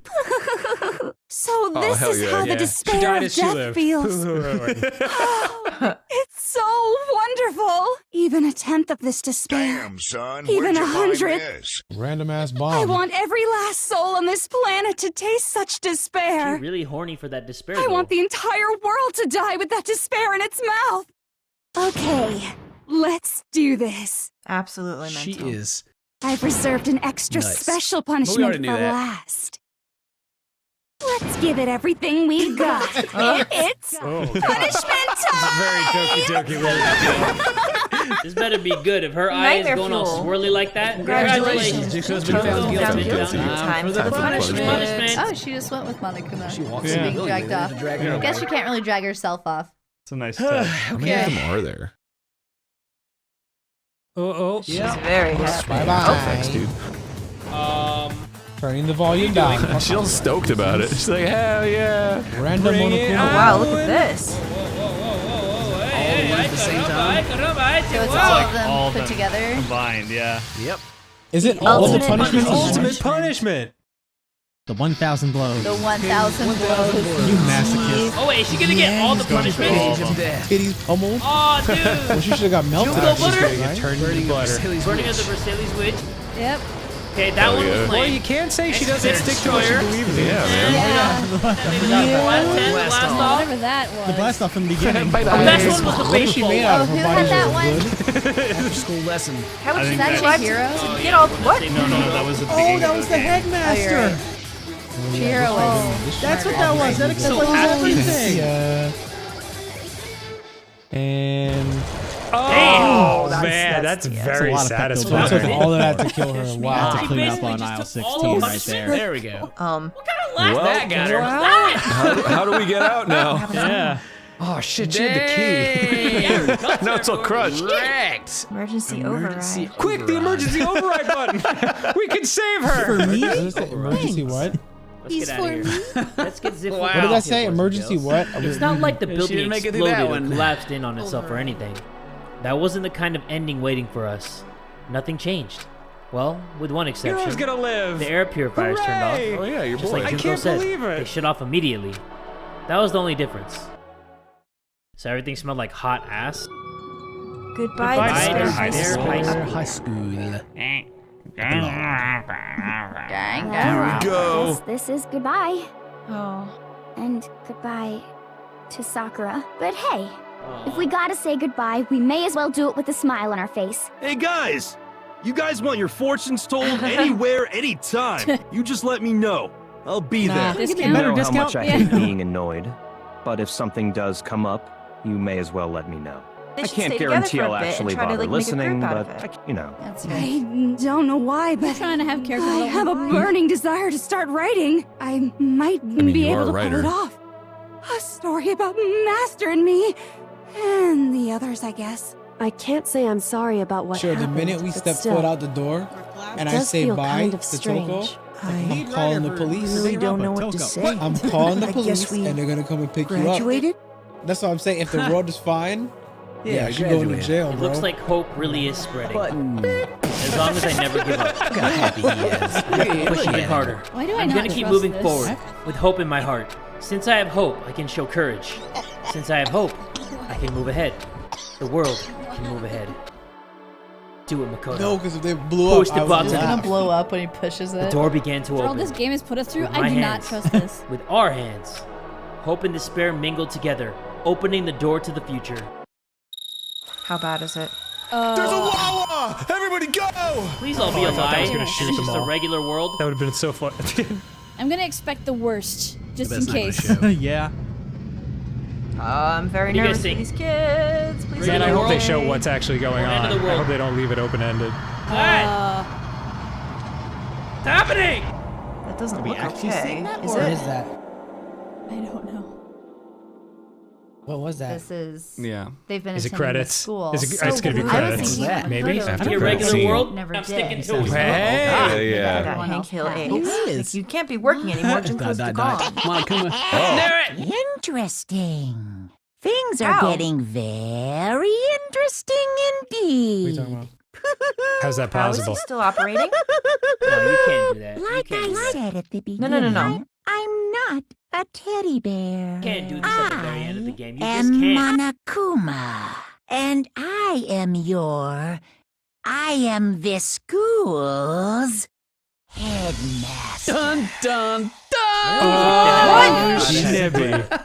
truth. So this hell is yeah, how yeah. the despair of death feels. It's so wonderful. Even a tenth of this despair. Damn, son. Even Where'd you find 100. this? Random ass I bomb. want every last soul on this planet to taste such despair. She's really horny for that despair. I though. want the entire world to die with that despair in its mouth. Okay, let's do this. Absolutely mental. She is. I've reserved an extra Nuts. special But we punishment already for knew that. last. Let's give it everything we've got. It's punishment time! Very jokey, really. This better be good. If her eye is Nightmare going all fuel. swirly like that, Congratulations. Jinko's been found Found guilty. guilty. Time for the for punishment. punishment. Oh, she just went with Monokuma. She walks She's in the being building, dragged they have off. to drag her I away. guess she can't really drag herself off. It's a nice touch. How many of them are there? Oh, She's very happy. Bye bye. Thanks, dude. Turning the volume down. She's all stoked about it. She's like, hell yeah. Random Bring it Monokuma. Oh wow, look at this. At the same time. So it's It's all like of them all of put them together. combined, yeah. Yep. Is it all the Ultimate punishments? punishment. punishment. The 1,000 blows. The 1,000 blows. You masochist. Oh wait, is she gonna get all the punishment? Age of death. Titties pummeled. Oh, dude. Well, she should have got melted. Jungle butter? Right? Turned into butter. Burning of the Versailles Witch. Yep. Okay, that one was Well, lame. you can't say she doesn't stick to what she Destroyer. believes in. Yeah, man. Blast off. Whatever that was. The blast off in the beginning. The best one was the What is she baseball. made out of? Oh, Her who body had that was one? good. After school lesson. How would I you think try that- to get all what? No, that was at the Oh, beginning that of was the the game. headmaster. Oh, you're right. Chihiro was. That's what that was. That explains everything. Yeah. And Oh, That's- man, that's- that's yeah. very That's a lot of it satisfying. took all of that to kill her. That's Wow. to clean up basically on just aisle took all 16 the right there. There we go. What kind of last Well, that got her? How do we get out now? Yeah. Oh shit, she had the key. No, it's all crushed. Correct. Emergency override. Quick, the emergency override button. We can save her. For me? Emergency what? Let's get out of here. Let's get Ziff. What did I say? Emergency what? It's not like the She building didn't make it through that exploded or one. collapsed in on itself or anything. That wasn't the kind of ending waiting for us. Nothing changed. Well, with one exception. Hero's gonna live. The air purifiers turned off. Hooray! Oh yeah, your Just boy. like I Junko can't said, believe it. they shut off immediately. That was the only difference. So everything smelled like hot ass. Goodbye, Goodbye, despair. Despair High School. High school. Go. This is goodbye. Oh. And goodbye to Sakura. But hey, if we gotta say goodbye, we may as well do it with a smile on our face. Hey guys! You guys want your fortunes told anywhere, anytime. You just let me know. I'll be there. You know how much I hate being annoyed, but if something does come up, you may as well let me know. They I should can't stay together guarantee for a I'll bit and actually try to, bother like, make a listening, group out but of it. you know. I don't know why, but trying to have character I have a development. burning desire to start writing. I might mean, be you are able a to pull writer. it off. A story about Master and me, and the others, I guess. I can't say I'm sorry about what Sure, the happened. minute we but step still, foot out the door and it I does say feel bye kind of to Toko, strange. I'm calling the police. really don't know what to say. I'm calling the I police guess we and they're gonna come and pick graduated? you up. That's what I'm saying. If the world is fine, yeah, I she's going to graduated. jail, It bro. looks like hope really is spreading. As long as I never give up. Look how happy he is. Push even harder. Why do I I'm not gonna keep trust moving this? forward with hope in my heart. Since I have hope, I can show courage. Since I have hope, I can move ahead. The world can move ahead. Do it, Makoto. No, because if they blew Push up, the I would button. It's gonna laugh. blow up when he pushes The it. door began to For all open. this game has put us through, With I my do not hands. trust this. With our hands. Hope and despair mingled together, opening the door to the future. How bad is it? There's a Wawa! Everybody go! Please all be I thought that was alive. gonna and shoot it's them just a all. regular world. That would have been so fun. I'm gonna expect the worst, just But in that's not gonna case. show. Yeah. I'm very What do you guys nervous for think? these kids. Please Man, I don't hope they die. show what's actually going End on. of the I world. hope they don't leave it open-ended. Uh, What's happening? That doesn't we look actually okay. seeing that, Is or it? What is that? I don't know. What was that? This is. Yeah. They've been Is it attending the credits? school. Is it, So it's gonna be I was credits. thinking that Maybe. Makoto After Your credits regular scene. world? Never I'm did. sticking to it. Hey, That yeah. Hank Hill It Ace. is. You can't be working anymore. Junko's gone. Monokuma. Oh. Interesting. Things are How? getting very interesting What are indeed. you talking about? How's that How is possible? he still operating? No, you can't do that. You Like can't do I that. said at the No, beginning, no. I'm not a teddy bear. You can't do this at the very end of the game. You am just can't. Monokuma, and I am this school's headmaster. Dun dun dun! Oh, Snibby.